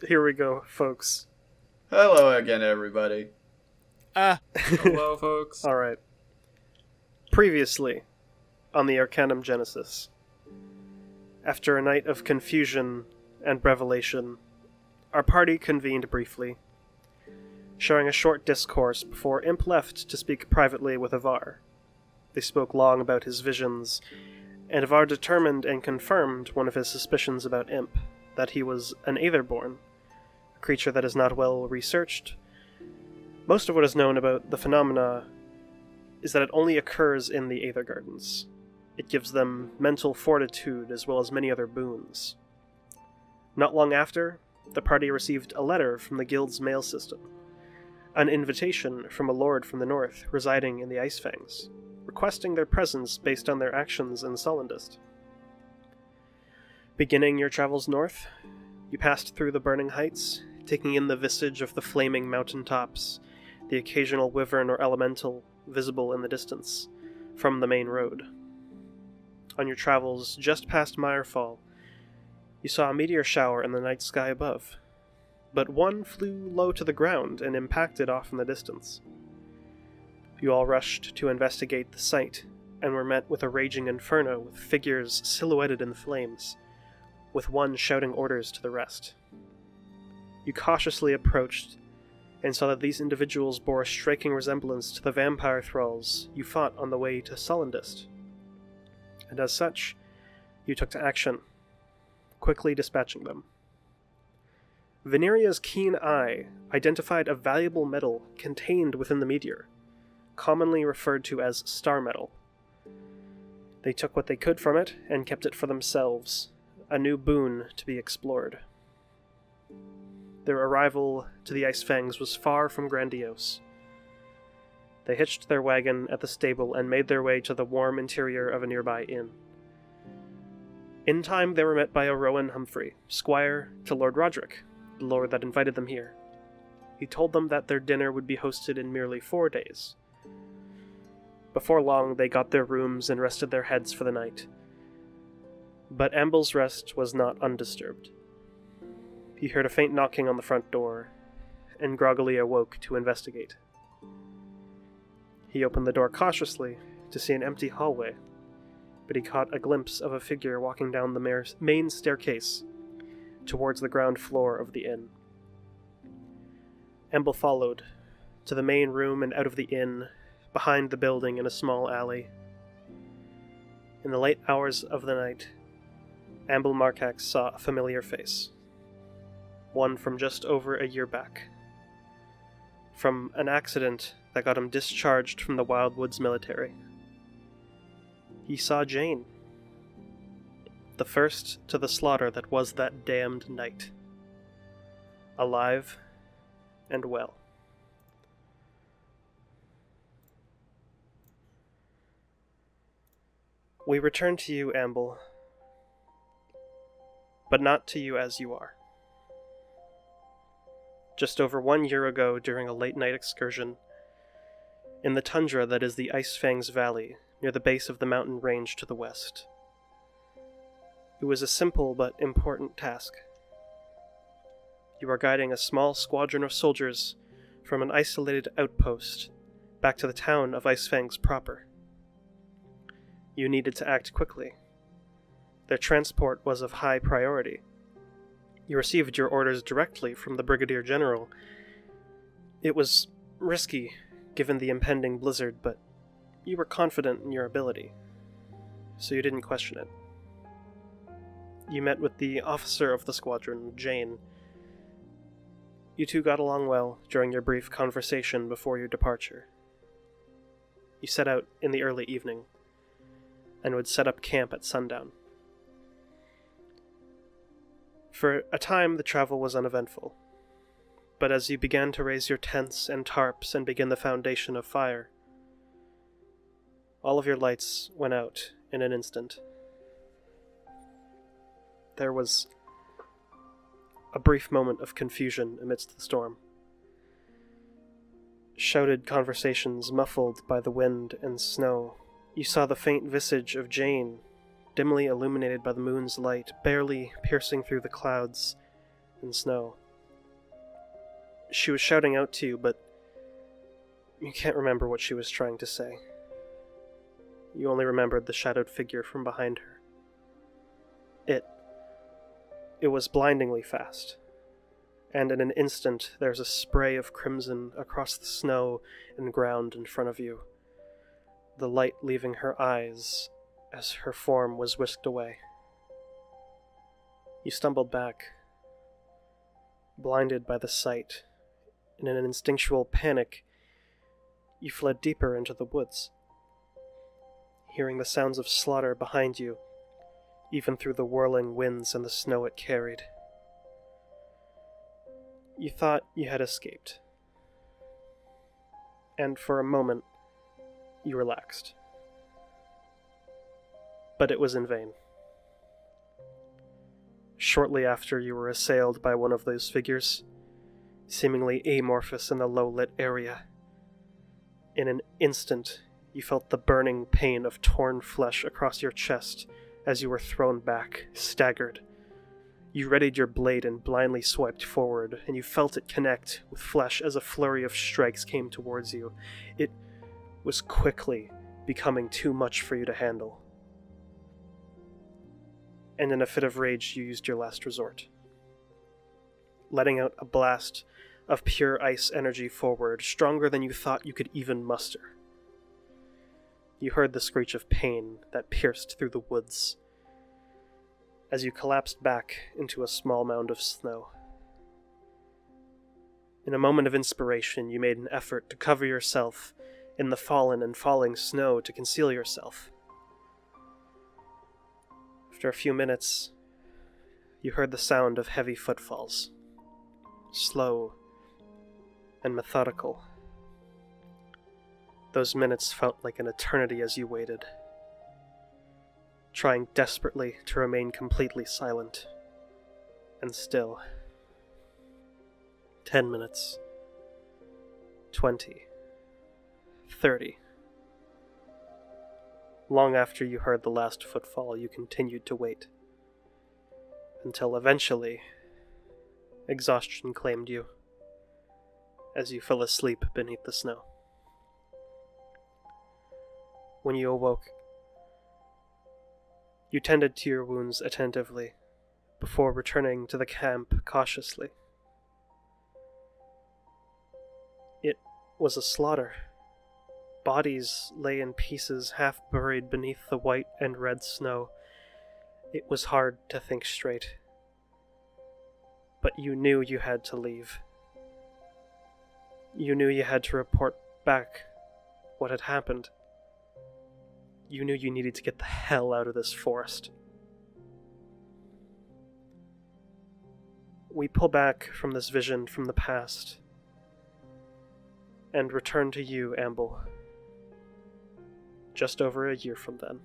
Here we go, folks. Hello again, everybody. Hello, folks. Alright. Previously, on the Arcanum Genesis. After a night of confusion and revelation, our party convened briefly, sharing a short discourse before Imp left to speak privately with Avar. They spoke long about his visions, and Avar determined and confirmed one of his suspicions about Imp, that he was an Aetherborn, a creature that is not well researched. Most of what is known about the phenomena is that it only occurs in the Aether Gardens. It gives them mental fortitude as well as many other boons. Not long after, the party received a letter from the guild's mail system, an invitation from a lord from the north residing in the Ice Fangs, requesting their presence based on their actions in Solendist. Beginning your travels north, you passed through the burning heights, taking in the visage of the flaming mountain tops, the occasional wyvern or elemental visible in the distance, from the main road. On your travels just past Mirefall, you saw a meteor shower in the night sky above, but one flew low to the ground and impacted off in the distance. You all rushed to investigate the site, and were met with a raging inferno with figures silhouetted in the flames, with one shouting orders to the rest. You cautiously approached, and saw that these individuals bore a striking resemblance to the vampire thralls you fought on the way to Solendist. And as such, you took to action, quickly dispatching them. Veneria's keen eye identified a valuable metal contained within the meteor, commonly referred to as star metal. They took what they could from it and kept it for themselves, a new boon to be explored. Their arrival to the Ice Fangs was far from grandiose. They hitched their wagon at the stable and made their way to the warm interior of a nearby inn. In time, they were met by a Rowan Humphrey, squire to Lord Roderick, the lord that invited them here. He told them that their dinner would be hosted in merely 4 days. Before long, they got their rooms and rested their heads for the night. But Amble's rest was not undisturbed. He heard a faint knocking on the front door, and groggily awoke to investigate. He opened the door cautiously to see an empty hallway, but he caught a glimpse of a figure walking down the main staircase towards the ground floor of the inn. Amble followed to the main room and out of the inn, behind the building in a small alley. In the late hours of the night, Amble Markax saw a familiar face. One from just over a year back. From an accident that got him discharged from the Wildwoods military. He saw Jane. The first to the slaughter that was that damned night. Alive and well. We return to you, Amble, but not to you as you are. Just over 1 year ago, during a late-night excursion, in the tundra that is the Ice Fangs Valley, near the base of the mountain range to the west. It was a simple but important task. You are guiding a small squadron of soldiers from an isolated outpost back to the town of Ice Fangs proper. You needed to act quickly. Their transport was of high priority. You received your orders directly from the Brigadier General. It was risky, given the impending blizzard, but you were confident in your ability, so you didn't question it. You met with the officer of the squadron, Jane. You two got along well during your brief conversation before your departure. You set out in the early evening, and would set up camp at sundown. For a time, the travel was uneventful, but as you began to raise your tents and tarps and begin the foundation of fire, all of your lights went out in an instant. There was a brief moment of confusion amidst the storm. Shouted conversations muffled by the wind and snow. You saw the faint visage of Jane, dimly illuminated by the moon's light, barely piercing through the clouds and snow. She was shouting out to you, but you can't remember what she was trying to say. You only remembered the shadowed figure from behind her. It was blindingly fast, and in an instant there's a spray of crimson across the snow and ground in front of you, the light leaving her eyes as her form was whisked away. You stumbled back, blinded by the sight. In an instinctual panic, you fled deeper into the woods, hearing the sounds of slaughter behind you, even through the whirling winds and the snow it carried. You thought you had escaped, and for a moment, you relaxed. But it was in vain. Shortly after, you were assailed by one of those figures, seemingly amorphous in the low-lit area. In an instant, you felt the burning pain of torn flesh across your chest as you were thrown back, staggered. You readied your blade and blindly swiped forward, and you felt it connect with flesh as a flurry of strikes came towards you. It was quickly becoming too much for you to handle. And in a fit of rage, you used your last resort, letting out a blast of pure ice energy forward, stronger than you thought you could even muster. You heard the screech of pain that pierced through the woods as you collapsed back into a small mound of snow. In a moment of inspiration, you made an effort to cover yourself in the fallen and falling snow to conceal yourself. After a few minutes, you heard the sound of heavy footfalls, slow and methodical. Those minutes felt like an eternity as you waited, trying desperately to remain completely silent and still. 10 minutes. 20. 30. Long after you heard the last footfall, you continued to wait, until eventually, exhaustion claimed you, as you fell asleep beneath the snow. When you awoke, you tended to your wounds attentively, before returning to the camp cautiously. It was a slaughter. Bodies lay in pieces, half buried beneath the white and red snow. It was hard to think straight. But you knew you had to leave. You knew you had to report back what had happened. You knew you needed to get the hell out of this forest. We pull back from this vision from the past and return to you, Amble, just over a year from then.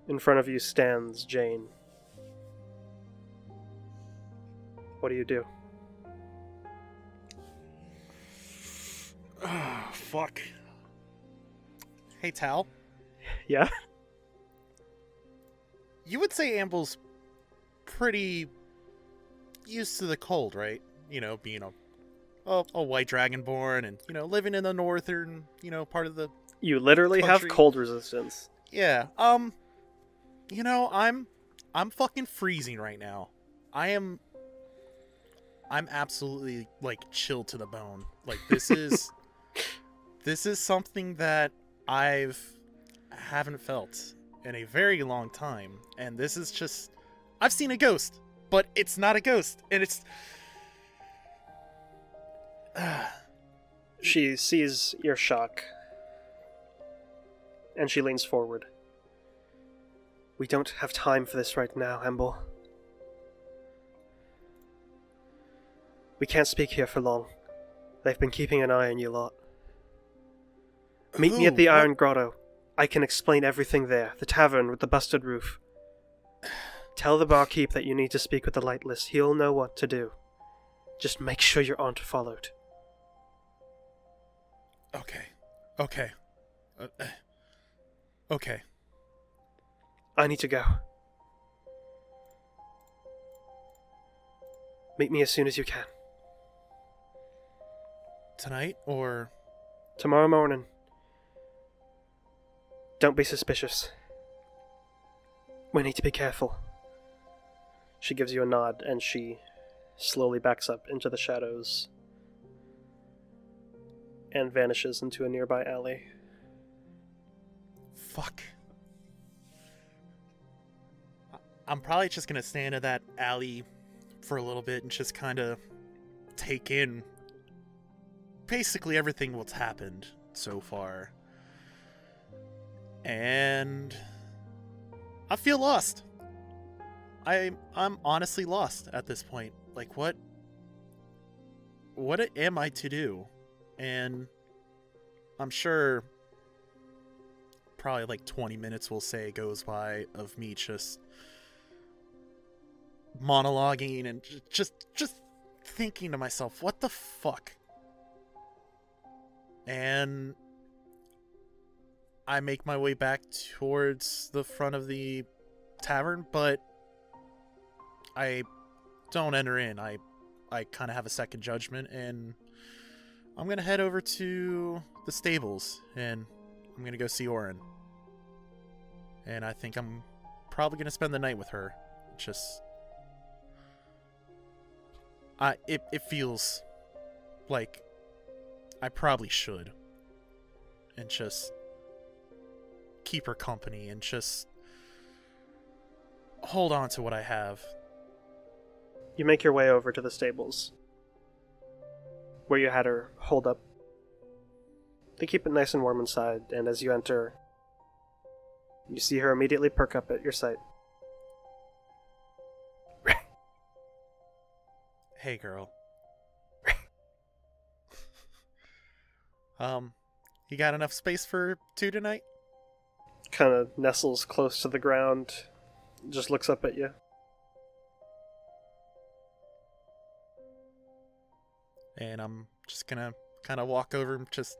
In front of you stands Jane. What do you do? Oh, fuck. Hey, Tal. Yeah? You would say Amble's pretty used to the cold, right? You know, being a white dragonborn and, you know, living in the northern, you know, part of the You literally country. have cold resistance. Yeah. You know, I'm fucking freezing right now. I'm absolutely, like, chilled to the bone. Like, this is this is something that haven't felt in a very long time, and this is just, I've seen a ghost, but it's not a ghost, and it's She sees your shock, and she leans forward. We don't have time for this right now, Amble. We can't speak here for long. They've been keeping an eye on you lot. Meet me at the Iron Grotto. I can explain everything there. The tavern with the busted roof. Tell the barkeep that you need to speak with the Lightless. He'll know what to do. Just make sure your aunt followed. Okay. Okay. Okay. I need to go. Meet me as soon as you can. Tonight, or... Tomorrow morning. Don't be suspicious. We need to be careful. She gives you a nod, and she slowly backs up into the shadows and vanishes into a nearby alley. Fuck. I'm probably just gonna stand in that alley for a little bit and just kind of take in basically everything what's happened so far. And I feel lost. I'm honestly lost at this point. Like, what am I to do? And I'm sure probably like 20 minutes will say goes by of me just monologuing and just thinking to myself, what the fuck? And I make my way back towards the front of the tavern, but I don't enter in. I kind of have a second judgment, and I'm going to head over to the stables, and I'm going to go see Orin. And I think I'm probably going to spend the night with her. Just... It feels like I probably should. And just keep her company and just hold on to what I have. You make your way over to the stables, where you had her hold up. They keep it nice and warm inside, and as you enter, you see her immediately perk up at your sight. Hey, girl. You got enough space for two tonight? Kind of nestles close to the ground, just looks up at you. And I'm just gonna kind of walk over and just,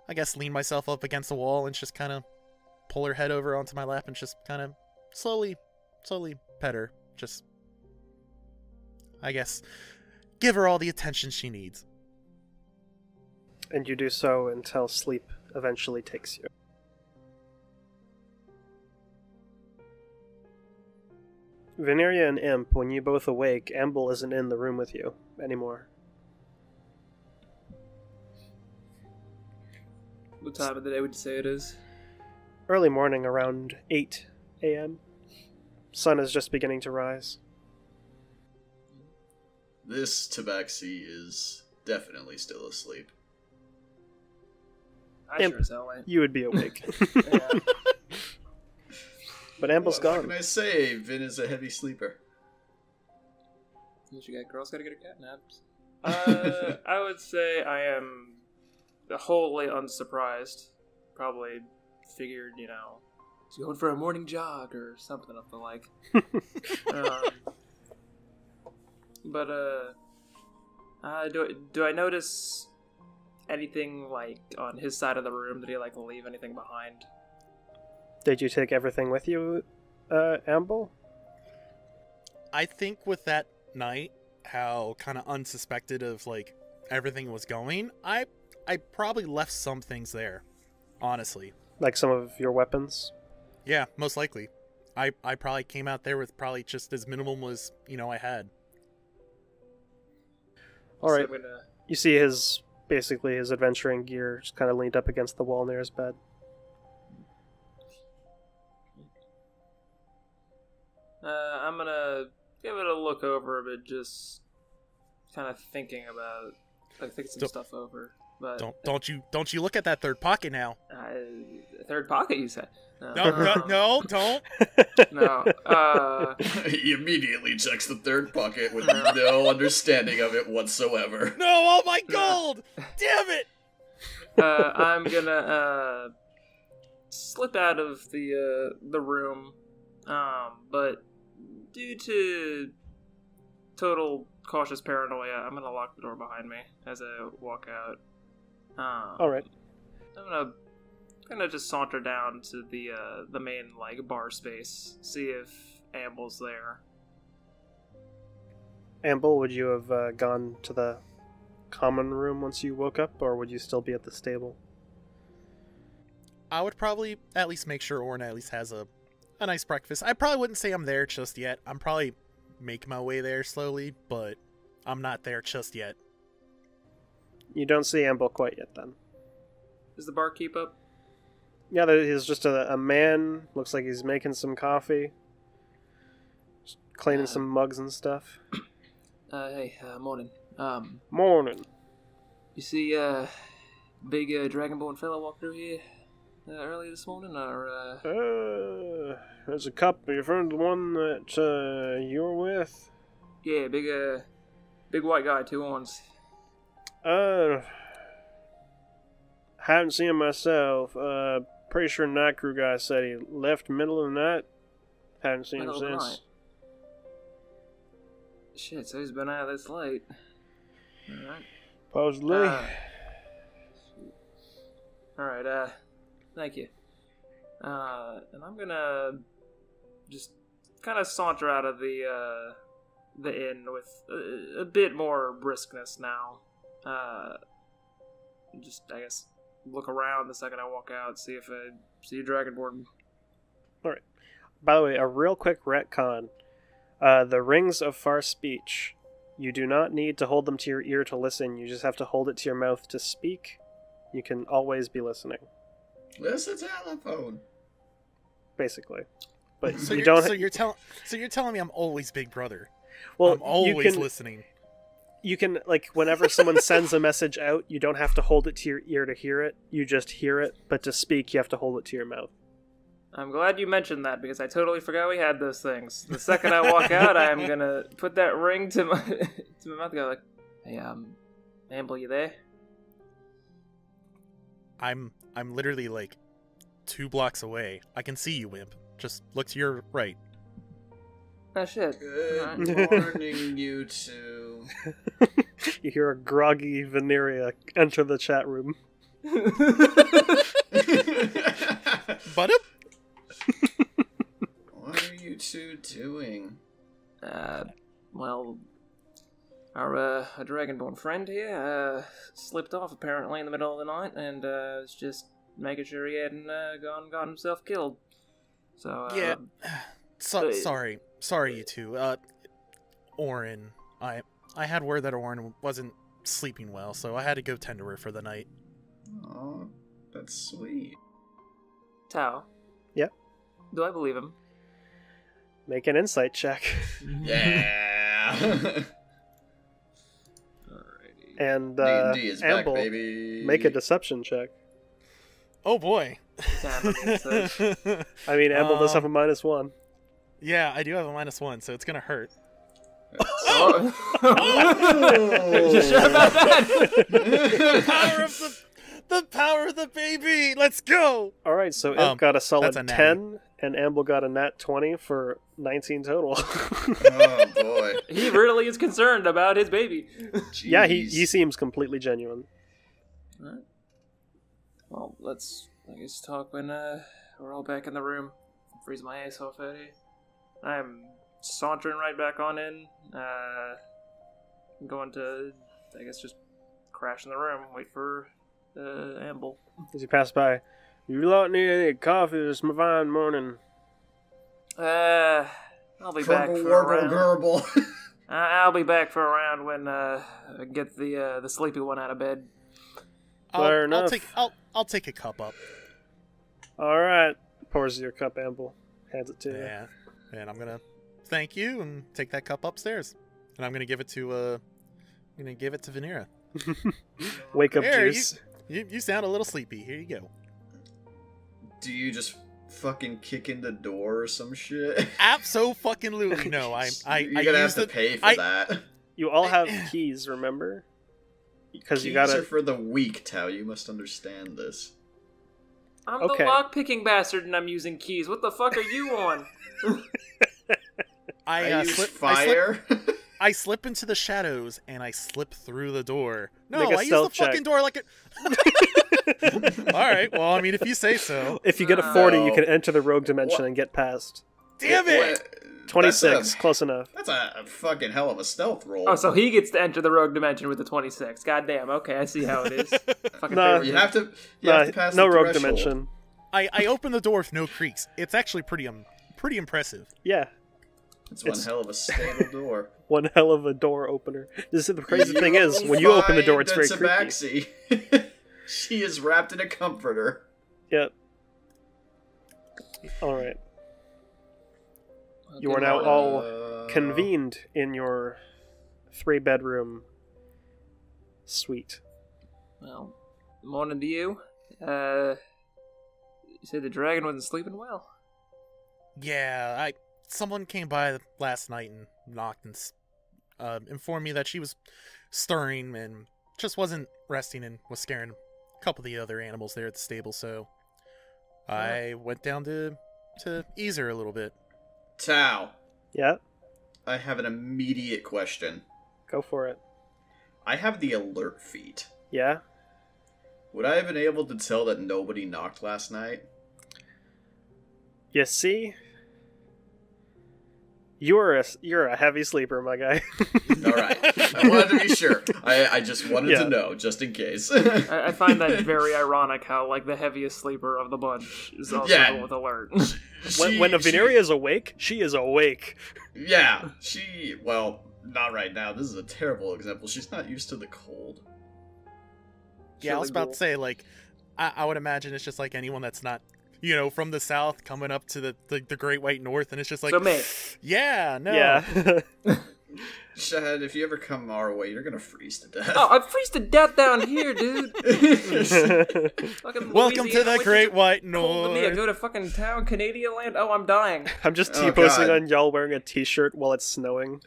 I guess, lean myself up against the wall and just kind of pull her head over onto my lap and just kind of slowly pet her. Just, I guess, give her all the attention she needs. And you do so until sleep eventually takes you. Veneria and Imp, when you both awake, Amble isn't in the room with you anymore. What time of the day would you say it is? Early morning, around 8 a.m. Sun is just beginning to rise. This tabaxi is definitely still asleep. I Imp, sure as hell ain't. You would be awake. Yeah. But Amble's What gone. can I say? Vin is a heavy sleeper. What you got? Girls gotta get a cat naps. I would say I am wholly unsurprised. Probably figured, you know, he's going for a morning jog or something of the like. Do I notice anything like on his side of the room? Did he like leave anything behind? Did you take everything with you, Amble? I think with that night, how kind of unsuspected of like everything was going, I probably left some things there, honestly. Like some of your weapons? Yeah, most likely. I probably came out there with probably just as minimum as, you know, I had. Alright. So You see his adventuring gear just kind of leaned up against the wall near his bed. I'm gonna give it a look over, but just kind of thinking about, like, thinking some stuff over. But Don't you look at that third pocket now. Third pocket, you said? No, don't. No. He immediately checks the third pocket with no understanding of it whatsoever. No, all my gold! Damn it! I'm gonna slip out of the room, but due to total cautious paranoia, I'm gonna lock the door behind me as I walk out. Alright. I'm gonna just saunter down to the main like bar space, see if Amble's there. Amble, would you have gone to the common room once you woke up, or would you still be at the stable? I would probably at least make sure Orin at least has a nice breakfast. I probably wouldn't say I'm there just yet. I'm probably making my way there slowly, but I'm not there just yet. You don't see Amble quite yet, then. Does the barkeep up? Yeah, there's just a man. Looks like he's making some coffee. Just cleaning some mugs and stuff. Hey, morning. Morning. You see, big Dragonborn fella walk through here early this morning, or There's a couple. You've heard the one that you're with? Yeah, big white guy, 2 horns. Haven't seen him myself. Pretty sure night crew guy said he left middle of the night. Haven't seen him Middle of the since. night. Shit, so he's been out this late. Alright. Supposedly. Alright, thank you. And I'm gonna just kind of saunter out of the inn with a bit more briskness now. Just, I guess, look around the second I walk out, see if I see a Dragonborn. Alright. By the way, a real quick retcon. The rings of far speech. You do not need to hold them to your ear to listen. You just have to hold it to your mouth to speak. You can always be listening. Listen telephone. Basically. But So you you're, don't... so you're telling me I'm always Big Brother. well, I'm always listening. You can, like, whenever someone sends a message out, you don't have to hold it to your ear to hear it. You just hear it. But to speak, you have to hold it to your mouth. I'm glad you mentioned that, because I totally forgot we had those things. The second I walk out, I am gonna put that ring to my to my mouth and go like, hey, Amble, you there? I'm literally like 2 blocks away. I can see you, Wimp. Just look to your right. Oh, shit. Good Alright. morning, you two. You hear a groggy Veneria enter the chat room. But What are you two doing? Well, our Dragonborn friend here slipped off apparently in the middle of the night, and was just making sure he hadn't got himself killed. So yeah. Sorry, you two. Orin. I had word that Orin wasn't sleeping well, so I had to go tend to her for the night. Oh, that's sweet. Tao. Yeah? Do I believe him? Make an insight check. Yeah. Alrighty. And D&D is back, Amble, baby. make a deception check. Oh boy. Damn it, I mean, Amble does have a -1. Yeah, I do have a -1, so it's gonna hurt. Oh. You sure about that? The power of the baby. Let's go. All right, so Imp got a solid that's a natty. 10, and Amble got a nat 20 for 19 total. Oh boy. He really is concerned about his baby. Yeah, he Jeez. seems completely genuine. Alright. Well, let's, I guess, talk when we're all back in the room. Freeze my ass off out here. I'm sauntering right back on in. I'm going to, I guess, just crash in the room, wait for Amble. As you pass by, you lot need any coffee this fine morning? I'll be back Grumble, for warble, around. gerbil. I'll be back for around when I get the sleepy one out of bed. Fair enough. I'll take a cup up. All right. Pours your cup, Amble. Hands it to you. Yeah, and I'm gonna thank you and take that cup upstairs, and I'm gonna give it to Venera. Wake up Here, juice. You sound a little sleepy. Here you go. Do you just fucking kick in the door or some shit? Absolutely no. You're gonna have to pay for that. You all have keys, remember? Because Keys you gotta. are for the weak, Tao. You must understand this. I'm Okay. the lock-picking bastard and I'm using keys. What the fuck are you on? I use fire. I slip into the shadows and I slip through the door. No, Make a I use the stealth check. fucking door like it. All right. Well, I mean, if you say so. If you get a 40, No. you can enter the rogue dimension and get past. Damn it! 26, close enough. That's a fucking hell of a stealth roll. Oh, so he gets to enter the rogue dimension with the 26. Goddamn. Okay, I see how it is. Fucking Nah. favorite. You have to pass no the rogue threshold. dimension. I open the door with no creaks. It's actually pretty impressive. Yeah, It's one hell of a stable door. one hell of a door opener. This is the crazy thing is, when you open the door, it's very creepy. creepy. She is wrapped in a comforter. Yep. All right. You are Good now lord. all convened in your 3-bedroom suite. Well, morning to you. You said the dragon wasn't sleeping well. Yeah, someone came by last night and knocked and informed me that she was stirring and just wasn't resting and was scaring a couple of the other animals there at the stable. So I went down to ease her a little bit. Tao, Yeah, I have an immediate question. go for it. I have the alert feat. Yeah? Would I have been able to tell that nobody knocked last night? You see? You're a heavy sleeper, my guy. Alright. I wanted to be sure. I just wanted Yeah. to know, just in case. I find that very ironic how, like, the heaviest sleeper of the bunch is also Yeah. the one with alert. When Veneria is awake, she is awake. Yeah, well, not right now. This is a terrible example. She's not used to the cold. Yeah, I was about to say, like, I would imagine it's just like anyone that's not, from the south coming up to the Great White North, and it's just like, So, mate. yeah, no. Yeah. Shad, if you ever come our way, you're gonna freeze to death. Oh, I freeze to death down here, dude. Fucking Welcome to Louisiana the winters Great are White cold to me. I North. go to fucking town, Canadian land. Oh, I'm dying. I'm just Oh, T-posting God. on y'all wearing a T-shirt while it's snowing.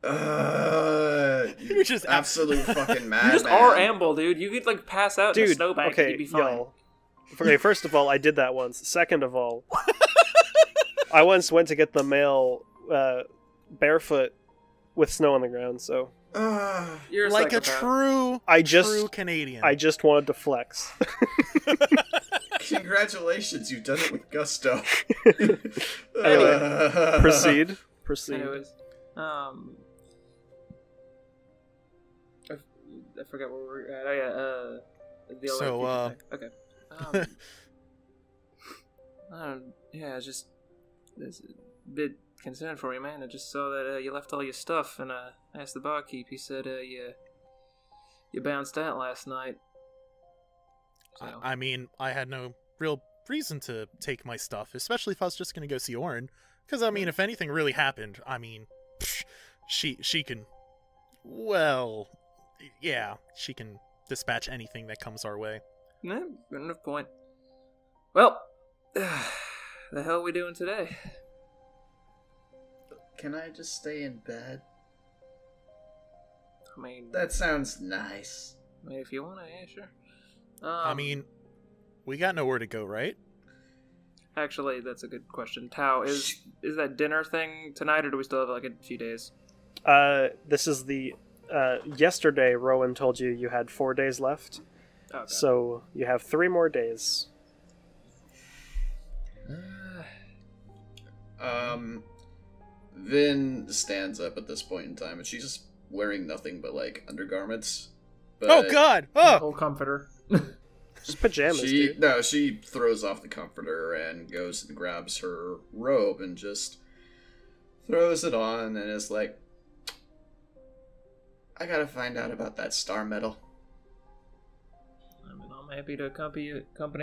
You're just absolute fucking mad. You just are Amble, dude. You could, like, pass out in a Dude, snowbank and okay, you'd be fine. y'all. Okay, first of all, I did that once. Second of all, I once went to get the mail barefoot with snow on the ground, so You're like a psychopath. true Canadian. I just wanted to flex. Congratulations, you've done it with gusto. Anyway, proceed. Anyways, I forgot where we were at. The So, alert feedback. Okay. Yeah, just it's a bit concerned for you, man. I just saw that you left all your stuff, and I asked the barkeep. He said you bounced out last night. So. I mean, I had no real reason to take my stuff, especially if I was just going to go see Orin. Because, I mean, if anything really happened, I mean, she can, well, yeah, she can dispatch anything that comes our way. Yeah, good enough point. Well, the hell are we doing today? Can I just stay in bed? I mean, That sounds nice. if you want to, yeah, sure. I mean, we got nowhere to go, right? Actually, that's a good question. Tao, is that dinner thing tonight, or do we still have like a few days? This is the yesterday. Rowan told you had 4 days left, Okay. so you have 3 more days. Vin stands up at this point in time, and she's just wearing nothing but, like, undergarments. But Oh, God! Oh! Whole comforter. Just pajamas, dude. she throws off the comforter and goes and grabs her robe and just throws it on and is like, I gotta find out about that star medal. I mean, I'm happy to accompany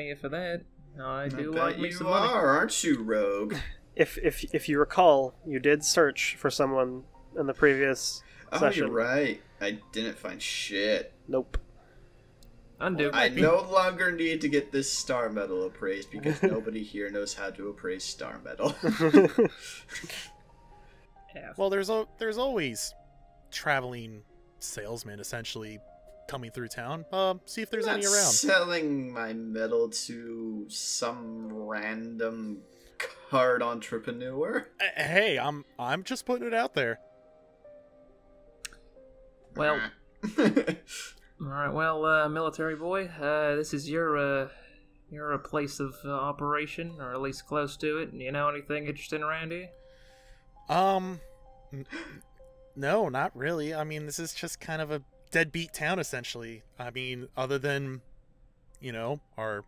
you for that. I do bet like me you some money. are, aren't you, rogue? If you recall, you did search for someone in the previous Oh, session. you're right. I didn't find shit. Nope. Undo. I no longer need to get this star medal appraised because nobody here knows how to appraise star medal. Yeah. Well, there's always traveling salesmen, essentially, coming through town. See if there's I'm any not around. selling my medal to some random card entrepreneur. Hey, I'm just putting it out there. Well, all right. Well, military boy, this is your place of operation, or at least close to it. You know anything interesting around here? N- no, not really. I mean, this is just kind of a deadbeat town, essentially. I mean, other than, our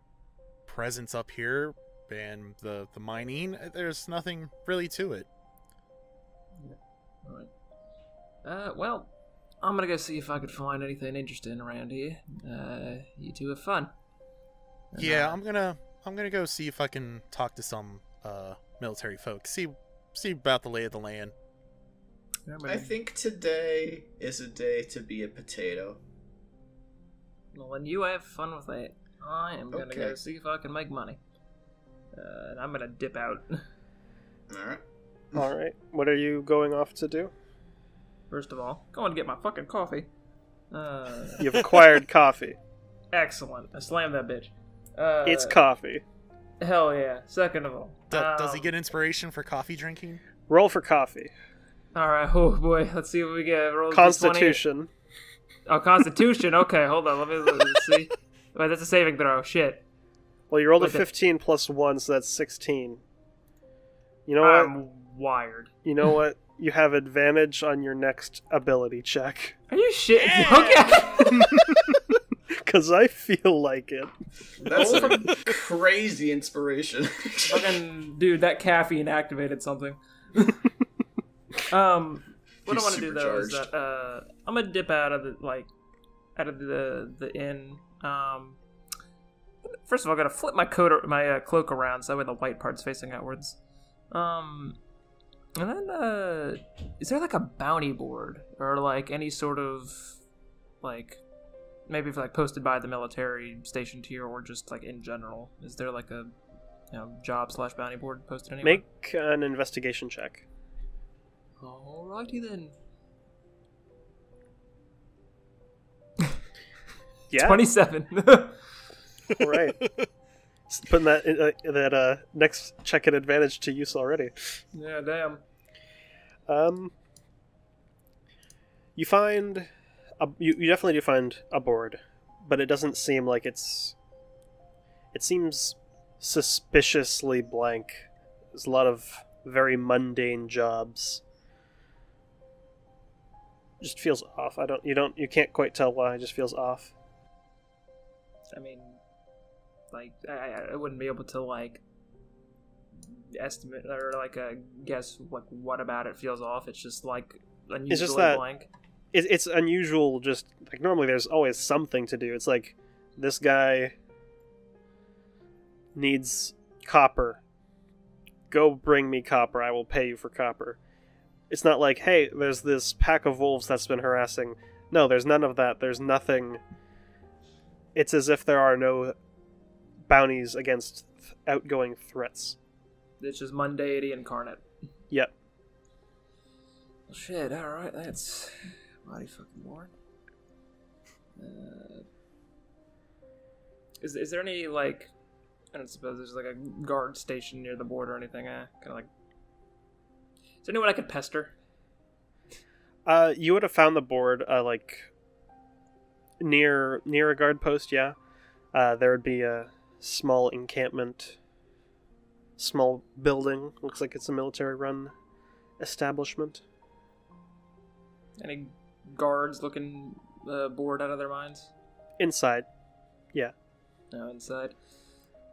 presence up here and the mining, there's nothing really to it. All right. Well, I'm gonna go see if I could find anything interesting around here. You two have fun. And, Yeah, I'm gonna go see if I can talk to some military folks. See about the lay of the land. I think today is a day to be a potato. Well, when you have fun with that, I am gonna go Okay. see if I can make money. And I'm gonna dip out. Alright. Alright, what are you going off to do? First of all, going to get my fucking coffee. You've acquired coffee. Excellent. I slammed that bitch. It's coffee. Hell yeah. Second of all, Does he get inspiration for coffee drinking? Roll for coffee. All right. Oh boy. Let's see what we get. Roll a D20. Constitution. Oh, Constitution. Okay, hold on. Let's see. Wait, that's a saving throw. Shit. Well, you rolled a Wait, 15 plus 1, so that's 16. You know I'm what? wired. You know what? You have advantage on your next ability check. Are you shit? Okay. Because I feel like it. That's a crazy inspiration. Fucking dude, that caffeine activated something. What I He's want to do though is supercharged. that I'm gonna dip out of the inn. First of all, I gotta flip my cloak around so that way the white part's facing outwards. And then is there like a bounty board or like any sort of like maybe if like posted by the military stationed here or just like in general? Is there like a job / bounty board posted anywhere? Make an investigation check. Alrighty then. Yeah. 27. All right. Putting that next check at advantage to use already. Yeah, damn. You find you definitely do find a board, but it doesn't seem like it seems suspiciously blank. There's a lot of very mundane jobs. Just feels off. You can't quite tell why. It just feels off. I mean, like, I wouldn't be able to, like, estimate or, like, guess, like, what about it feels off. It's just, like, unusually It's just that blank. It's unusual. Just like normally, there's always something to do. It's like this guy needs copper. Go bring me copper. I will pay you for copper. It's not like, hey, there's this pack of wolves that's been harassing. No, there's none of that. There's nothing. It's as if there are no bounties against outgoing threats. It's just mundanity incarnate. Yep. Well, shit, alright, that's mighty fucking boring. Is there any, like, I don't suppose there's, like, a guard station near the border or anything, kind of like... Is there anyone I could pester? You would have found the board, like, near a guard post, yeah. There would be a small encampment, small building. Looks like it's a military-run establishment. Any guards looking bored out of their minds? Inside, yeah. No, inside.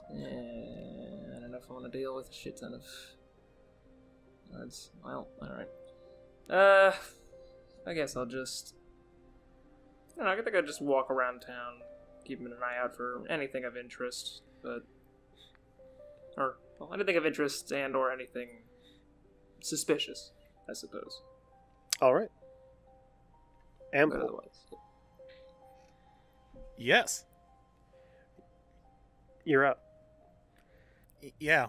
I don't know if I want to deal with a shit ton of guards. Well, alright. I guess I'll just... I don't know, I think I'll just walk around town, keeping an eye out for anything of interest, but... Or, well, anything of interest and or anything suspicious, I suppose. All right. But Ample. otherwise... Yes. You're up. Yeah.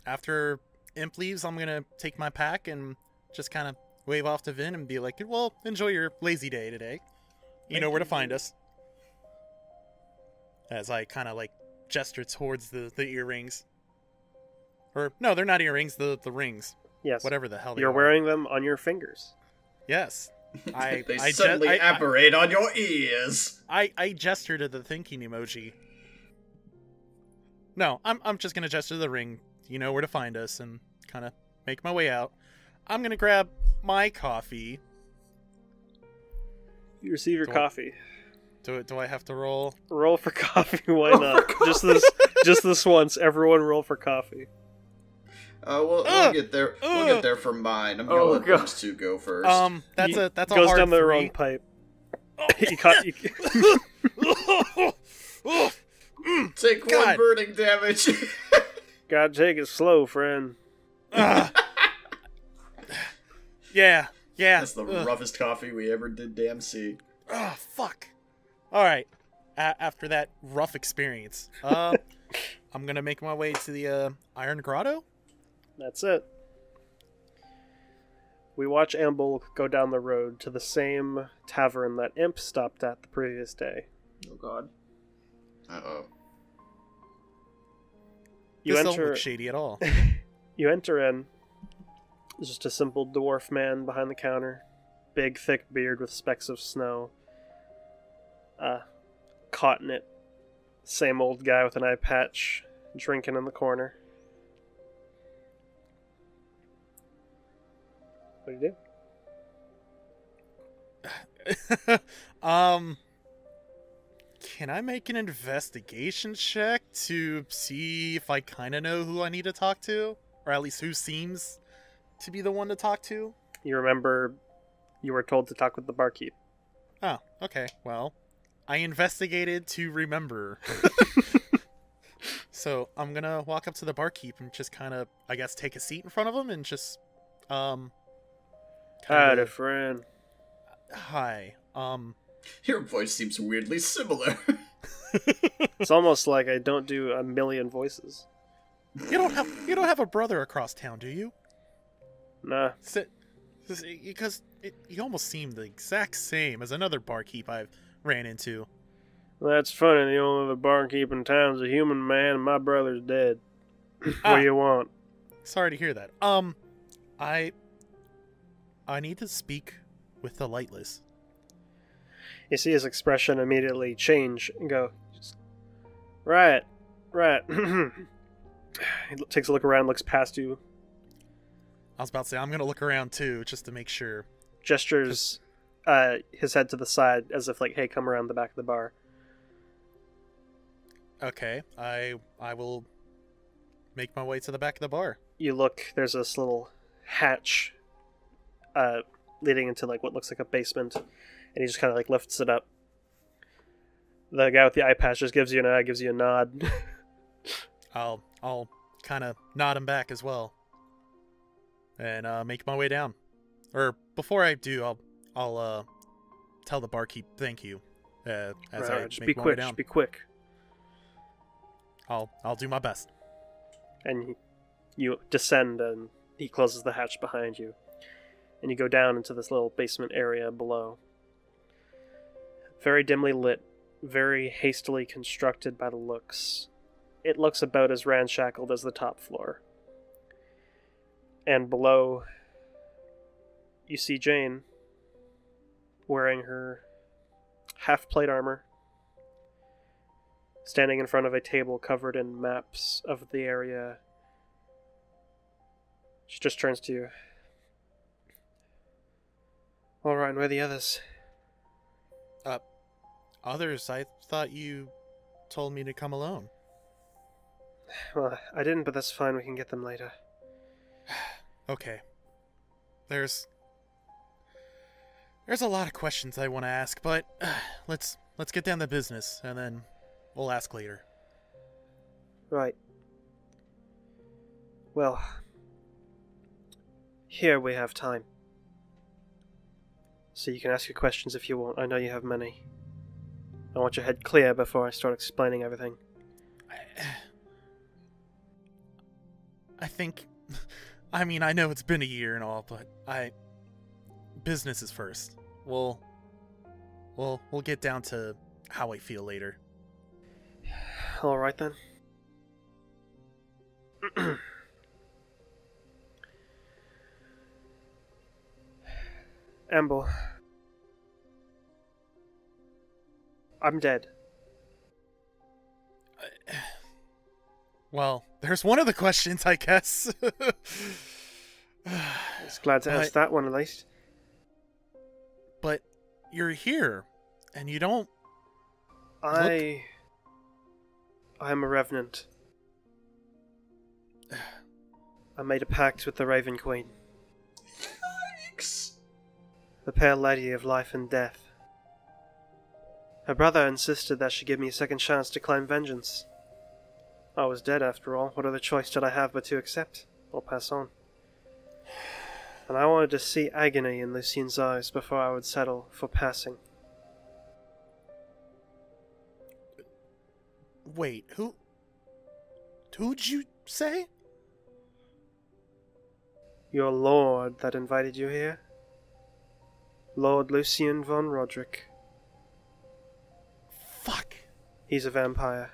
After Imp leaves, I'm gonna take my pack and just kind of wave off to Vin and be like, well, enjoy your lazy day today. You know where to find us. As I kind of, like, gesture towards the earrings. Or, no, they're not earrings, the rings. Yes. Whatever the hell they You're are. wearing them on your fingers. Yes. They I suddenly I apparate on your ears. I gesture to the thinking emoji. No, I'm just gonna gesture to the ring. You know where to find us, and kind of make my way out. I'm gonna grab my coffee. You receive your coffee. Do I have to roll? Roll for coffee. Why not? Just this once. Everyone roll for coffee. We'll get there. We'll get there from mine. I'm gonna let those two go first. That's a goes hard down the 3. wrong pipe. You caught. Take one burning damage. Gotta take it slow, friend. Yeah. That's the roughest coffee we ever did. Damn see. Oh fuck. All right. After that rough experience, I'm gonna make my way to the Iron Grotto. That's it. We watch Amble go down the road to the same tavern that Imp stopped at the previous day. Oh god. Uh-oh. This don't look shady at all. You enter in. There's just a simple dwarf man behind the counter. Big, thick beard with specks of snow. Caught in it. Same old guy with an eye patch, drinking in the corner. What do you do? Can I make an investigation check to see if I kind of know who I need to talk to? Or at least who seems to be the one to talk to? You remember you were told to talk with the barkeep. Oh, okay. Well, I investigated to remember. So I'm gonna walk up to the barkeep and just kind of, I guess, take a seat in front of him and just, Hi, friend. Hi. Your voice seems weirdly similar. It's almost like I don't do a million voices. You don't have a brother across town, do you? Nah. Because you almost seem the exact same as another barkeep I've ran into. That's funny. The only other barkeep in town's a human man, and my brother's dead. What do you want? Sorry to hear that. I need to speak with the Lightless. You see his expression immediately change and go, right. He takes a look around, looks past you. I was about to say, I'm going to look around too, just to make sure. Gestures his head to the side as if like, hey, come around the back of the bar. Okay, I will make my way to the back of the bar. You look, there's this little hatch leading into like what looks like a basement, and he just kind of like lifts it up. The guy with the eye patch just gives you a nod. I'll kind of nod him back as well, and make my way down. Or before I do, I'll tell the barkeep thank you. As I just make be my quick. way down. Just be quick. I'll do my best. And you descend, and he closes the hatch behind you, and you go down into this little basement area below. Very dimly lit, very hastily constructed by the looks. It looks about as ramshackle as the top floor. And below, you see Jane wearing her half-plate armor, standing in front of a table covered in maps of the area. She just turns to you. Alright, where are the others? Others? I thought you told me to come alone. Well, I didn't, but that's fine. We can get them later. Okay. There's a lot of questions I want to ask, but let's get down to business, and then we'll ask later. Right. Well, here we have time. So you can ask your questions if you want. I know you have many. I want your head clear before I start explaining everything. I think... I mean, I know it's been a year and all, but business is first. We'll get down to how I feel later. Alright then. Amble. I'm dead. Well, there's one of the questions, I guess. Just glad to ask that one at least. But you're here, and you don't... I am a Revenant. I made a pact with the Raven Queen. Yikes. The pale lady of life and death. Her brother insisted that she give me a second chance to claim vengeance. I was dead after all. What other choice did I have but to accept or pass on? And I wanted to see agony in Lucien's eyes before I would settle for passing. Wait, who'd you say? Your lord that invited you here? Lord Lucien von Roderick. Fuck. He's a vampire.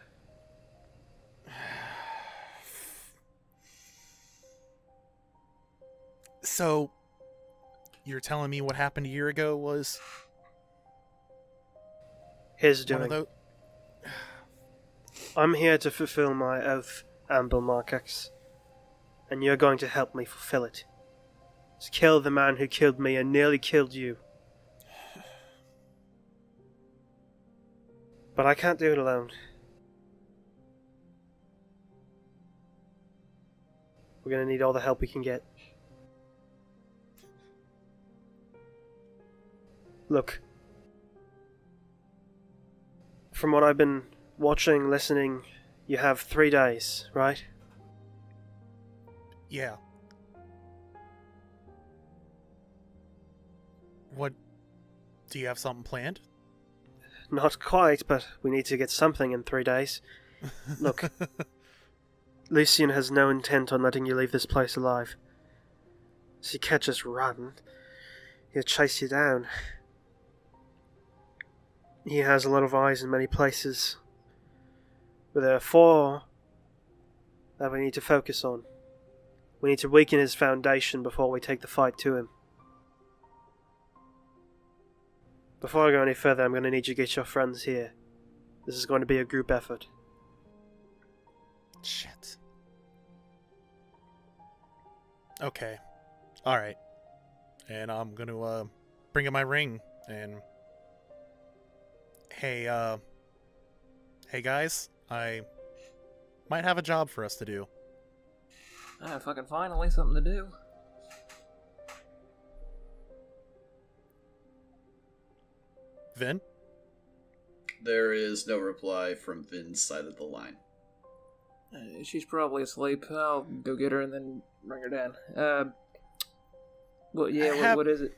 So, you're telling me what happened a year ago was... His one of doing. those... I'm here to fulfill my oath, Amble Marcax. And you're going to help me fulfill it. To kill the man who killed me and nearly killed you. But I can't do it alone. We're gonna need all the help we can get. Look. From what I've been watching, listening, you have 3 days, right? Yeah. What... Do you have something planned? Not quite, but we need to get something in 3 days. Look. Lucien has no intent on letting you leave this place alive. So you can't just run. He'll chase you down. He has a lot of eyes in many places. But there are 4 that we need to focus on. We need to weaken his foundation before we take the fight to him. Before I go any further, I'm going to need you to get your friends here. This is going to be a group effort. Shit. Okay. Alright. And I'm gonna, bring in my ring, and... Hey, Hey guys, I might have a job for us to do. Fucking finally something to do. Vin? There is no reply from Vin's side of the line. She's probably asleep. I'll go get her and then bring her down. What is it?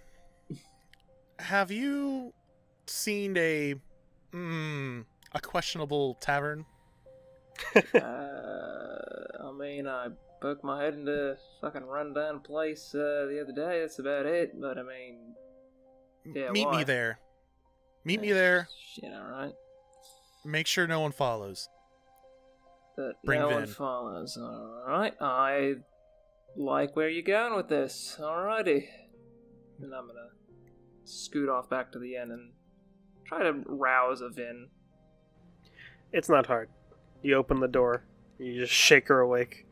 Have you seen a questionable tavern? I mean, I poked my head into a fucking rundown place the other day. That's about it. But I mean, yeah. Meet why? me there. Meet me there. Shit, alright. Make sure no one follows. But Bring no Vin. one follows. Alright. I like where you're going with this. Alrighty. And I'm gonna scoot off back to the inn and try to rouse a Vin. It's not hard. You open the door. You just shake her awake.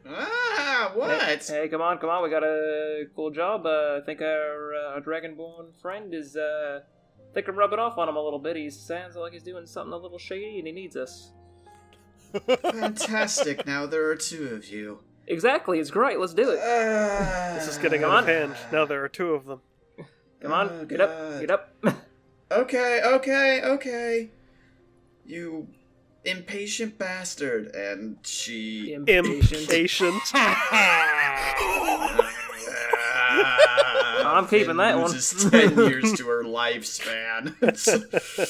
Ah, what? Hey, come on. We got a cool job. I think our Dragonborn friend is, think I'm rubbing off on him a little bit. He sounds like he's doing something a little shady and he needs us. Fantastic. Now there are 2 of you. Exactly. It's great. Let's do it. This is getting Come out on. of hand. Now there are 2 of them. Come on. Oh, Get God. up. Get up. Okay. You impatient bastard. And she... Impatient. I'm keeping that one. Loses 10 years to her lifespan.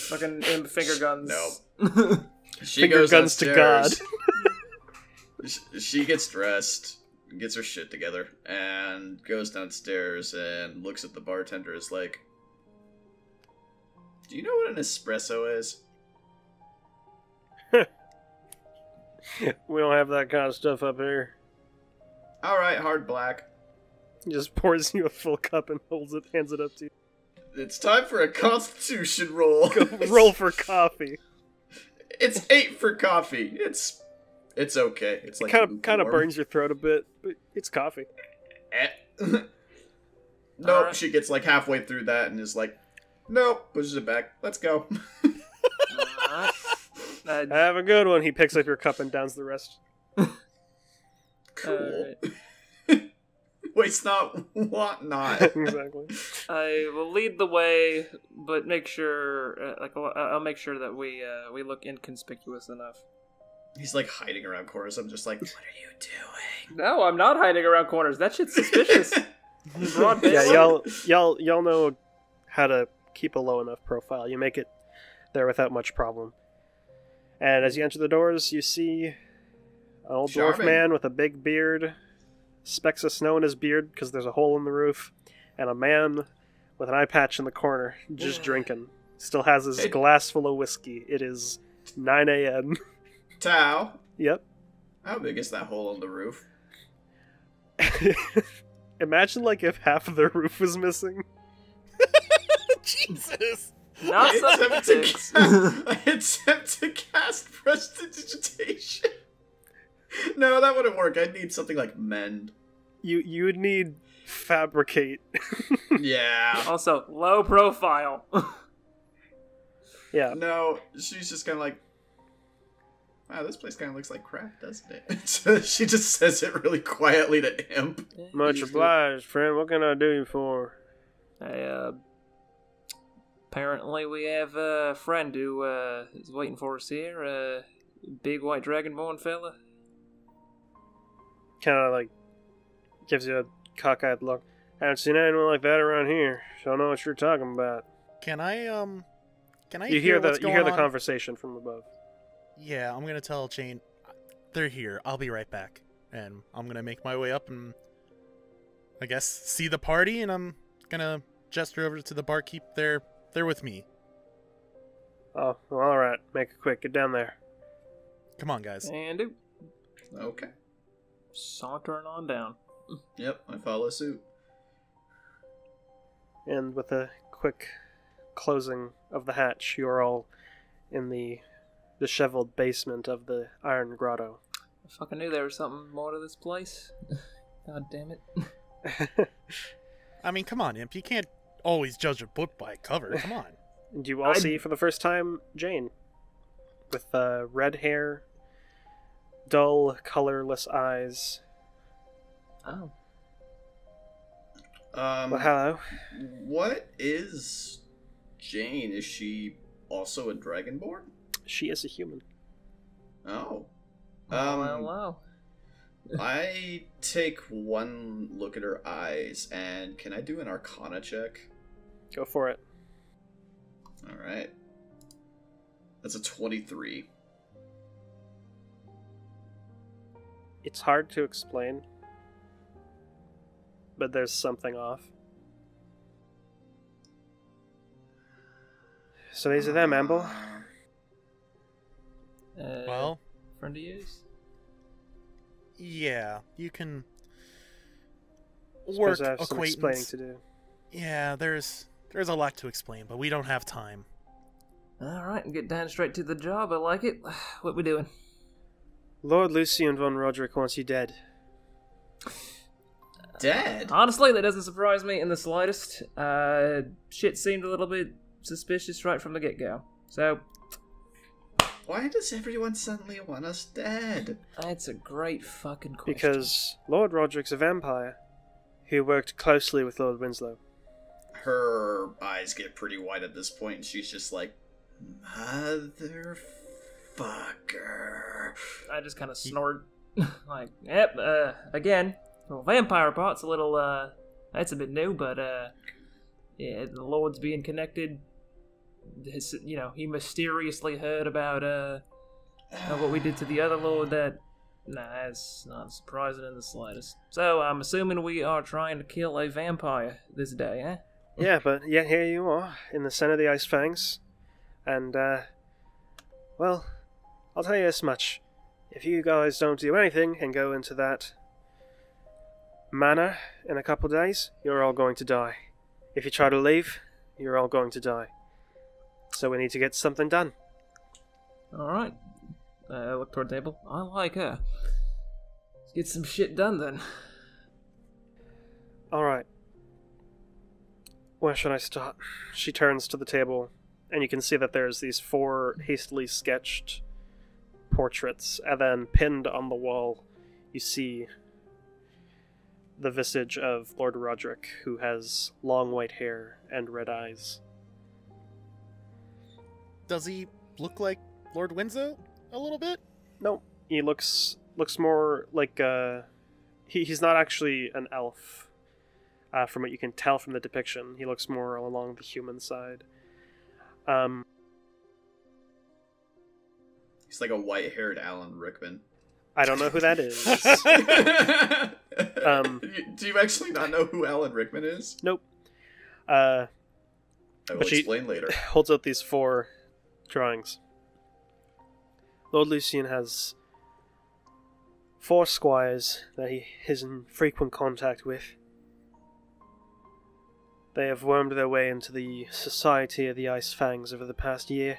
Fucking imp finger guns. No. She Finger goes guns to God. upstairs. She gets dressed, gets her shit together, and goes downstairs and looks at the bartender. Is like, do you know what an espresso is? We don't have that kind of stuff up here. Alright, hard black. He just pours you a full cup and hands it up to you. It's time for a constitution roll. Go roll for coffee. It's 8 for coffee. It's okay. It's like It kind of lukewarm. burns your throat a bit, but it's coffee. Nope. Alright. She gets like halfway through that and is like, nope, pushes it back. Let's go. Alright. Have a good one. He picks up your cup and downs the rest. Cool. Waste not, want not. Exactly. I will lead the way, but make sure, I'll make sure that we look inconspicuous enough. He's like hiding around corners. I'm just like, what are you doing? No, I'm not hiding around corners. That shit's suspicious. Broad Yeah, daylight. y'all know how to keep a low enough profile. You make it there without much problem. And as you enter the doors, you see an old dwarf Charming. man with a big beard, specks of snow in his beard because there's a hole in the roof, and a man with an eye patch in the corner just drinking. Still has his Hey. glass full of whiskey. It is 9 a.m. Tao, Yep. how big is that hole in the roof? Imagine like if half of the roof was missing. Jesus! Not such I attempt to cast prestidigitation. No, that wouldn't work. I'd need something like mend. You would need fabricate. Yeah. Also, low profile. Yeah. No, she's just kind of like, wow, this place kind of looks like crap, doesn't it? So she just says it really quietly to Imp. Much obliged, friend. What can I do you for? Hey, apparently we have a friend who is waiting for us here. A big white dragonborn fella. Kind of like gives you a cockeyed look. Haven't seen anyone like that around here. Don't know what you're talking about. Can I You hear what's the going on? conversation from above. Yeah, I'm gonna tell Jane they're here. I'll be right back. And I'm gonna make my way up and I guess see the party, and I'm gonna gesture over to the barkeep. They're with me. Oh, well, all right. Make it quick. Get down there. Come on, guys. And do. Okay. Sauntering on down. Yep, I follow suit. And with a quick closing of the hatch, you're all in the disheveled basement of the Iron Grotto. I fucking knew there was something more to this place. God damn it. I mean, come on, Imp. You can't always judge a book by a cover. Come on. And you all see for the first time Jane, with red hair, dull, colorless eyes. Oh. Well, hello. What is Jane? Is she also a dragonborn? She is a human. Oh. Wow. I take one look at her eyes, and can I do an Arcana check? Go for it. Alright. That's a 23. It's hard to explain, but there's something off. So these are them, Amble. Well, Friend of yours? yeah, you can Suppose work I have some explaining acquaintance. to do. Yeah, there's a lot to explain, but we don't have time. Alright, get down straight to the job. I like it. What we doing? Lord Lucian von Roderick wants you dead. Dead? Honestly, that doesn't surprise me in the slightest. Shit seemed a little bit suspicious right from the get-go. So, Why does everyone suddenly want us dead? that's a great fucking question. Because Lord Roderick's a vampire who worked closely with Lord Winslow. Her eyes get pretty wide at this point, and she's just like, motherfucker. I just kind of snort. Like, yep, again. Well, vampire part's a little, that's a bit new, but, yeah, the Lord's being connected. His, he mysteriously heard about, what we did to the other Lord. That's not surprising in the slightest. So, I'm assuming we are trying to kill a vampire this day, eh? Yeah, but yet here you are, in the center of the Ice Fangs. And, well, I'll tell you this much. If you guys don't do anything and go into that manor in a couple days, you're all going to die. If you try to leave, you're all going to die. So we need to get something done. Alright. Look toward the table. I like her. Let's get some shit done then. Alright. Where should I start? She turns to the table, and you can see that there's these 4 hastily sketched portraits, and then pinned on the wall, you see the visage of Lord Roderick, who has long white hair and red eyes. Does he look like Lord Windsor a little bit? No, he looks more like he's not actually an elf. From what you can tell from the depiction, he looks more along the human side. He's like a white-haired Alan Rickman. I don't know who that is. Do you actually not know who Alan Rickman is? Nope. I will But she- explain later. Holds out these 4 drawings. Lord Lucian has 4 squires that he is in frequent contact with. They have wormed their way into the Society of the Ice Fangs over the past year.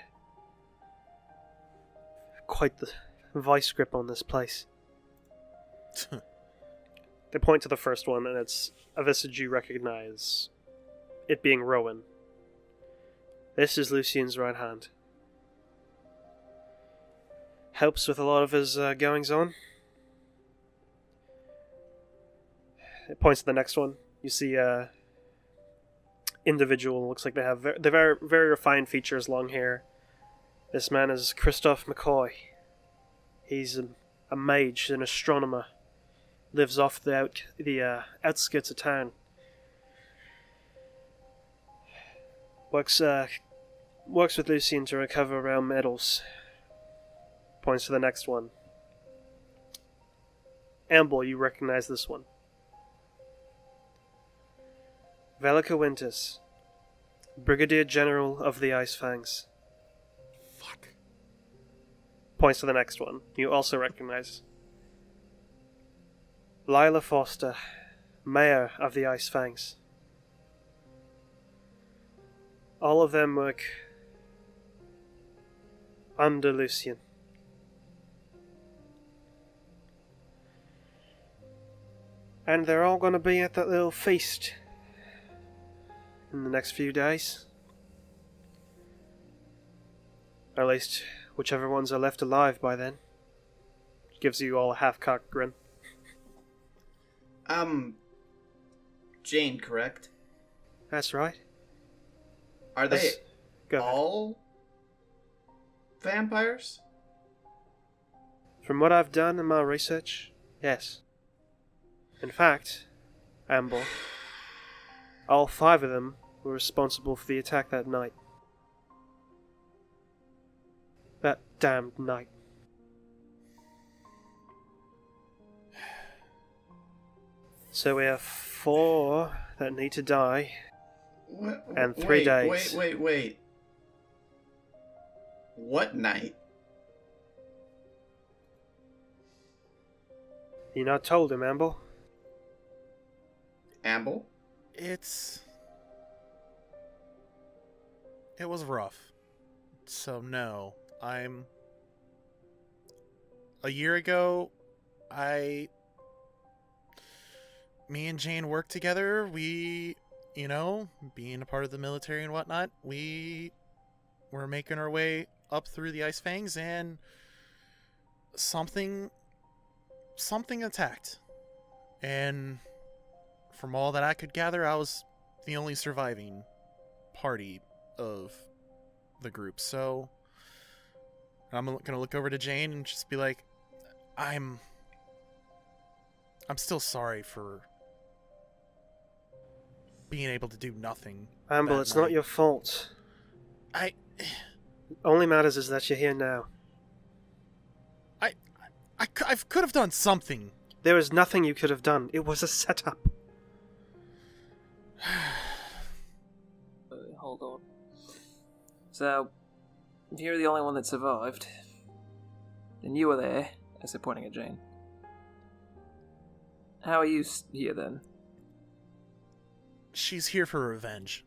Quite the vice grip on this place. They point to the first one, and it's a visage you recognize, it being Rowan. This is Lucian's right hand. Helps with a lot of his goings on. It points to the next one. You see individual. Looks like they have very, very refined features, long hair. This man is Christoph McCoy. He's a mage, an astronomer. Lives off the outskirts of town. Works with Lucian to recover realm medals. Points to the next one. Amble, you recognize this one. Velika Winters, Brigadier General of the Ice Fangs. Fuck. Points to the next one. You also recognize. Lila Foster, Mayor of the Ice Fangs. All of them work under Lucian. And they're all going to be at that little feast in the next few days. Or at least, whichever ones are left alive by then. Gives you all a half-cocked grin. Jane, correct? That's right. Are they Go ahead. all vampires? From what I've done in my research, yes. In fact, Amble, all 5 of them were responsible for the attack that night. That damned night. So we have 4 that need to die. And 3 days. Wait. What night? You not told him, Amble? Amble? It was rough. So no, a year ago, me and Jane worked together. We, being a part of the military and whatnot, we were making our way up through the Ice Fangs, and something attacked. And from all that I could gather, I was the only surviving party of the group. So I'm gonna look over to Jane and just be like, I'm still sorry for being able to do nothing. Amble, that it's night. not your fault. I Only matters is that you're here now. I could have done something. There is nothing you could have done. It was a setup. Hold on. So, if you're the only one that survived, and you were there, I said, pointing at Jane. How are you here then? She's here for revenge.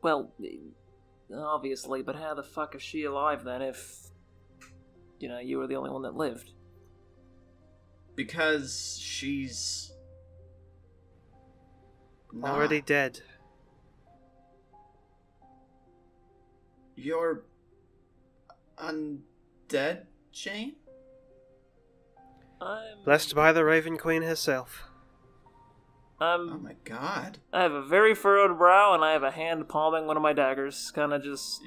Well, obviously, but how the fuck is she alive then if, you were the only one that lived? Because she's not. Already dead. You're undead, Jane? Blessed by the Raven Queen herself. Oh my god. I have a very furrowed brow, and I have a hand palming one of my daggers. Kind of just...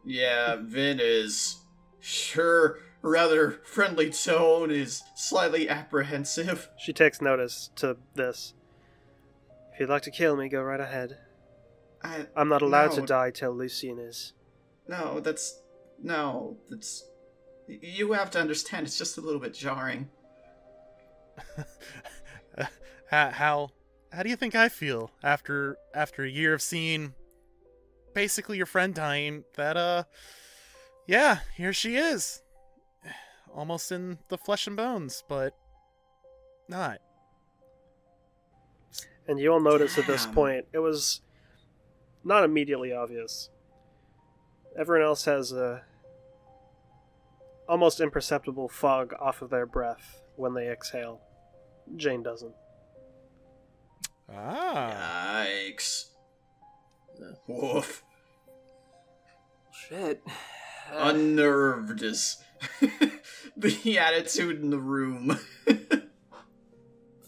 Yeah, Vin is... Sure, rather friendly tone is slightly apprehensive. She takes notice to this. If you'd like to kill me, go right ahead. I'm not allowed to die till Lucian is. No, that's... You have to understand, it's just a little bit jarring. How do you think I feel after a year of seeing basically your friend dying? That yeah, here she is, almost in the flesh and bones, but not. And you all notice at this Damn. point, it was not immediately obvious. Everyone else has a almost imperceptible fog off of their breath when they exhale. Jane doesn't. Ah. Yikes. Woof. Shit. Unnerved is the attitude in the room.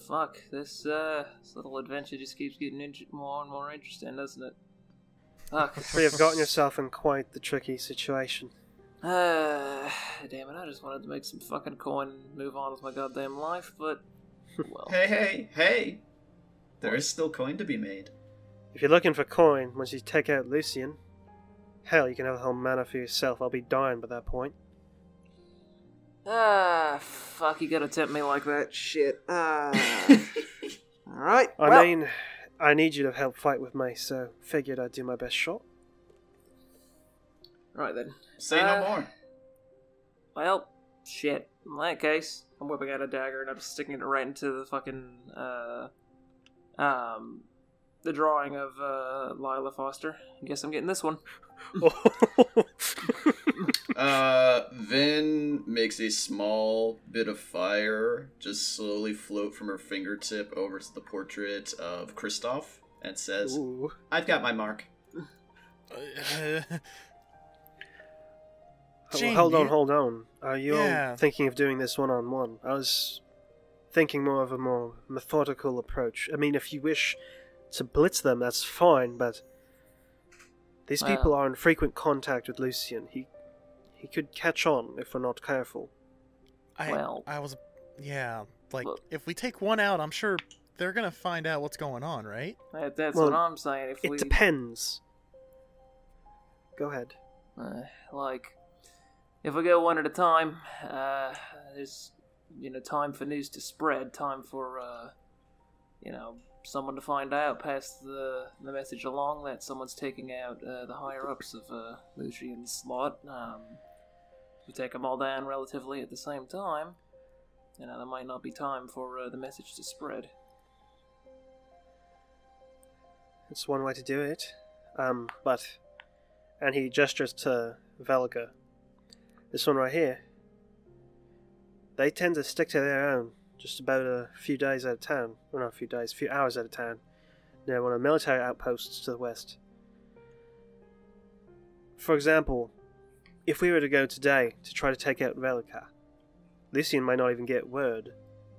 Fuck, this little adventure just keeps getting more and more interesting, doesn't it? Fuck. You have gotten yourself in quite the tricky situation. Damn it, I just wanted to make some fucking coin and move on with my goddamn life, but... Well... Hey! There is still coin to be made. If you're looking for coin, once you take out Lucian, hell, you can have the whole manor for yourself. I'll be dying by that point. Fuck, you gotta tempt me like that. Shit. Alright, I mean, I need you to help fight with me, so figured I'd do my best shot. Right then. Say no more. Well, shit. In that case, I'm whipping out a dagger and I'm sticking it right into the fucking, the drawing of, Lila Foster. I guess I'm getting this one. Vin makes a small bit of fire just slowly float from her fingertip over to the portrait of Kristoff and says, Ooh. I've got my mark. Jane, Hold on. Are you Yeah. all thinking of doing this one-on-one? I was thinking more of a more methodical approach. I mean, if you wish to blitz them, that's fine, but these people are in frequent contact with Lucian. He could catch on if we're not careful. Yeah, like, Well- if we take one out, I'm sure they're gonna find out what's going on, right? That's Well, what I'm saying. If It we... depends. Go ahead. Like, if we go one at a time, there's, time for news to spread, time for, someone to find out, pass the message along that someone's taking out the higher-ups of Lucian's lot. If we take them all down relatively at the same time, there might not be time for the message to spread. It's one way to do it. But... And he gestures to Velga. This one right here. They tend to stick to their own just about a few days out of town. Well, not a few days, a few hours out of town. They're one of the military outposts to the west. For example, if we were to go today to try to take out Velka, Lucian might not even get word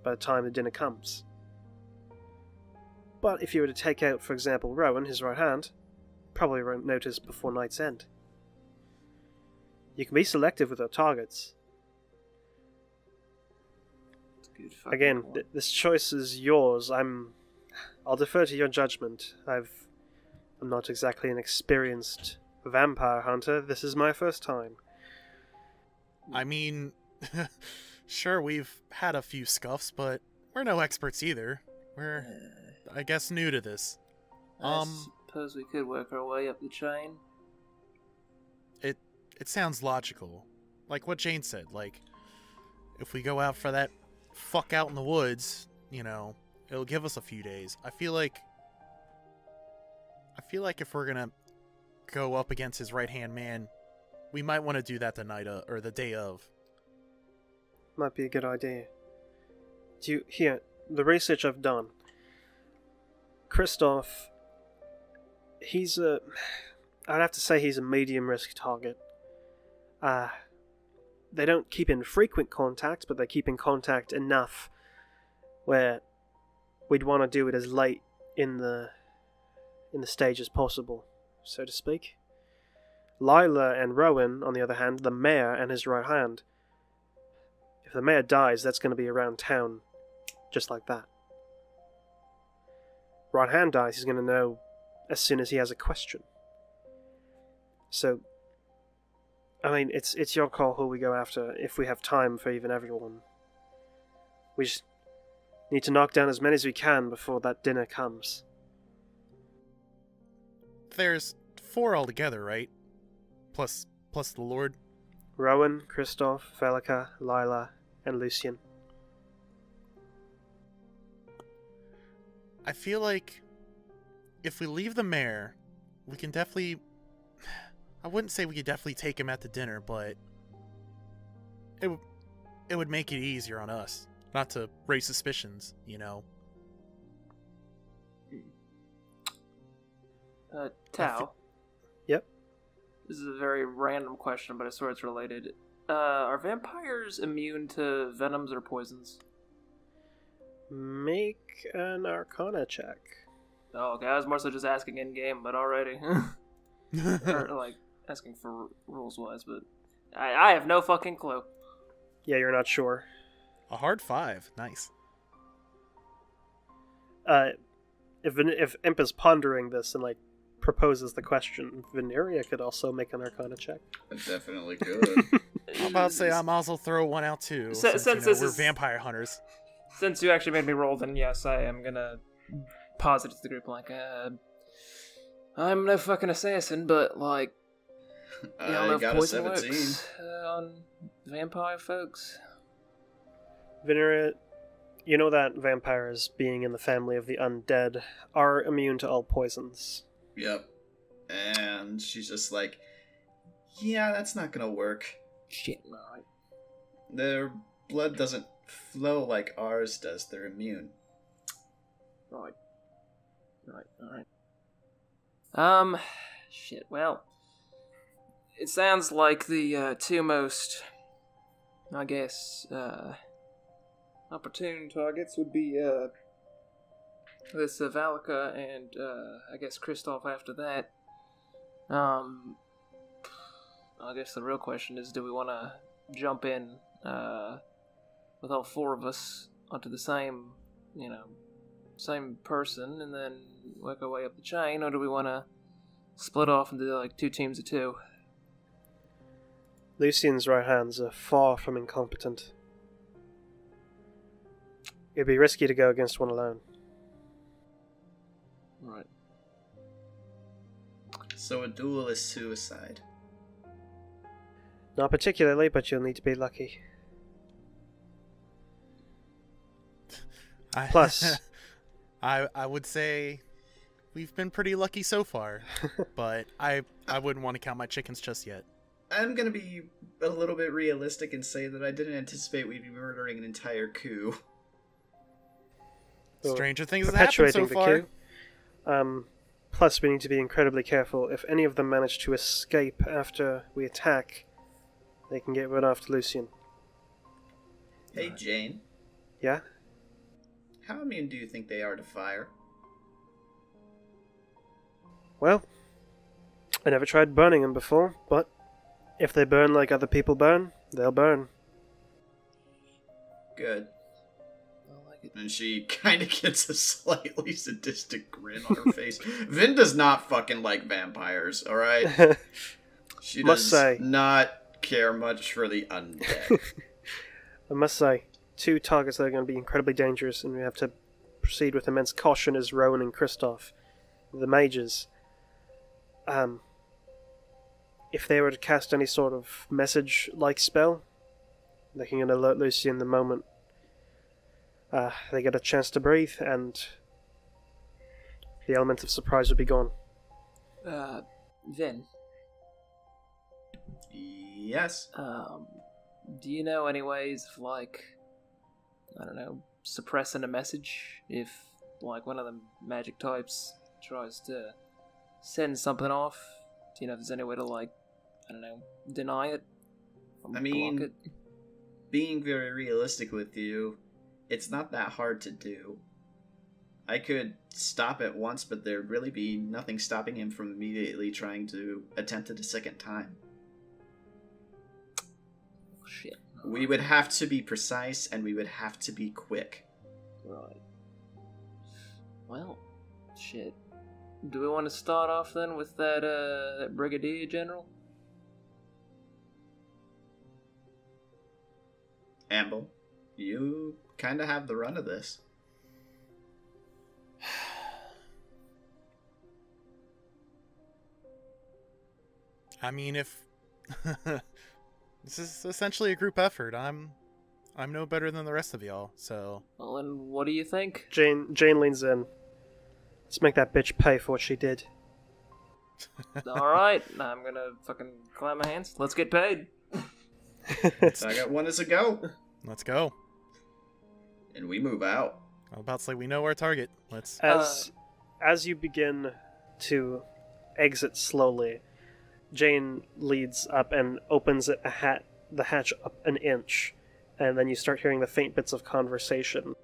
by the time the dinner comes. But if you were to take out, for example, Rowan, his right hand, probably won't notice before night's end. You can be selective with our targets. Again, this choice is yours. I'll defer to your judgment. I'm not exactly an experienced vampire hunter. This is my first time. I mean, sure, we've had a few scuffs, but we're no experts either. We're, I guess, new to this. I suppose we could work our way up the chain. It sounds logical. Like what Jane said, like, if we go out for that fuck out in the woods, it'll give us a few days. I feel like if we're gonna go up against his right-hand man, we might want to do that the night of, or the day of. Might be a good idea. Here, the research I've done. Christoph, he's a... I'd have to say he's a medium risk target. They don't keep in frequent contact, but they keep in contact enough where we'd want to do it as late in the stage as possible, so to speak. Lila and Rowan, on the other hand, the mayor and his right hand. If the mayor dies, that's going to be around town, just like that. Right hand dies, he's going to know as soon as he has a question. So, I mean, it's your call who we go after, if we have time for even everyone. We just need to knock down as many as we can before that dinner comes. There's 4 altogether, right? Plus the Lord. Rowan, Christoph, Velika, Lila, and Lucian. I feel like if we leave the mayor, we can definitely... I wouldn't say we could definitely take him at the dinner, but it would make it easier on us. Not to raise suspicions, you know. Tao. Yep. This is a very random question, but I swear it's related. Are vampires immune to venoms or poisons? Make an Arcana check. Oh, okay. I was more so just asking in game, but already. Or, like, asking for rules wise, but I have no fucking clue. Yeah, you're not sure. A hard 5. Nice. If Imp is pondering this and, like, proposes the question, Veneria could also make an Arcana check. I definitely could. I'm about to say I might also throw one out too. Since Since this we're is- vampire hunters. Since you actually made me roll, then yes, I am gonna posit to the group, like, I'm no fucking assassin, but, like, you know I if got a poison 17. works on vampire folks. Veneria, you know that vampires, being in the family of the undead, are immune to all poisons. Yep. And she's just like, yeah, that's not gonna work. Shit, alright. Their blood doesn't flow like ours does. They're immune. Right. Shit, well, it sounds like the 2 most, I guess, opportune targets would be, this Valika and, I guess Kristoff after that. I guess the real question is, do we want to jump in, with all 4 of us onto the same, same person and then work our way up the chain, or do we want to split off into, like, 2 teams of 2? Lucian's right hands are far from incompetent. It'd be risky to go against one alone. Right. So a duel is suicide. Not particularly, but you'll need to be lucky. Plus... I would say we've been pretty lucky so far, but I wouldn't want to count my chickens just yet. I'm gonna be a little bit realistic and say that I didn't anticipate we'd be murdering an entire coup. Stranger things have happened so far. Coup. Plus, we need to be incredibly careful. If any of them manage to escape after we attack, they can get rid after Lucian. Hey, Jane. Yeah? How immune do you think they are to fire? Well, I never tried burning them before, but if they burn like other people burn, they'll burn. Good. I like it. And she kind of gets a slightly sadistic grin on her face. Vin does not fucking like vampires, alright? She Must does say. not care much for the undead. I must say, 2 targets that are going to be incredibly dangerous, and we have to proceed with immense caution is Rowan and Kristoff, the mages. If they were to cast any sort of message-like spell, they can alert Lucian the moment they get a chance to breathe, and the element of surprise would be gone. Vin, Yes. do you know any ways of, like, I don't know, suppressing a message if like one of them magic types tries to send something off, do you know if there's any way to, like, I don't know, deny it? Or I mean, block it? being very realistic with you, it's not that hard to do. I could stop it once, but there'd really be nothing stopping him from immediately trying to attempt it a second time. Shit. We would have to be precise, and we would have to be quick. Right. Well, shit. Do we want to start off then with that Brigadier General? Amble, you kind of have the run of this. I mean, if this is essentially a group effort, I'm no better than the rest of y'all. So, Well, and what do you think? Jane leans in. Let's make that bitch pay for what she did. Alright, I'm gonna fucking clap my hands. Let's get paid. So I got one as a go, let's go. and we move out. I'm about to say we know our target. Let's. As you begin to exit slowly, Jane leads up and opens the hatch up an inch, and then you start hearing the faint bits of conversation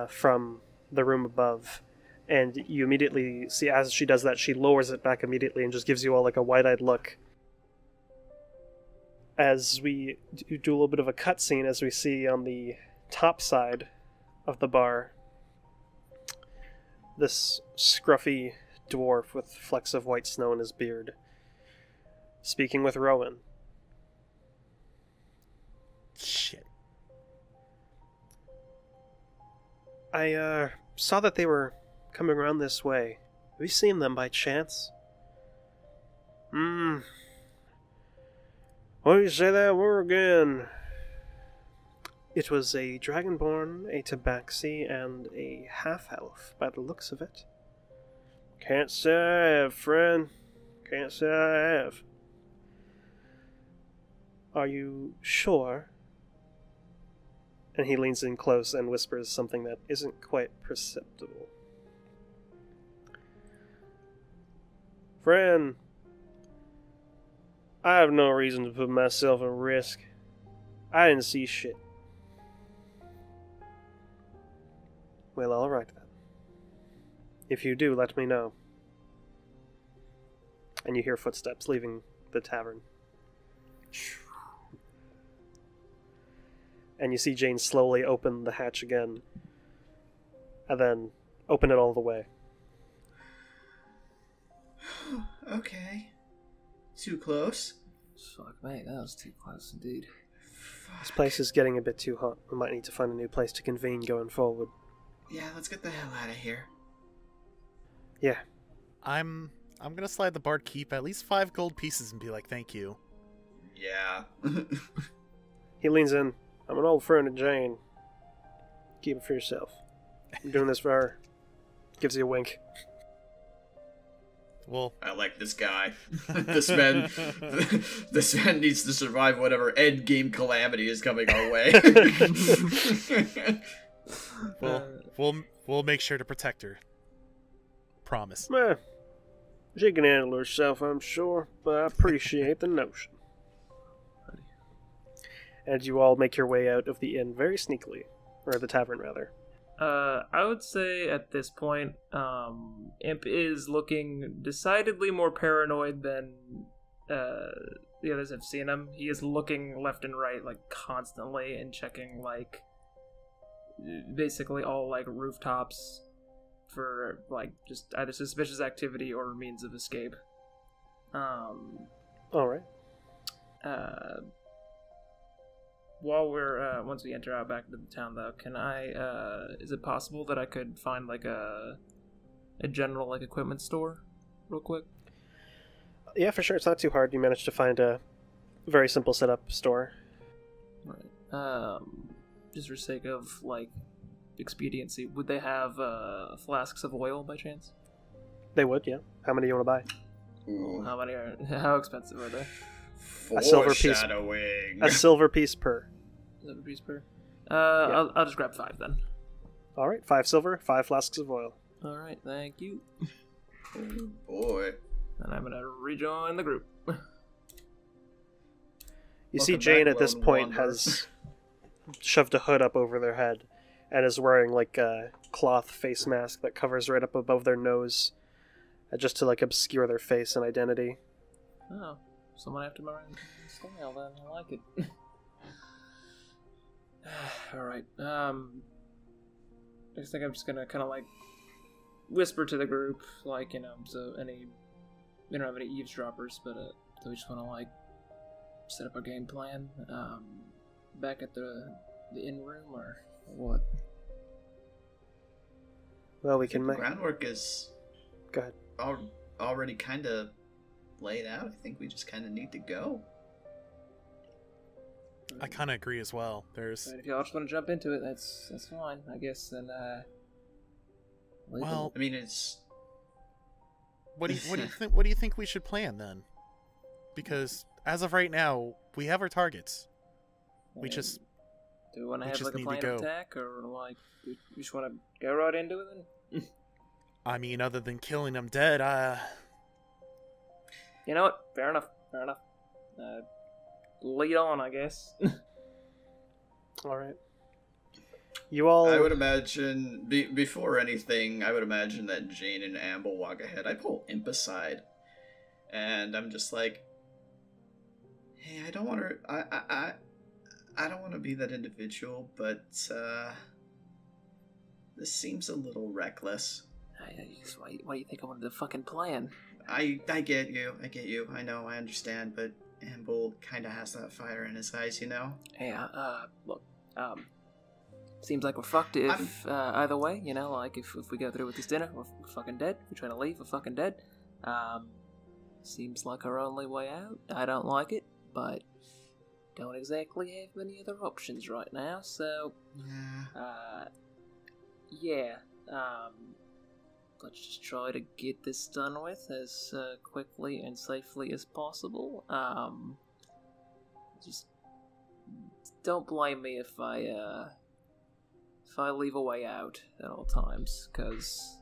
from the room above. And you immediately see, as she does that, she lowers it back immediately and just gives you all like a wide-eyed look. As we do a little bit of a cutscene, as we see on the top side of the bar, this scruffy dwarf with flecks of white snow in his beard, speaking with Rowan. Shit. I saw that they were coming around this way. Have you seen them by chance? What do you say that word again? It was a dragonborn, a tabaxi, and a half-elf, by the looks of it. Can't say I have, friend. Can't say I have. Are you sure? And he leans in close and whispers something that isn't quite perceptible. Friend, I have no reason to put myself at risk. I didn't see shit. Well, alright then. If you do, let me know. And you hear footsteps leaving the tavern. And you see Jane slowly open the hatch again. And then open it all the way. Okay. Too close? Fuck, mate, that was too close indeed. This place is getting a bit too hot. We might need to find a new place to convene going forward. Yeah, let's get the hell out of here. Yeah. I'm gonna slide the bard keep at least 5 gold pieces and be like, thank you. Yeah. He leans in. I'm an old friend of Jane. Keep it for yourself. I'm doing this for her. Gives you a wink. Well, I like this guy. This man needs to survive whatever end game calamity is coming our way. we'll make sure to protect her. Promise. Well, she can handle herself, I'm sure, but I appreciate the notion. And you all make your way out of the inn very sneakily. Or the tavern, rather. I would say at this point, Imp is looking decidedly more paranoid than the others have seen him. He is looking left and right, like, constantly, and checking, like, basically all, like, rooftops for, like, just either suspicious activity or means of escape. Alright. While we're, once we enter out back into the town, though, can I, is it possible that I could find, like, a general, like, equipment store real quick? Yeah, for sure. It's not too hard. You managed to find a very simple setup store. Right. Just for sake of, like, expediency, would they have, flasks of oil by chance? They would, yeah. How many do you want to buy? Ooh. How expensive are they? A silver piece. Foreshadowing. A silver piece per. Is that a piece per? I'll just grab 5 then. All right, 5 silver, 5 flasks of oil. All right, thank you. Oh, boy. And I'm gonna rejoin the group. You see Welcome Jane back, at this lone point wanderer. has shoved a hood up over their head and is wearing like a cloth face mask that covers right up above their nose, just to like obscure their face and identity. Oh, someone after my own style then. I like it. Alright, I think I'm just gonna kind of like whisper to the group, like, you know, so we don't have any eavesdroppers, but so we just want to like set up our game plan, back at the inn room or what? Well, we I think can the make. groundwork is Go ahead. already kind of laid out. I think we just kind of need to go. I kind of agree as well. There's But if y'all just want to jump into it, that's fine, I guess. Then well, I mean, it's what do you think we should plan then? Because as of right now, we have our targets. We just do we want to we have just like a need to plan go. of attack, or like we just want to go right into it then? I mean, other than killing them dead, You know what? Fair enough. Lead on, I guess. All right. You all. I would imagine, before anything, I would imagine that Jane and Amble walk ahead. I pull Imp aside, and I'm just like, hey, I don't want to, I don't want to be that individual, but, this seems a little reckless. Why do you think I wanted to fucking plan? I get you, I know, I understand, but Amble kinda has that fire in his eyes, you know? Hey, look, seems like we're fucked if, either way, you know, like, if we go through with this dinner, we're fucking dead. If we try to leave, we're fucking dead. Seems like our only way out. I don't like it, but don't exactly have many other options right now, so, yeah, let's just try to get this done with as quickly and safely as possible. Just don't blame me if I leave a way out at all times, because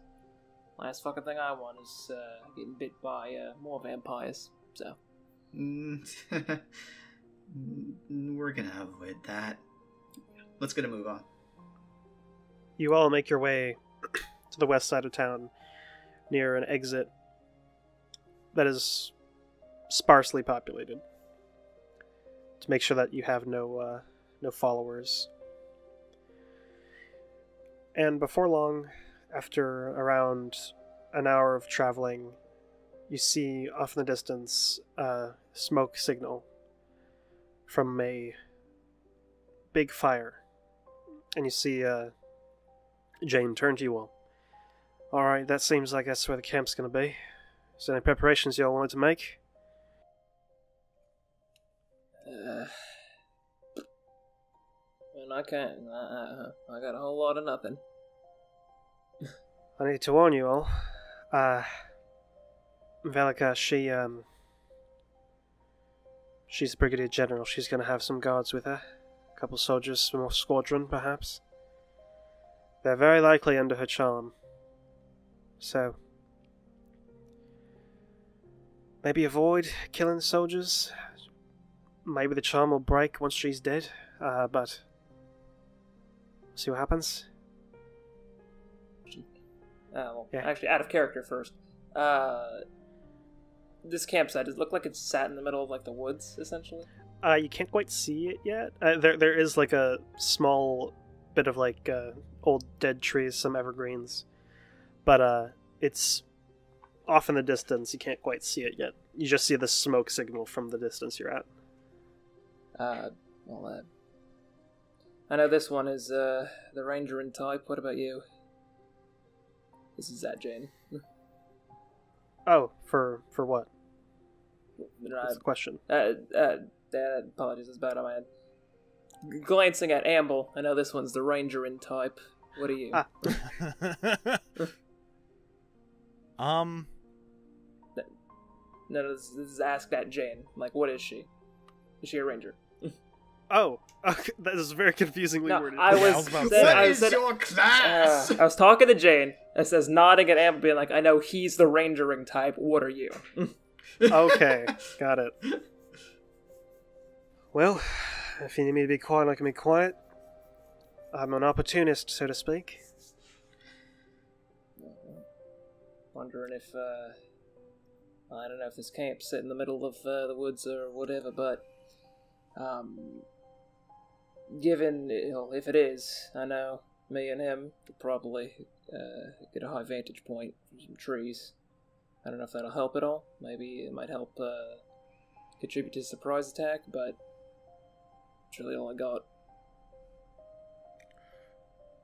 last fucking thing I want is getting bit by more vampires. So We're gonna avoid that. Let's get a move on. You all make your way to the west side of town, near an exit that is sparsely populated, to make sure that you have no followers. And before long, after around an hour of traveling, you see off in the distance a smoke signal from a big fire, and you see Jane turn to you all. Alright, that seems like that's where the camp's gonna be. Is there any preparations y'all wanted to make? and I can't. I got a whole lot of nothing. I need to warn you all. Velika, she's a brigadier general. She's gonna have some guards with her. A couple soldiers from a squadron, perhaps. They're very likely under her charm. So, maybe avoid killing soldiers. Maybe the charm will break once she's dead, but see what happens. Well, Yeah. actually, out of character first. This campsite, does it look like it's sat in the middle of like the woods, essentially? You can't quite see it yet. There is like a small bit of like old dead trees, some evergreens, but it's off in the distance. You can't quite see it yet. You just see the smoke signal from the distance you're at. Well, I know this one is the ranger in type. What about you? This is that Jane. Oh, for what? What's the question? Apologies, it's bad on my head. Glancing at Amble, I know this one's the ranger in type. What are you? No, this is asked at Jane. Like, what is she? Is she a ranger? Oh, okay, that is very confusingly No, worded. I Yeah, was. about to said- say. I What is said- your class? I was talking to Jane. It says nodding at Amber, being like, "I know he's the rangering type. What are you?" Okay, got it. Well, if you need me to be quiet, I can be quiet. I'm an opportunist, so to speak. Wondering if I don't know if this camp's set in the middle of the woods or whatever, but given if it is, I know me and him could probably get a high vantage point from some trees. I don't know if that'll help at all. Maybe it might help contribute to the surprise attack, but it's really all I got.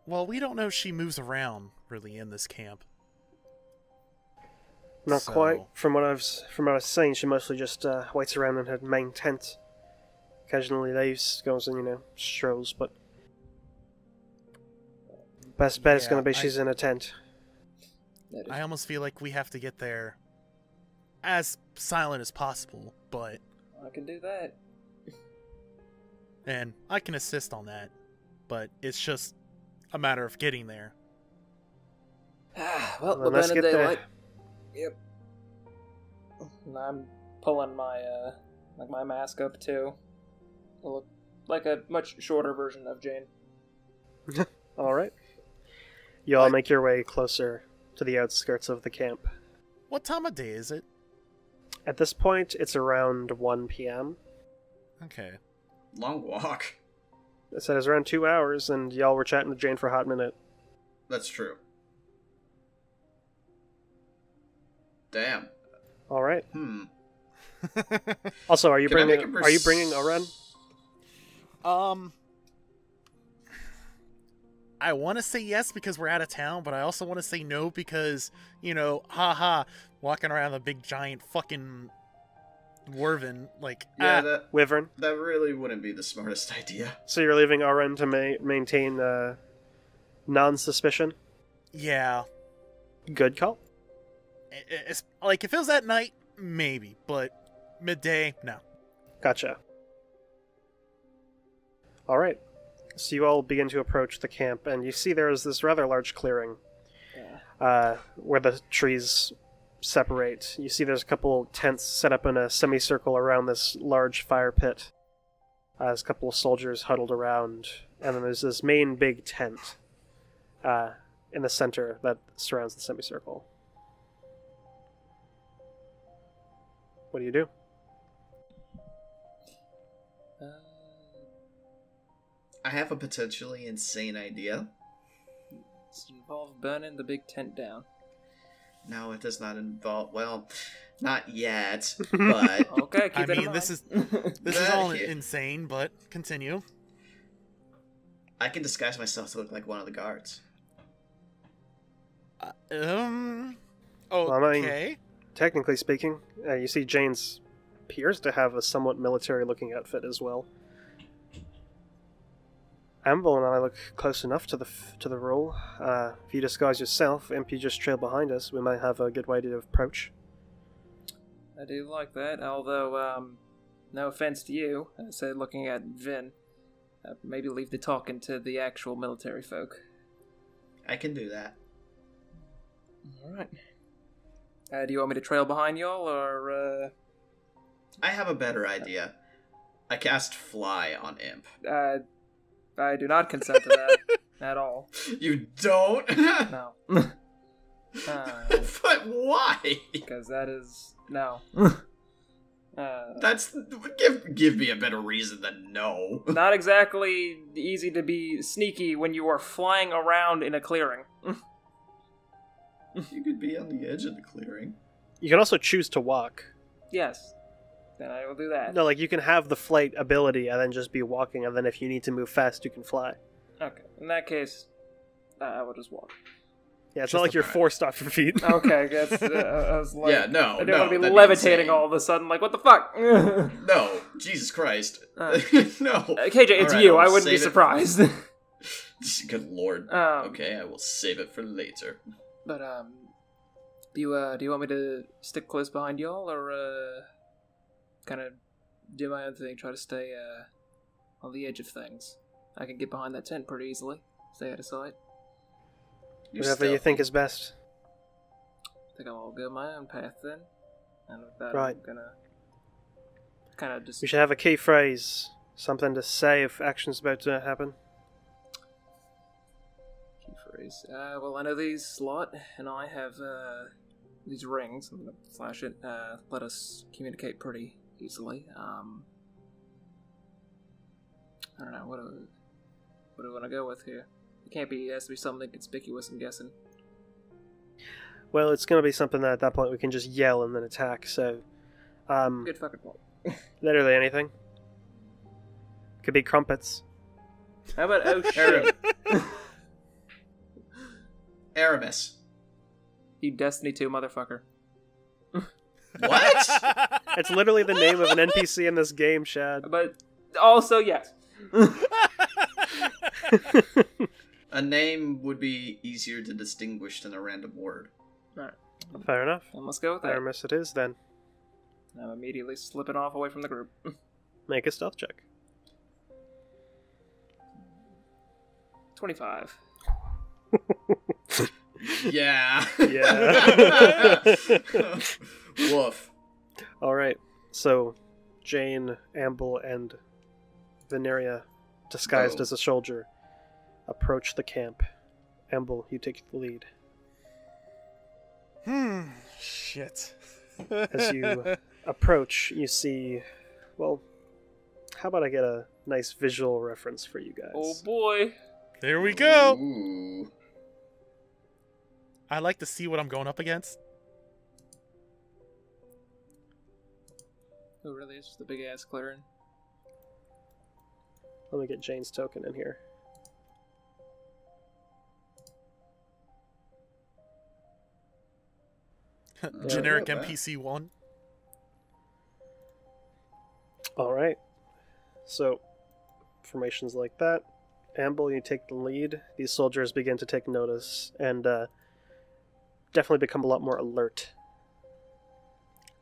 Well, we don't know if she moves around really in this camp. Not So- quite. From what I was saying, she mostly just waits around in her main tent. Occasionally leaves, goes and strolls, but best bet is Yeah, going to be she's in a tent. That is I almost feel like we have to get there as silent as possible, but I can do that. and I can assist on that, but it's just a matter of getting there. Well, Well, the let's bend get of there. daylight. Yep. And I'm pulling my my mask up too. I look like a much shorter version of Jane. Alright. You all I- make your way closer to the outskirts of the camp. What time of day is it? At this point, it's around 1 p.m. Okay. Long walk. It said it was around 2 hours, and y'all were chatting with Jane for a hot minute. That's true. Damn. Alright. Hmm. Also, are you Can I bringing make a are you bringing Oren? I want to say yes because we're out of town, but I also want to say no because, haha, walking around a big giant fucking Werven, like, Yeah, that Wyvern. really wouldn't be the smartest idea. So you're leaving Oren to maintain non-suspicion? yeah. Good call. It's, like, if it was at night, maybe, but midday, no. Gotcha. Alright. So you all begin to approach the camp, and you see there is this rather large clearing where the trees separate. You see there's a couple tents set up in a semicircle around this large fire pit. There's a couple of soldiers huddled around, and then there's this main big tent in the center that surrounds the semicircle. What do you do? I have a potentially insane idea. Does it involve burning the big tent down? No, it does not involve. Well, not yet, but Okay, keep I that in mean, mind. this is all insane, but continue. I can disguise myself to look like one of the guards. Well, Okay. I mean, technically speaking, you see Jane's appears to have a somewhat military-looking outfit as well. Amble and I look close enough to the rule. If you disguise yourself, Imp, you just trail behind us. We might have a good way to approach. I do like that, although, no offense to you, I said looking at Vin. Maybe leave the talking to the actual military folk. I can do that. Alright. Do you want me to trail behind y'all, or, I have a better idea. I cast Fly on Imp. I do not consent to that at all. You don't? No. But why? Because that is... No. That's give me a better reason than no. Not exactly easy to be sneaky when you are flying around in a clearing. You could be on the edge of the clearing. You can also choose to walk. Yes. Then I will do that. No, like you can have the flight ability and then just be walking, and then if you need to move fast, you can fly. Okay. In that case, I will just walk. Yeah, it's Just not like you're alright. forced off your feet. Okay, that's... I was like... Yeah, no, I didn't no, want to be that'd be levitating insane. all of a sudden, like, what the fuck? No, Jesus Christ. Uh, No. KJ, it's Alright, you. I'll I wouldn't be save it. surprised. Good lord. Um, Okay, I will save it for later. But, do you want me to stick close behind y'all, or, kind of do my own thing, try to stay, on the edge of things. I can get behind that tent pretty easily. Stay out of sight. Whatever you think is best. I think I'll go my own path then. And with that, Right. I'm gonna kind of just... We should have a key phrase. Something to say if action's about to happen. Key phrase. Well, I know these lot, and I have these rings. I'm gonna flash it. Let us communicate pretty easily. I don't know. What do I want to go with here? It can't be. It has to be something conspicuous, I'm guessing. Well, it's going to be something that at that point we can just yell and then attack, so... Good fucking point. Literally anything. Could be crumpets. How about oh shit? Aramis. You Destiny 2 motherfucker. What? It's literally the name of an NPC in this game, Shad. But also, yes. A name would be easier to distinguish than a random word. Alright. Fair enough. Then let's go with that. Aramis it is, then. I'm immediately slipping off away from the group. Make a stealth check. 25. Yeah. Yeah. Woof. Alright, so Jane, Amble, and Veneria, disguised Oh. as a soldier, approach the camp. Amble, you take the lead. Shit. As you approach, you see... Well, how about I get a nice visual reference for you guys? Oh boy. There we go. Ooh. I like to see what I'm going up against. Oh really? It's just a big ass clearing. Let me get Jane's token in here. Generic yeah, man. NPC 1. Alright. So, formations like that. Amble, you take the lead. These soldiers begin to take notice and definitely become a lot more alert.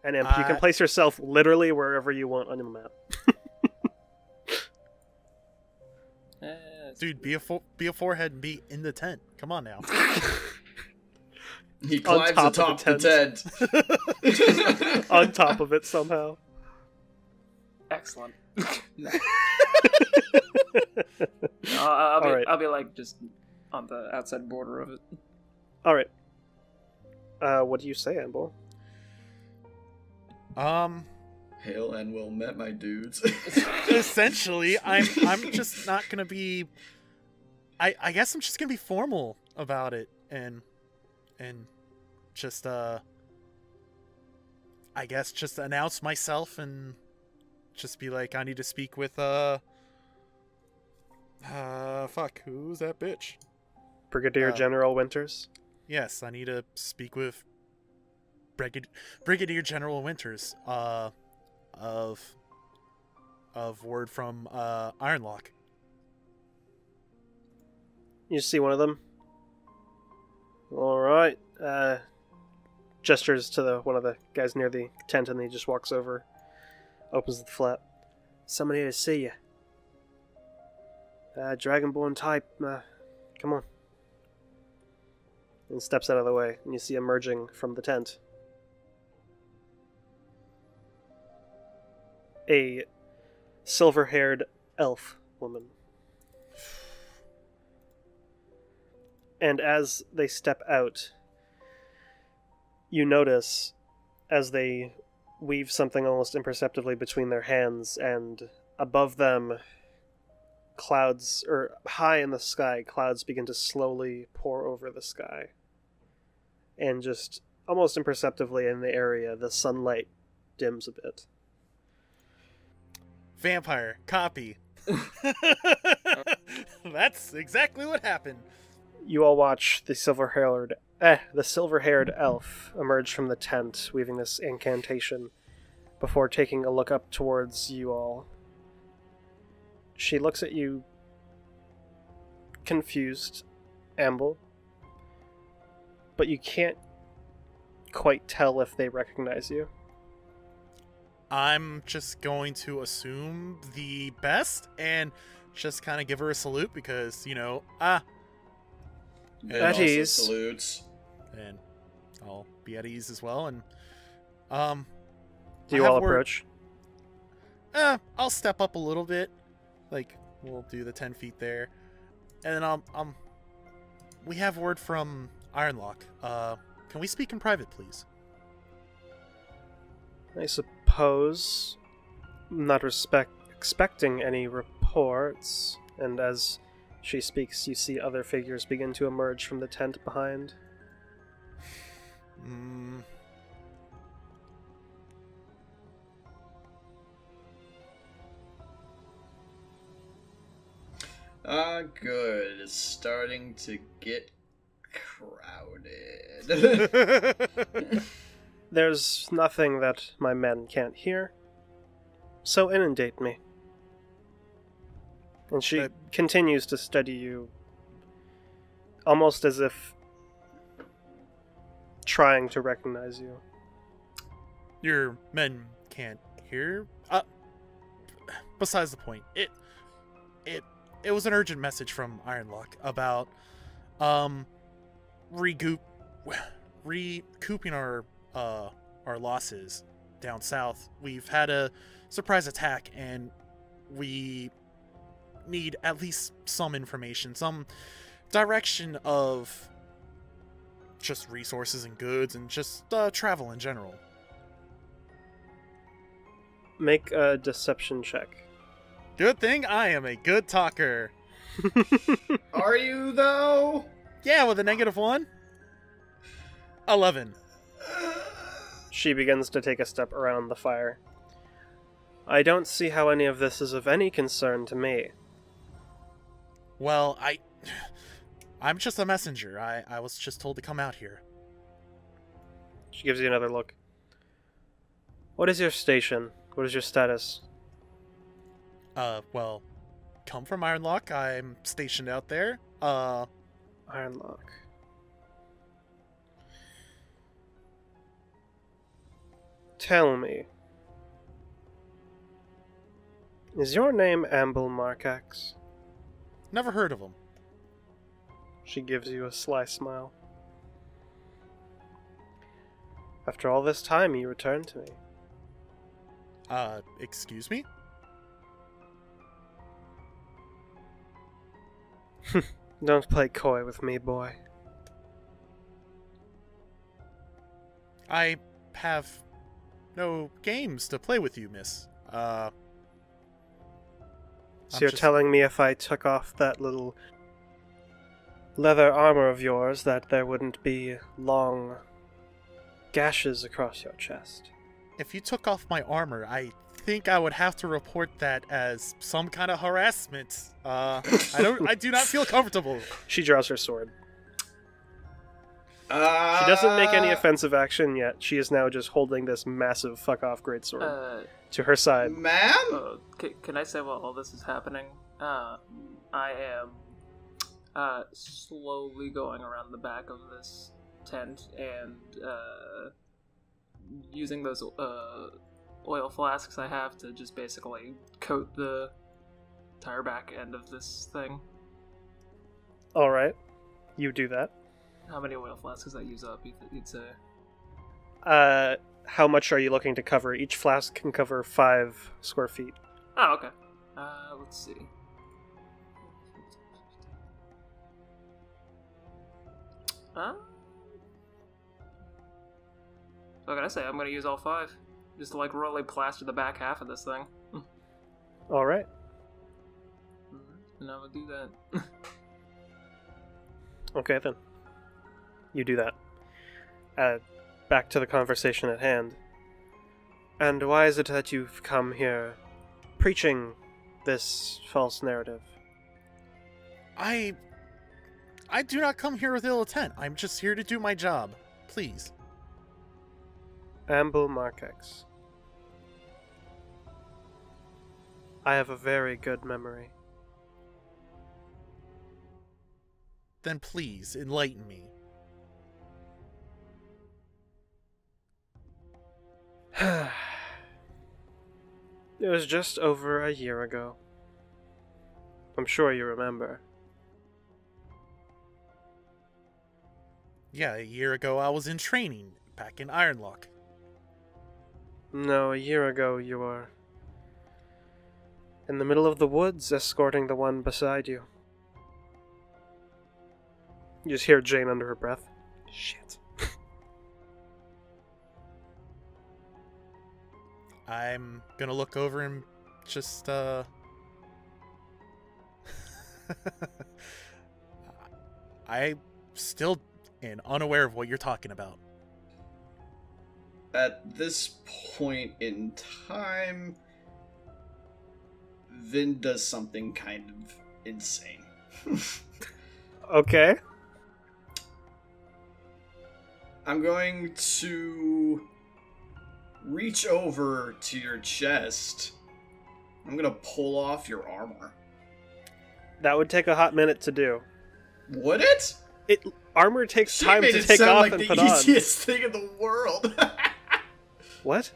And Amble, you can place yourself literally wherever you want on the map. Dude, be a forehead and be in the tent. Come on now. He climbs atop the tent. On top of it somehow. Excellent. No. I'll be like just on the outside border of it. Alright. What do you say, Amble? Hail and well met, my dudes. Essentially, I'm just not gonna be. I guess I'm just gonna be formal about it and just I guess just announce myself and just be like, I need to speak with fuck, who's that bitch? Brigadier General Winters? Yes, I need to speak with Brigadier General Winters of word from Ironlock. You see one of them? Alright. Gestures to one of the guys near the tent, and he just walks over. Opens the flap. Someone here to see you. Dragonborn type. Come on. And steps out of the way, and you see emerging from the tent a silver-haired elf woman. And as they step out, you notice, as they weave something almost imperceptibly between their hands, and above them, clouds, or high in the sky, clouds begin to slowly pour over the sky. And just almost imperceptibly in the area, the sunlight dims a bit. Vampire, copy. That's exactly what happened. You all watch the silver-haired elf emerge from the tent, weaving this incantation, before taking a look up towards you all. She looks at you, confused, Amble, but you can't quite tell if they recognize you. I'm just going to assume the best and just kind of give her a salute because, At Also ease. salutes. and I'll be at ease as well. And, Do you I have all word- approach? I'll step up a little bit. Like, we'll do the 10 feet there. And then we have word from Ironlock. Can we speak in private, please? I suppose. I'm not expecting any reports. And as she speaks, you see other figures begin to emerge from the tent behind. Good. It's starting to get crowded. There's nothing that my men can't hear, so inundate me. And she continues to study you, almost as if trying to recognize you. Your men can't hear? Besides the point. It was an urgent message from Ironlock about recouping our losses down south. We've had a surprise attack and we need at least some information, some direction of just resources and goods and just travel in general. Make a deception check. Good thing I am a good talker. Are you, though? Yeah, with a -1. 11. She begins to take a step around the fire. I don't see how any of this is of any concern to me. Well, I'm just a messenger. I was just told to come out here. She gives you another look. What is your station? What is your status? Well, come from Ironlock. I'm stationed out there. Ironlock. Tell me. Is your name Amble Markax? Never heard of them. She gives you a sly smile. After all this time, you return to me. Excuse me? Don't play coy with me, boy. I have no games to play with you, miss. So I'm you're just- telling me if I took off that little leather armor of yours that there wouldn't be long gashes across your chest? If you took off my armor, I think I would have to report that as some kind of harassment. I do not feel comfortable. She draws her sword. She doesn't make any offensive action yet. She is now just holding this massive fuck-off greatsword to her side. Ma'am? Can I say while all this is happening, I am slowly going around the back of this tent and using those oil flasks I have to just basically coat the entire back end of this thing. Alright, you do that. How many oil flasks does that use up, you'd say? How much are you looking to cover? Each flask can cover 5 square feet. Oh, okay. Let's see. What can I say? I'm gonna use all 5. Just to, really plaster the back half of this thing. Alright. And I'm gonna do that. Okay, then. You do that. Back to the conversation at hand. And why is it that you've come here preaching this false narrative? I do not come here with ill intent. I'm just here to do my job. Please. Amble Markax. I have a very good memory. Then please, enlighten me. It was just over a year ago. I'm sure you remember. Yeah, a year ago I was in training back in Ironlock. No, a year ago you were in the middle of the woods escorting the one beside you. You just hear Jane under her breath. Shit. I'm gonna look over and just, I'm still unaware of what you're talking about. At this point in time, Vin does something kind of insane. Okay. I'm going to reach over to your chest. I'm gonna pull off your armor. That would take a hot minute to do. Would it? Armor takes She time made to it take sound off like and the put on. easiest thing in the world. What?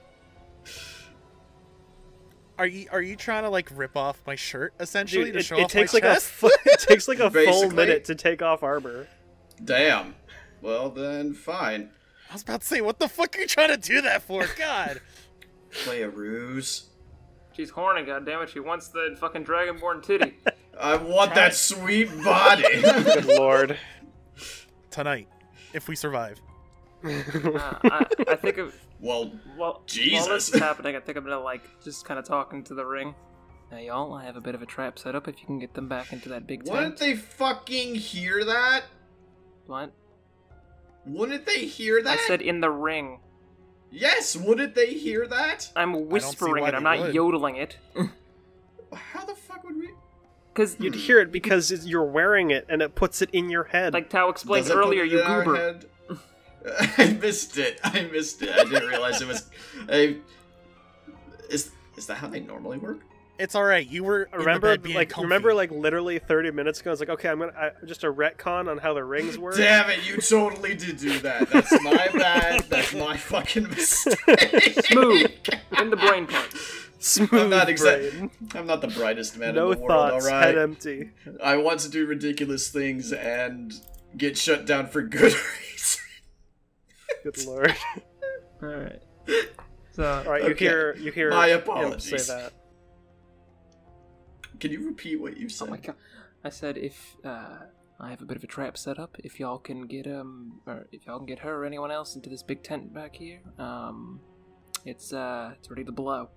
Are you trying to like rip off my shirt essentially Dude, to show it off takes my like chest? it takes like a full Basically. minute to take off armor. Damn. Well then, fine. I was about to say, what the fuck are you trying to do that for? God. Play a ruse. She's horny, goddammit. She wants the fucking dragonborn titty. I want that sweet body. Good lord. Tonight, if we survive. I think of Well, while Jesus. this is happening, I think I'm gonna like just kind of talking to the ring. Now, y'all, I have a bit of a trap set up. If you can get them back into that big wouldn't tent. they fucking hear that? What? Wouldn't they hear that? I said in the ring. Yes, wouldn't they hear that? I'm whispering why it. I'm they not would. yodeling it. How the fuck would we... Because You'd hear it because you're wearing it and it puts it in your head. like Tao explained Does it put earlier, it you in our goober. head? I missed it. I didn't realize it was... Is that how they normally work? It's all right. You were in the remember, bed being like, comfy. remember, like, literally 30 minutes ago, I was like, okay, just a retcon on how the rings work. Damn it, you totally did do that. That's my bad. That's my fucking mistake. Smooth. In the brain part. Smooth I'm not brain. I'm not the brightest man No in the world, thoughts, alright? head empty. I want to do ridiculous things and get shut down for good reason. Good lord. Alright. So, Alright, Okay. you hear My him apologies. say that. Can you repeat what you said? oh my god. I said if, I have a bit of a trap set up. If y'all can get, or if y'all can get her or anyone else into this big tent back here, it's ready to blow.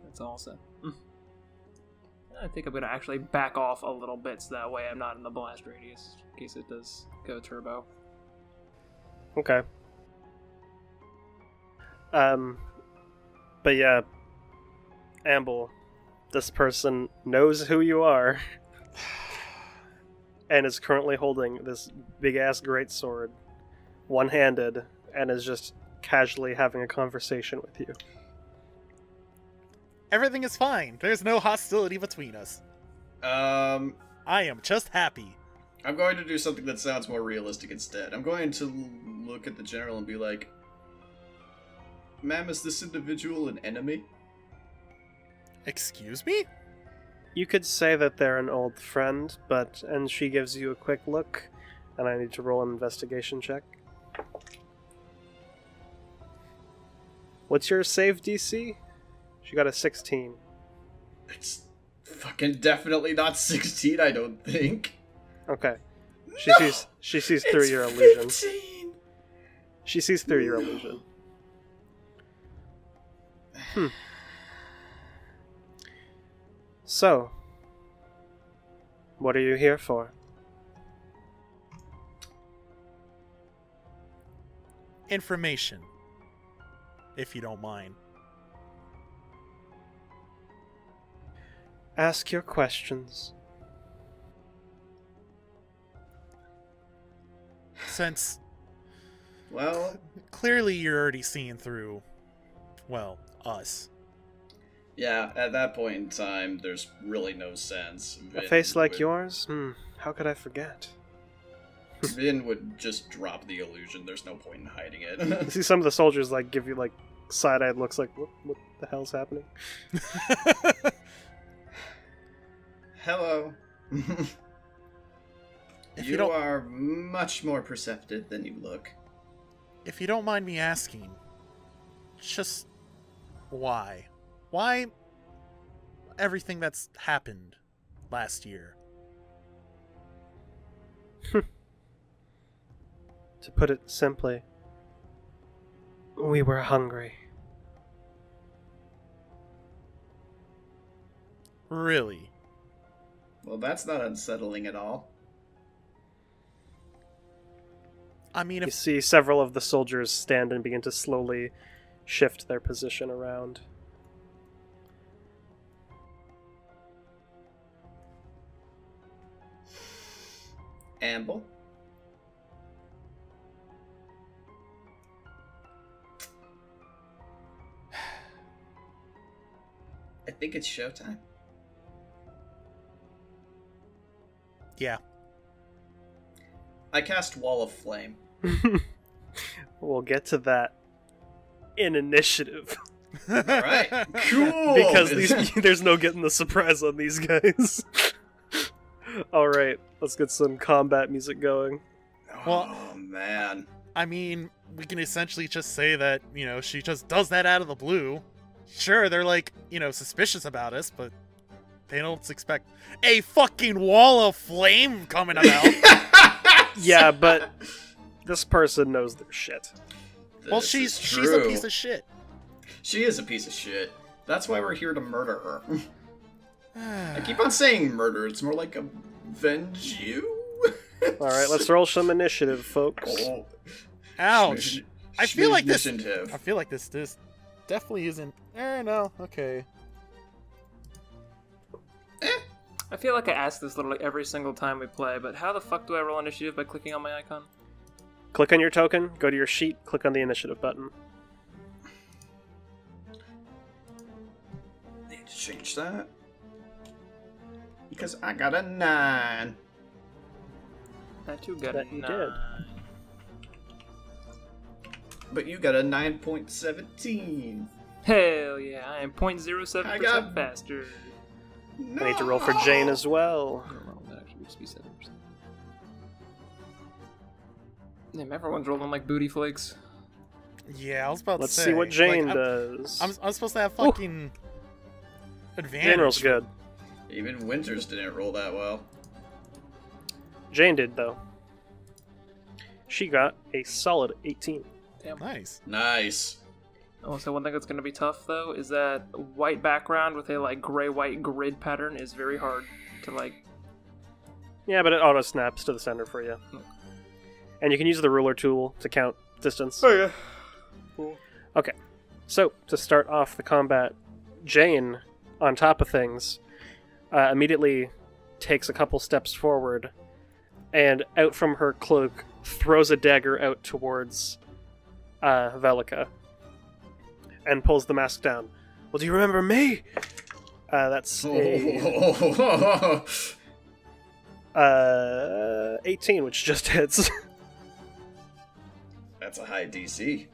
That's all, so. I think I'm gonna actually back off a little bit so that way I'm not in the blast radius in case it does go turbo. Okay. But yeah, Amble, this person knows who you are and is currently holding this big-ass greatsword, one-handed, and is just casually having a conversation with you. Everything is fine. There's no hostility between us. I am just happy. I'm going to do something that sounds more realistic instead. I'm going to look at the general and be like, ma'am, is this individual an enemy? Excuse me? You could say that they're an old friend, and she gives you a quick look, and I need to roll an investigation check. What's your save DC? She got a 16. It's fucking definitely not 16, I don't think. Okay. No! She sees through It's your illusion. 15! She sees through your illusion. So, what are you here for? Information. If you don't mind. Ask your questions. Since Well, clearly you're already seeing through, well, us. yeah, at that point in time, there's really no sense. A face like yours? How could I forget? Vin would just drop the illusion. There's no point in hiding You it. see some of the soldiers, like, give you, like, side-eyed looks like, what the hell's happening? Hello. If you are much more perceptive than you look. If you don't mind me asking, just why? Why everything that's happened last year? To put it simply, we were hungry. Really? Well, that's not unsettling at all. I mean, You if see several of the soldiers stand and begin to slowly shift their position around. Amble? I think it's showtime. yeah. I cast Wall of Flame. We'll get to that in initiative. Alright, cool! Because there's no getting the surprise on these guys. Alright, let's get some combat music going. Well- oh, man. I mean, we can essentially just say that, she just does that out of the blue. Sure, they're like, suspicious about us, but they don't expect a fucking wall of flame coming about. Yeah, but this person knows their shit. Well, This she's is a true. piece of shit. She is a piece of shit. That's why we're here to murder her. I keep on saying murder. It's more like avenge you. Alright, let's roll some initiative, folks. Oh. Ouch. I feel like this Initiative. I feel like this definitely isn't. No, okay. I feel like I ask this literally every single time we play, but how the fuck do I roll initiative by clicking on my icon? Click on your token, go to your sheet, click on the initiative button. Need to change that. Because I got a 9. I too got That a you 9. did. But you got a 9.17. Hell yeah, I am 0.07% I got- faster. No. I need to roll for Jane as well. No, that actually would just be 7%. Damn, everyone's rolling like booty flakes. Yeah, I was about Let's to say. see what Jane like, does. I'm supposed to have fucking advantage. Jane rolls good. Even Winters didn't roll that well. Jane did, though. She got a solid 18. Damn. Nice. Nice. Also, one thing that's going to be tough, though, is that white background with a, like, gray-white grid pattern is very hard to, like... Yeah, but it auto-snaps to the center for you. Okay. And you can use the ruler tool to count distance. Oh, yeah. Cool. Okay, so to start off the combat, Jane, on top of things, immediately takes a couple steps forward, and out from her cloak throws a dagger out towards Velika, and pulls the mask down. Well, do you remember me? That's a 18, which just hits. That's a high DC.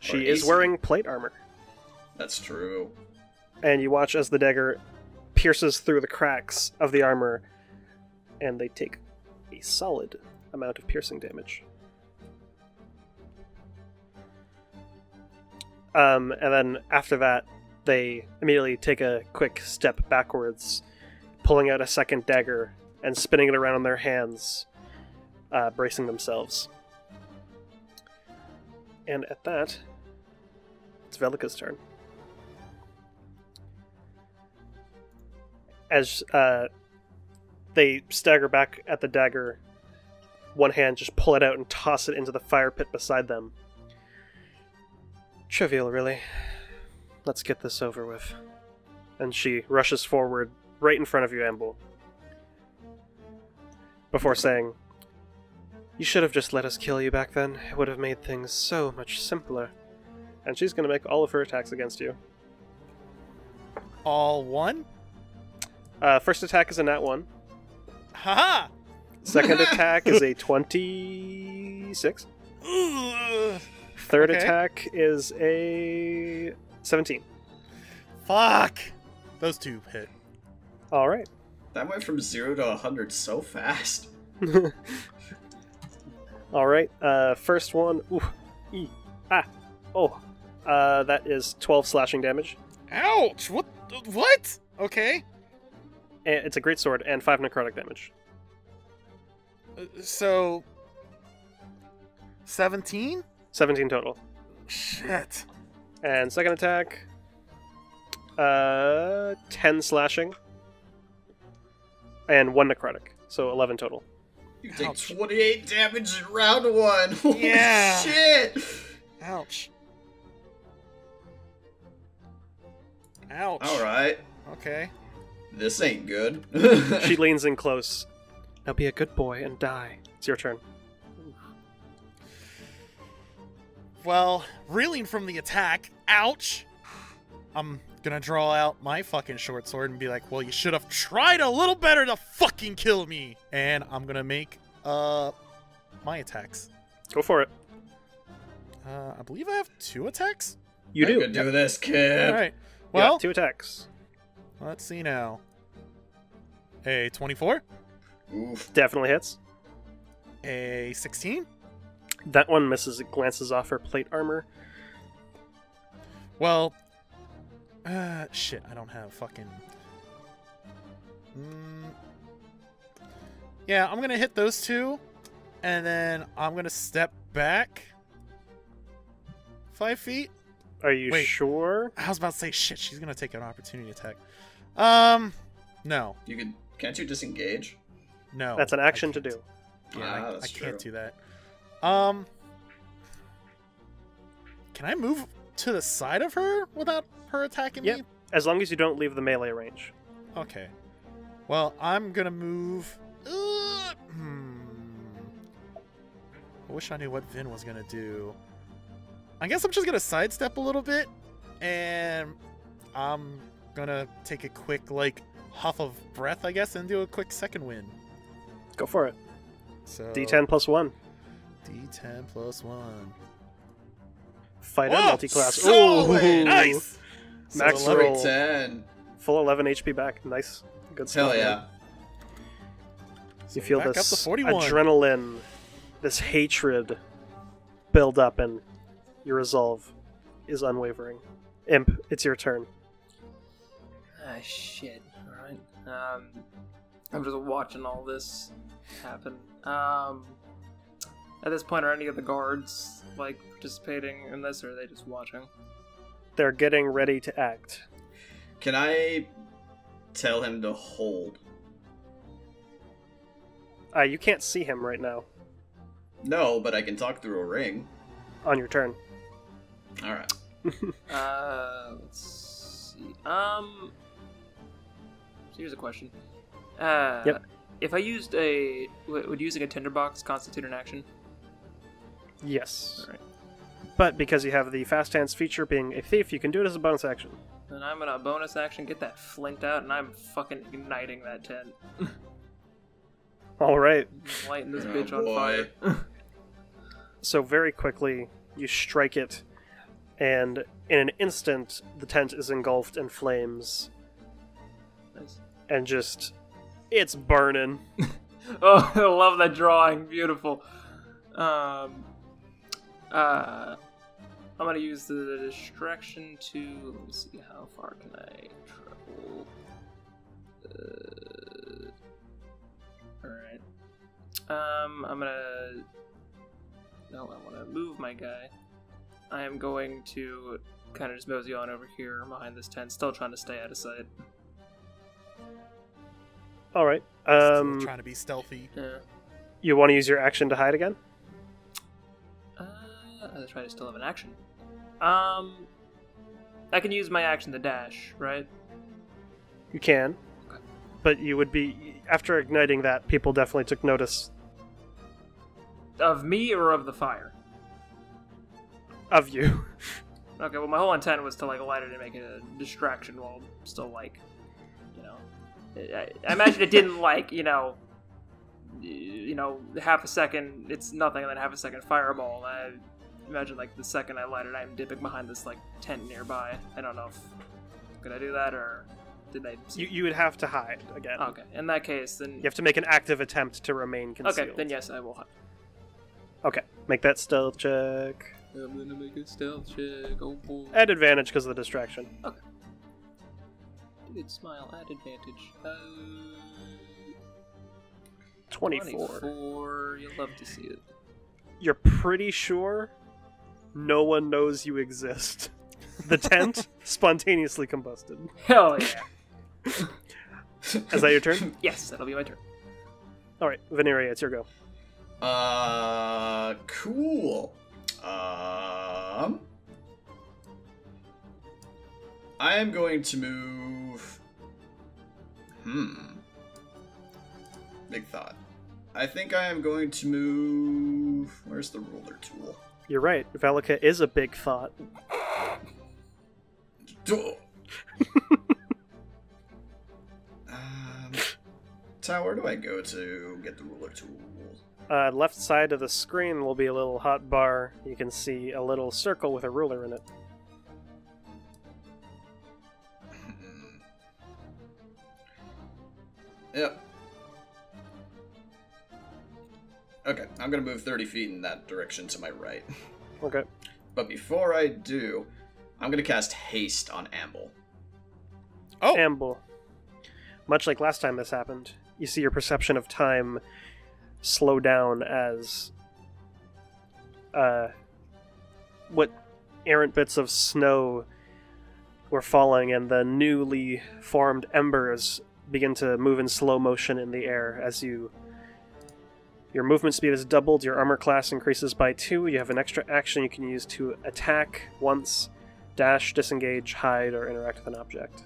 She Or is AC. wearing plate armor. That's true. And you watch as the dagger pierces through the cracks of the armor, and they take a solid amount of piercing damage. And then after that, they immediately take a quick step backwards, pulling out a second dagger and spinning it around in their hands, bracing themselves. And at that, it's Velika's turn. As they stagger back at the dagger, one hand just pull it out and toss it into the fire pit beside them. Trivial, really. Let's get this over with. And she rushes forward, right in front of you, Amble. Before saying, "You should have just let us kill you back then. It would have made things so much simpler." And she's going to make all of her attacks against you. All one? First attack is a nat 1. Haha! Second attack is a 26. Ugh. Third Okay. attack is a 17. Fuck! Those two hit. All right. That went from 0 to 100 so fast. All right. First one. Ooh. Oh. That is 12 slashing damage. Ouch! What? Okay. And it's a great sword and 5 necrotic damage. So 17? 17 total. Shit. And second attack. 10 slashing. And 1 necrotic. So 11 total. You take Ouch. 28 damage in round 1. Holy Yeah. shit! Ouch. Ouch. Alright. Okay. This ain't good. She leans in close. Now be a good boy and die. It's your turn. Well, reeling from the attack, ouch! I'm gonna draw out my fucking short sword and be like, well, you should have tried a little better to fucking kill me! And I'm gonna make, my attacks. Go for it. I believe I have 2 attacks? You You do. can do this, kid. Alright. Yeah, Well, 2 attacks. let's see now. A 24? Oof. Definitely hits. A 16? That one misses. It glances off her plate armor. Well, shit, I don't have fucking... Yeah, I'm gonna hit those 2, and then I'm gonna step back 5 feet. Are you Wait. sure? I was about to say, shit, she's gonna take an opportunity attack. No. Can't you disengage? No. That's an I action to can't. do. Yeah, That's I can't true. do that. Can I move to the side of her without her attacking Yep. me? As long as you don't leave the melee range. Okay. Well, I'm gonna move. I wish I knew what Vin was gonna do. I guess I'm just gonna sidestep a little bit, and I'm gonna take a quick, like, huff of breath, I guess, and do a quick second wind. Go for it. So D10 plus 1. D10 plus 1. Fighter Whoa, multiclass. solid! Ooh, Nice. Max So roll. 10. Full 11 HP back. Nice. Good stuff. Hell man. yeah. You feel back up this to 41. adrenaline, this hatred build up, and your resolve is unwavering. Imp, it's your turn. Ah, shit. Alright. I'm just watching all this happen. At this point, are any of the guards, like, participating in this, or are they just watching? They're getting ready to act. Can I tell him to hold? You can't see him right now. No, but I can talk through a ring. On your turn. Alright. Let's see. So here's a question. Yep. If I used would using a tinderbox constitute an action? Yes. Alright. But because you have the fast hands feature being a thief, you can do it as a bonus action. Then I'm gonna bonus action, get that flint out, and I'm fucking igniting that tent. Alright. Lighting this Oh, bitch on boy. fire. So very quickly, you strike it, and in an instant, the tent is engulfed in flames, Nice. and just... it's burning. Oh, I love that drawing. Beautiful. I'm gonna use the distraction to... let me see, how far can I travel? Alright. I'm gonna... no, I want to move my guy. I am going to kind of just mosey on over here behind this tent, still trying to stay out of sight. Alright. Still trying to be stealthy. Yeah. You want to use your action to hide again? That's right, I still have an action. I can use my action to dash, right? You can. Okay. But you would be... after igniting that, people definitely took notice Of me or of the fire? of you. Okay, well, my whole intent was to, like, light it and make it a distraction while still, like, you know... I imagine it didn't, like, you know, half a second, it's nothing, and then half a second fireball. imagine like the second I light it, I'm dipping behind this like tent nearby. I don't know if could I do that or did I? You would have to hide again. Okay, in that case, then You have to make an active attempt to remain concealed. okay, then yes, I will hide. Okay, make that stealth check. I'm gonna make a stealth check. Oh boy. At advantage because of the distraction. Okay. Good smile at advantage. 24. 24. You'll love to see it. You're pretty sure no one knows you exist. The tent spontaneously combusted. Hell yeah. Is that your turn? Yes, that'll be my turn. Alright, Veneria, it's your go. Cool. I am going to move. Big thought. I think I am going to move. Where's the ruler tool? You're right, Velika is a big thought. Duh. Tao, where do I go to get the ruler tool? Left side of the screen will be a little hot bar. You can see a little circle with a ruler in it. Yep. Okay, I'm gonna move 30 feet in that direction to my right. Okay. But before I do, I'm gonna cast Haste on Amble. Oh! Amble. Much like last time this happened, you see your perception of time slow down as what errant bits of snow were falling and the newly formed embers begin to move in slow motion in the air as your movement speed is doubled, your armor class increases by 2, you have an extra action you can use to attack once, dash, disengage, hide, or interact with an object.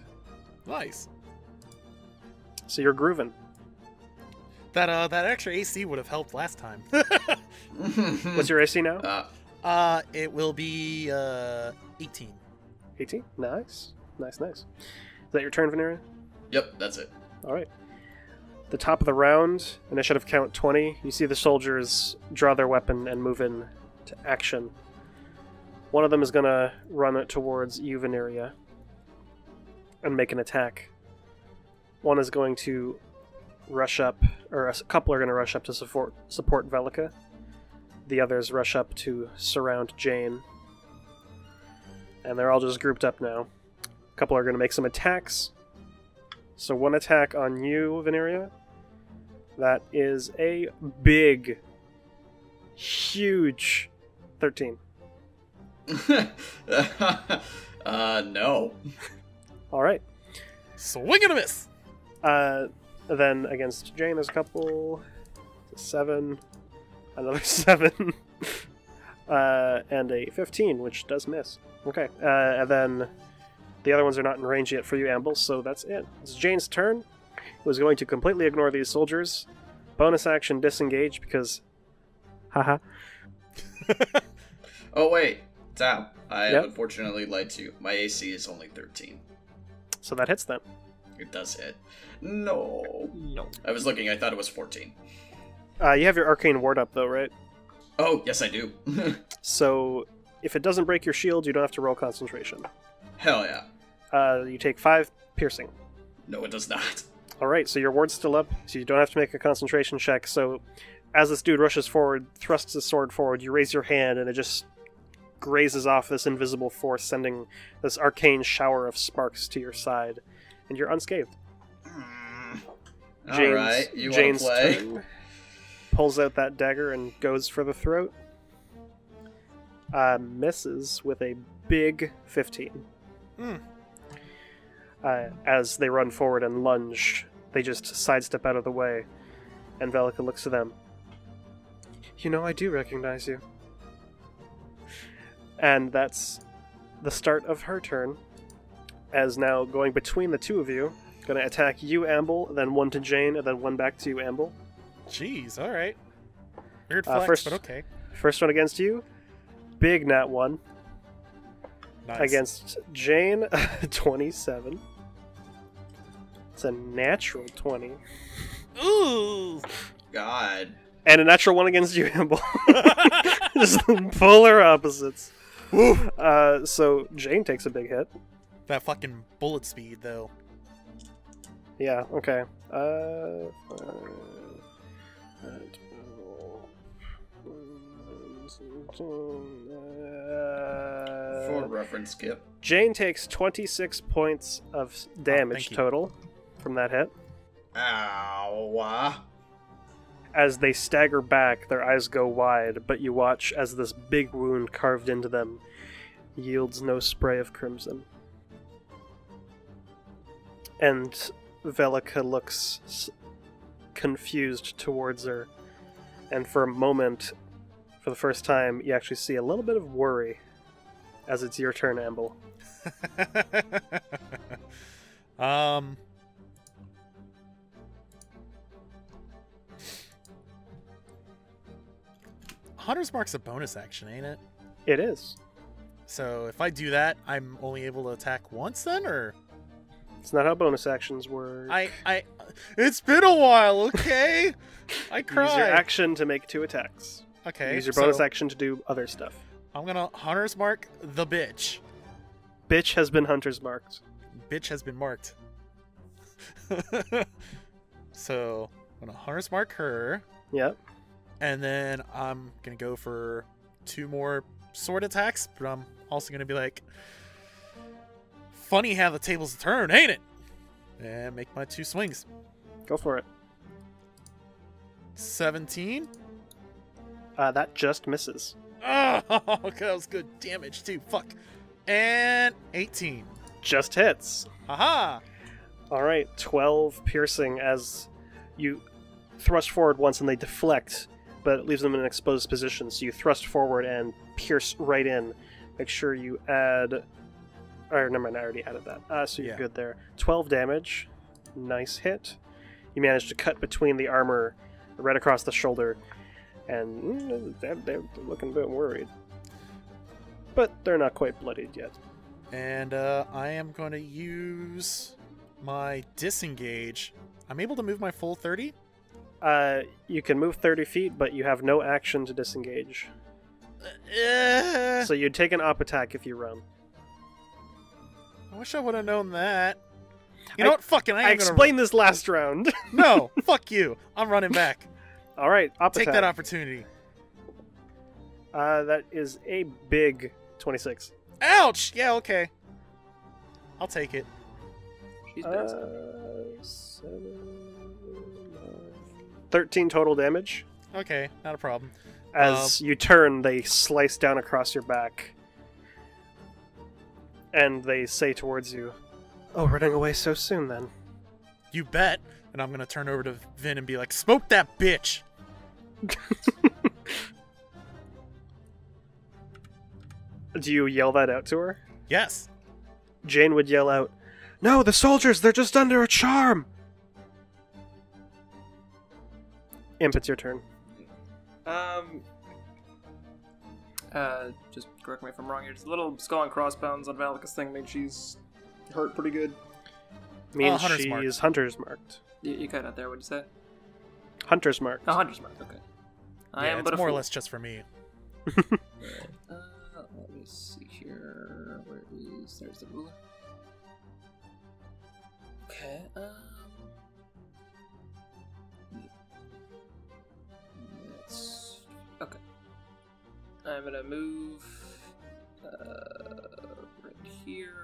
Nice. So you're grooving. That extra AC would have helped last time. What's your AC now? It will be 18. 18? Nice. Nice. Is that your turn, Veneria? Yep, that's it. Alright. The top of the round, initiative count 20, you see the soldiers draw their weapon and move in to action. One of them is going to run it towards you, Veneria, and make an attack. One is going to rush up, or a couple are going to rush up to support Velika. The others rush up to surround Jane. And they're all just grouped up now. A couple are going to make some attacks. So one attack on you, Veneria. That is a big, huge 13. No. Alright. Swing and a miss! Then against Jane, there's a couple. 7. Another 7. And a 15, which does miss. Okay. And then the other ones are not in range yet for you, Amble, so that's it. It's Jane's turn. It was going to completely ignore these soldiers. Bonus action disengage because... Haha. Oh, wait. Tao, I Yep. unfortunately lied to you. My AC is only 13. So that hits them. It does hit. No. No. I was looking, I thought it was 14. You have your arcane ward up, though, right? Oh, yes I do. So if it doesn't break your shield, you don't have to roll concentration. Hell yeah. You take 5 piercing. No, it does not. Alright, so your ward's still up, so you don't have to make a concentration check. So as this dude rushes forward, thrusts his sword forward, you raise your hand and it just grazes off this invisible force, sending this arcane shower of sparks to your side. And you're unscathed. Alright, you want Jane's to play? turn, pulls out that dagger and goes for the throat. Misses with a big 15. As they run forward and lunge, they just sidestep out of the way, and Velika looks to them. You know, I do recognize you. And that's the start of her turn, as now going between the two of you, going to attack you, Amble, then one to Jane, and then one back to you, Amble. Jeez, alright. Weird flex, First- but okay. First one against you, big nat 1. Nice. Against Jane, 27. It's a natural 20. Ooh! God. And a natural 1 against you, Amble. Just polar opposites. Woo! So Jane takes a big hit. That fucking bullet speed, though. Yeah, okay. For reference, Skip. Jane takes 26 points of damage thank you. total from that hit. Ow. As they stagger back, their eyes go wide, but you watch as this big wound carved into them yields no spray of crimson. And Velika looks confused towards her, and for a moment, for the first time, you actually see a little bit of worry as it's your turn, Amble. Hunter's Mark's a bonus action, ain't it? It is. So if I do that, I'm only able to attack once then, or? It's not how bonus actions work. It's been a while, okay? I cried. Use your action to make 2 attacks. Okay. Use your bonus action to do other stuff. I'm gonna Hunter's Mark the bitch. Bitch has been Hunter's marked. Bitch has been marked. So I'm gonna Hunter's Mark her. Yep. And then I'm gonna go for 2 more sword attacks, but I'm also gonna be like, funny how the tables turn, ain't it? And make my 2 swings. Go for it. 17. That just misses. Oh, that was good damage too. Fuck. And 18. Just hits. Haha. Alright, 12 piercing as you thrust forward once and they deflect, but it leaves them in an exposed position, so you thrust forward and pierce right in. Make sure you add... Or, never mind, I already added that. So you're good there. 12 damage. Nice hit. You managed to cut between the armor right across the shoulder, and they're looking a bit worried. But they're not quite bloodied yet. And I am going to use my disengage. I'm able to move my full 30? You can move 30 feet, but you have no action to disengage. So you'd take an op attack if you run. I wish I would have known that. You know what? Fucking, I explained this last round. No, fuck you. I'm running back. All right, op Take attack. that opportunity. That is a big 26. Ouch! Yeah, okay. I'll take it. She's bad. 13 total damage. Okay, not a problem. As you turn, they slice down across your back. And they say towards you, "Oh, running away so soon then." You bet. And I'm gonna turn over to Vin and be like, smoke that bitch! Do you yell that out to her? Yes. Jane would yell out, "No, the soldiers, they're just under a charm!" Imp, it's your turn. Just correct me if I'm wrong here. Just a little skull and crossbones on Valika's thing made she's hurt pretty good. Means Hunter's she's marked. Hunter's marked. You cut out there, what'd you say? Hunter's marked. Oh, Hunter's marked, okay. I am it's but a more or fool. less just for me. Let me see here. Where is... There's the ruler. Okay, Let's... Okay. I'm gonna move... right here.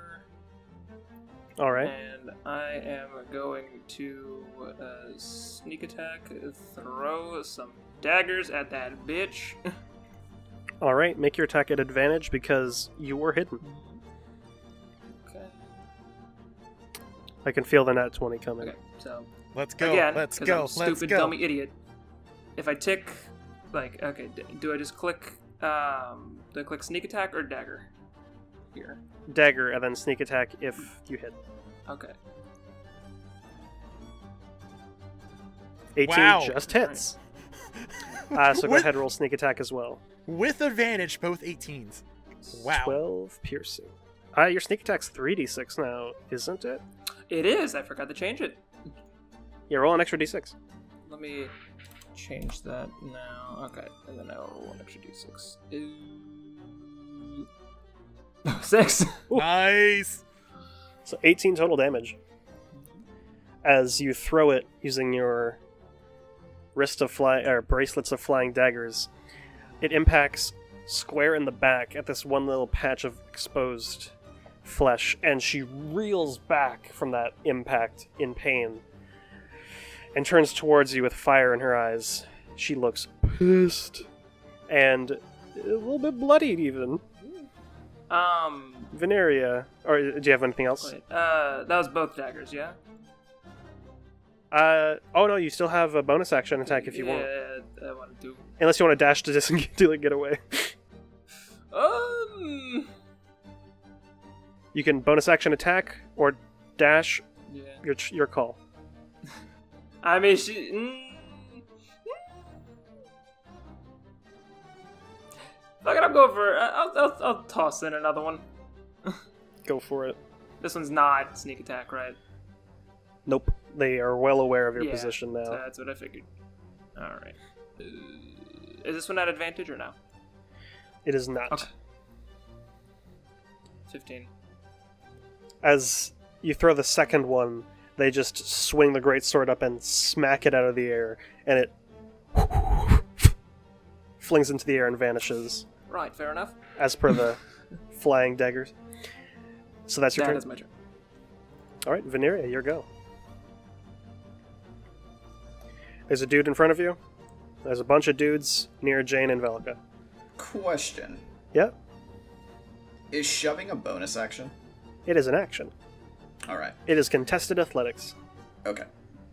Alright. And I am going to sneak attack, throw some daggers at that bitch. Alright, make your attack at advantage because you were hidden. Okay. I can feel the nat 20 coming. Okay, so Let's go. again, Let's 'cause go. I'm Let's stupid, go. dummy idiot. If I tick, like, okay, do I just click, do I click sneak attack or dagger? Here. Dagger and then sneak attack if you hit. Okay. 18 Wow. just hits. So go With- ahead and roll sneak attack as well. With advantage, both 18s. Wow. 12 piercing. Your sneak attack's 3d6 now, isn't it? It is! I forgot to change it. Yeah, roll an extra d6. Let me change that now. Okay, and then I will roll one extra d6. 6. Nice. So 18 total damage. As you throw it using your bracelets of flying daggers, it impacts square in the back at this one little patch of exposed flesh, and she reels back from that impact in pain and turns towards you with fire in her eyes. She looks pissed and a little bit bloodied even. Veneria, or do you have anything else? Wait, that was both daggers, yeah? Oh no, you still have a bonus action attack if you want. Yeah, I want to do. Unless you want to dash to disengage to get away. You can bonus action attack or dash. Yeah. Your call. I mean, Fuck it, I'm going for. I'll toss in another one. Go for it. This one's not sneak attack, right? Nope. They are well aware of your Yeah, position now. That's what I figured. Alright. Is this one at advantage or no? It is not. Okay. 15. As you throw the second one, they just swing the greatsword up and smack it out of the air, and it flings into the air and vanishes. Right, fair enough. As per the flying daggers. So that's your turn? That is my turn. Alright, Veneria, your go. There's a dude in front of you. There's a bunch of dudes near Jane and Velika. Question. Yeah? Is shoving a bonus action? It is an action. Alright. It is contested athletics. Okay.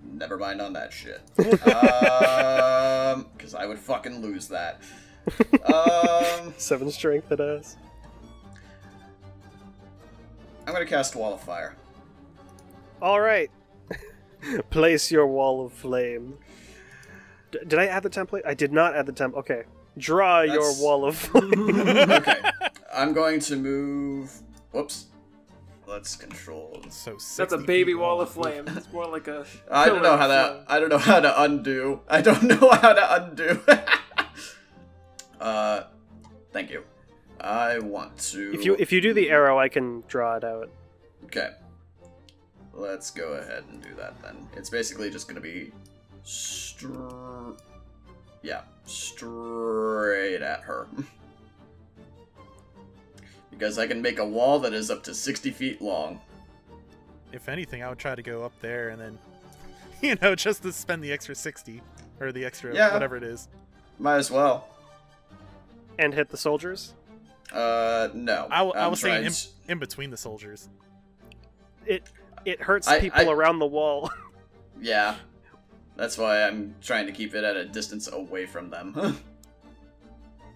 Never mind on that shit. Because I would fucking lose that. 7 strength it has. I'm gonna cast Wall of Fire. Alright. Place your wall of flame. Did I add the template? I did not add the template. Okay. Draw your wall of flame. Okay. I'm going to move... Whoops. Let's control... So That's a baby wall of flame. It's more like a... I don't know how that... I don't know how to undo. I don't know how to undo. Thank you. I want to... If you do the arrow, I can draw it out. Okay. Let's go ahead and do that then. It's basically just gonna be... straight at her. Because I can make a wall that is up to 60 feet long. If anything, I would try to go up there and then, just to spend the extra 60. Or the extra, whatever it is. Might as well. And hit the soldiers? No. I was saying in between the soldiers. It hurts people around the wall. Yeah. That's why I'm trying to keep it at a distance away from them.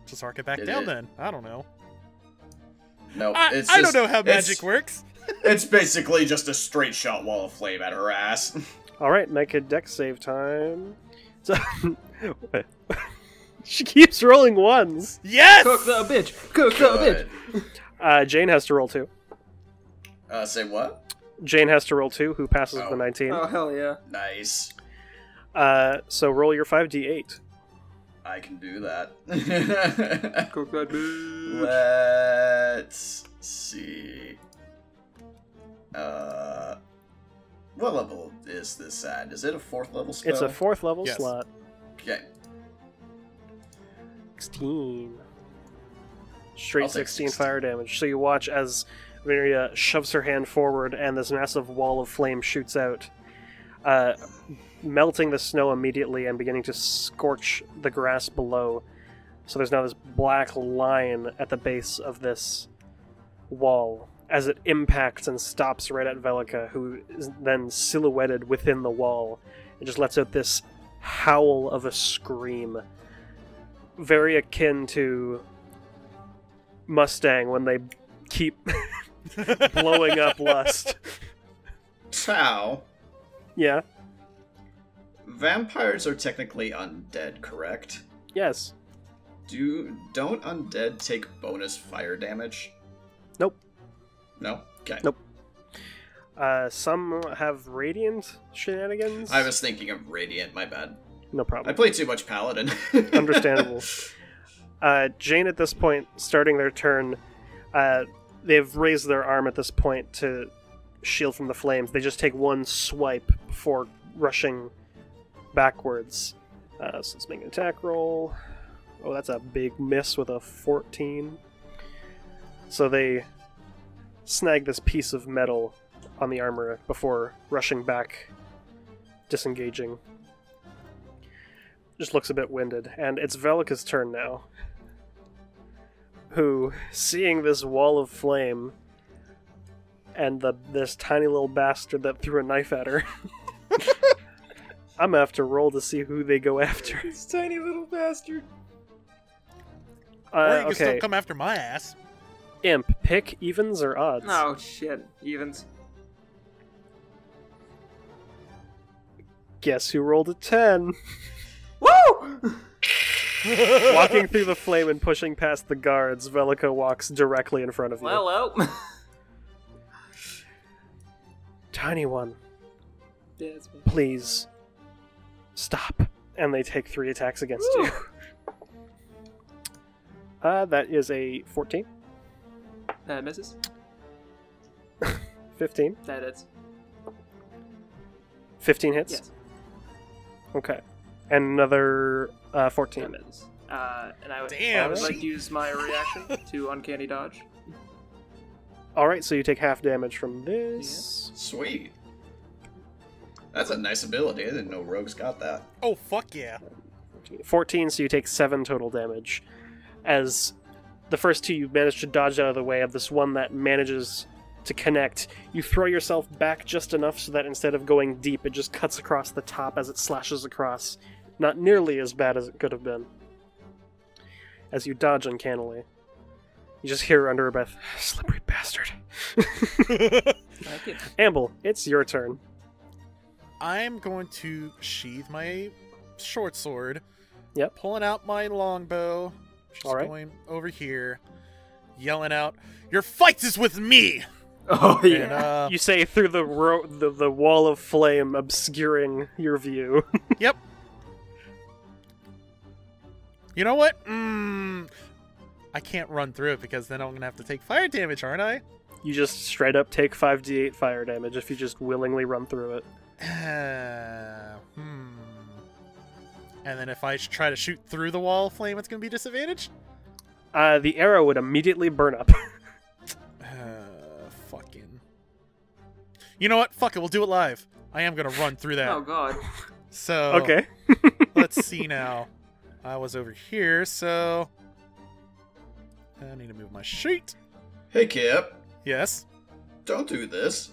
Just arc it back down then. I don't know. No, I don't know how magic works. It's basically just a straight shot wall of flame at her ass. Alright, make a dex save time. So, she keeps rolling ones. Yes! Cook the bitch! Cook the bitch! Jane has to roll 2. Say what? Jane has to roll 2, who passes the 19. Oh, hell yeah. Nice. So roll your 5d8. I can do that. Cook that bitch. Let's see. What level is this at? Is it a 4th level spell? It's a 4th level slot. Okay. 16. Straight 16 16 fire damage. So you watch as Veneria shoves her hand forward and this massive wall of flame shoots out, melting the snow immediately and beginning to scorch the grass below. So there's now this black line at the base of this wall as it impacts and stops right at Velika, who is then silhouetted within the wall. It just lets out this howl of a scream, very akin to Mustang when they keep blowing up lust. Tau. Yeah? Vampires are technically undead, correct? Yes. Don't undead take bonus fire damage? Nope. No? Okay. Nope. Some have radiant shenanigans. I was thinking of radiant, my bad. No I problem. play too much Paladin. Understandable. Jane, at this point, starting their turn, they've raised their arm at this point to shield from the flames. They just take one swipe before rushing backwards. So let's make an attack roll. Oh, that's a big miss with a 14. So they snag this piece of metal on the armor before rushing back, disengaging. Just looks a bit winded. And it's Velika's turn now, who, seeing this wall of flame and this tiny little bastard that threw a knife at her, I'm gonna have to roll to see who they go after. This tiny little bastard. Or you can Okay, still come after my ass. Imp, pick evens or odds? Oh shit, evens. Guess who rolled a 10? Woo! Walking through the flame and pushing past the guards, Velika walks directly in front of you. Hello. Tiny one, Yeah, it's me. please stop. And they take 3 attacks against Woo! you. That is a 14, That misses. 15, That hits. 15 hits? Yes. Okay. And another 14. That misses. And I would Damn, like she- to use my reaction to uncanny dodge. Alright, so you take half damage from this. Sweet. That's a nice ability. I didn't know rogues got that. Oh, fuck yeah. 14, so you take 7 total damage. As the first 2 you manage to dodge out of the way of this one that manages to connect. You throw yourself back just enough so that instead of going deep, it just cuts across the top as it slashes across. Not nearly as bad as it could have been. As you dodge uncannily, you just hear under her breath, "Slippery bastard." Like it. Amble, it's your turn. I'm going to sheathe my short sword. Yep. Pulling out my longbow. Just All right. going over here. Yelling out, "Your fight is with me!" Oh And, yeah. You say through the wall of flame obscuring your view. Yep. You know what? I can't run through it because then I'm going to have to take fire damage, aren't I? You just straight up take 5d8 fire damage if you just willingly run through it. And then if I try to shoot through the wall of flame, it's going to be disadvantaged? The arrow would immediately burn up. Fucking. You know what? Fuck it, we'll do it live. I am going to run through that. Oh god. So, Okay. let's see now. I was over here, so I need to move my sheet. Hey, Kip. Yes. Don't do this.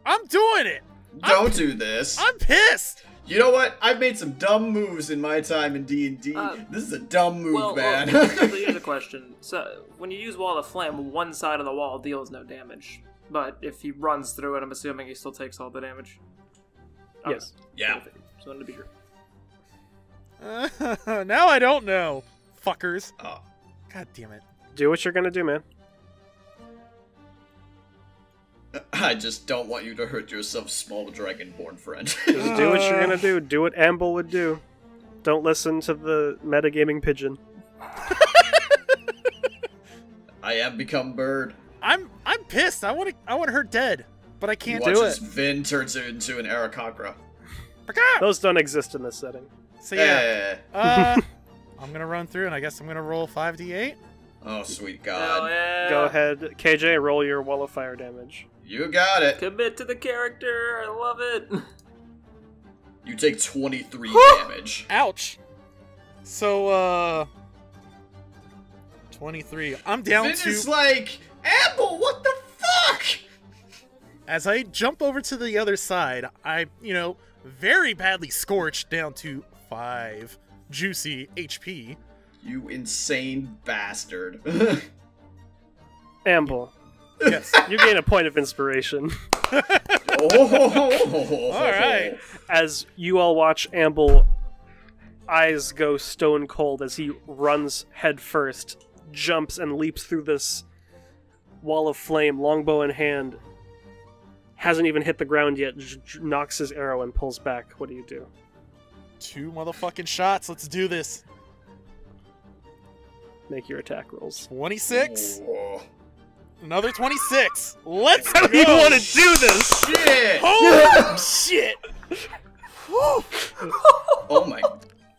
I'm doing it! Don't do this. I'm pissed! You know what? I've made some dumb moves in my time in D&D. This is a dumb move, man. So here's a question. So, when you use Wall of Flame, one side of the wall deals no damage. But if he runs through it, I'm assuming he still takes all the damage. Okay. Yes. Yeah. Just wanted to be sure. Now I don't know. Fuckers. Oh. God damn it. Do what you're gonna do, man. I just don't want you to hurt yourself, small dragonborn friend. Just do what you're gonna do. Do what Amble would do. Don't listen to the metagaming pigeon. I have become bird. I'm pissed. I want her dead, but I You can't watch do as it. Vin turns it into an Arakakra. Those don't exist in this setting. So yeah, Eh. I'm gonna run through, and I guess I'm gonna roll 5d8. Oh, sweet Hell God. yeah. Go ahead, KJ, roll your wall of fire damage. You got it. Commit to the character. I love it. You take 23 damage. Ouch. So 23. I'm down Vin to. is like, Amble, what the fuck? As I jump over to the other side, I, very badly scorched down to 5 juicy HP. You insane bastard. Amble, Yes. you gain a point of inspiration Oh. All right. as you all watch Amble eyes go stone cold as he runs head first, jumps and leaps through this wall of flame, longbow in hand. Hasn't even hit the ground yet, knocks his arrow and pulls back. What do you do? 2 motherfucking shots. Let's do this. Make your attack rolls. 26. Whoa. Another 26. Let's How go. do you want to do this? Shit! Holy shit. Whew. Oh my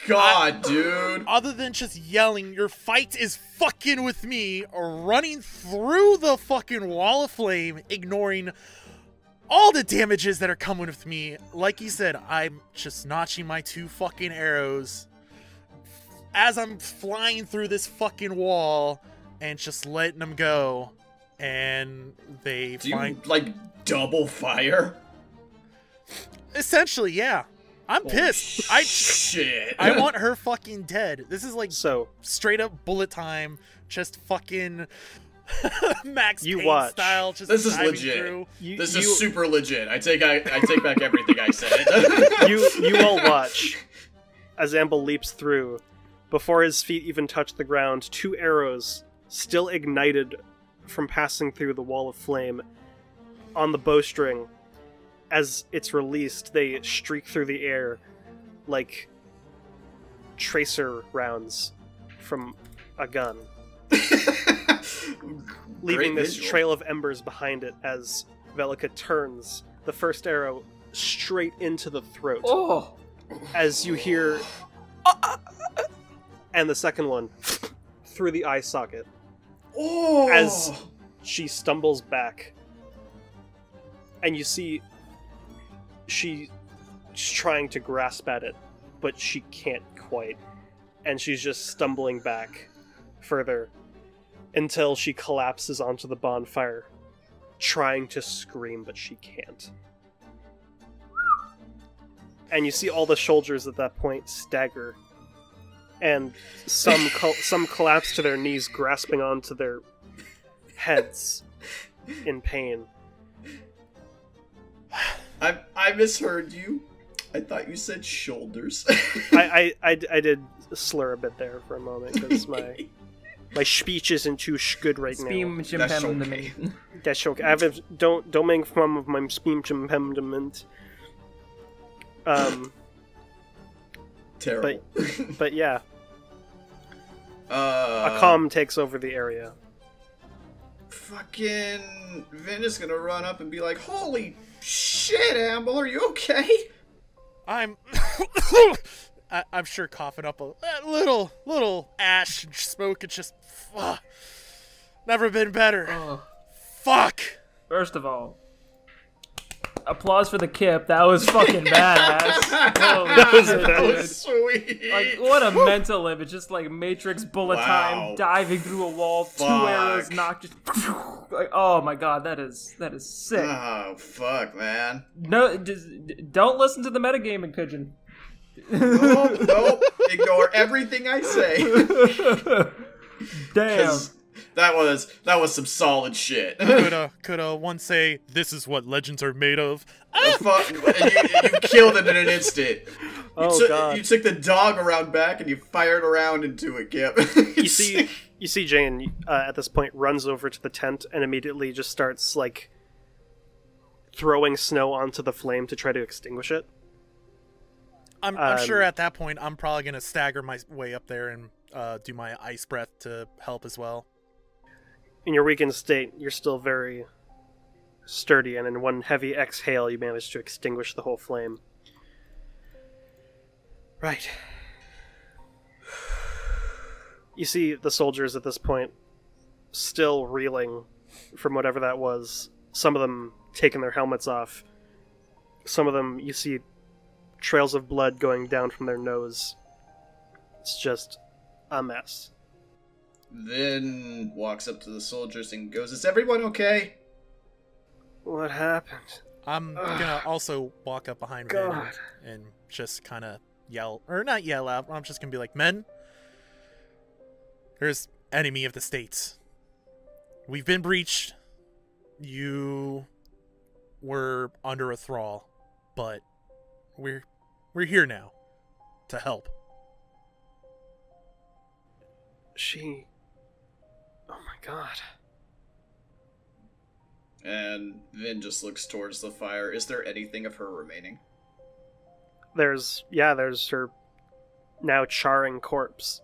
god, dude. Other than just yelling, your fight is fucking with me, running through the fucking wall of flame, ignoring all the damages that are coming with me. Like you said, I'm just notching my 2 fucking arrows as I'm flying through this fucking wall and just letting them go. And they Do find... you, like, double fire? Essentially, yeah. I'm pissed. Shit. I want her fucking dead. This is like So, straight up bullet time, just fucking Max You Payne watch. style. Just This is diving legit. through. This is super legit. I take back everything I said. you all watch as Amble leaps through. Before his feet even touch the ground, 2 arrows, still ignited from passing through the wall of flame, on the bowstring. As it's released, they streak through the air like tracer rounds from a gun, leaving Great this visual. trail of embers behind it as Velika turns the first arrow straight into the throat. Oh, As you hear... and the second one through the eye socket. Oh. As she stumbles back. And you see she's trying to grasp at it, but she can't quite. And she's just stumbling back further until she collapses onto the bonfire, trying to scream, but she can't. And you see all the soldiers at that point stagger, and some collapse to their knees, grasping onto their heads in pain. I misheard you. I thought you said shoulders. I did slur a bit there for a moment because my speech isn't too good right now. That's okay. That's okay. Don't make fun of my speech impediment. Terrible. But yeah, a calm takes over the area. Fucking Vin is gonna run up and be like, "Holy shit, Amble, are you okay?" I'm sure coughing up a little ash and smoke. It's just never been better. oh. Fuck. First of all, applause for the kip. That was fucking badass. Holy shit, That dude. was sweet. Like, what a mental image. Just like Matrix bullet Wow. time, diving through a wall, Fuck. 2 arrows knocked. Just like, oh my god, that is sick. Oh fuck, man. No, just don't listen to the metagaming pigeon. Nope. Ignore everything I say. Damn. 'Cause that was some solid shit. Could one say this is what legends are made of? Fuck, you killed it in an instant. God! You took the dog around back and you fired around into it, Kip. You see Jane at this point runs over to the tent and immediately just starts like throwing snow onto the flame to try to extinguish it. I'm sure at that point I'm probably gonna stagger my way up there and do my ice breath to help as well. In your weakened state, you're still very sturdy, and in one heavy exhale, you manage to extinguish the whole flame. Right. You see the soldiers at this point still reeling from whatever that was. Some of them taking their helmets off. Some of them, you see trails of blood going down from their nose. It's just a mess. Then walks up to the soldiers and goes, "Is everyone okay?" What happened? I'm gonna also walk up behind God. Vin and just kind of yell, or not yell out, I'm just gonna be like, "Men, there's enemy of the states. We've been breached. You were under a thrall, but we're here now to help." She... Oh my god. And Vin just looks towards the fire. Is there anything of her remaining? there's her now charring corpse.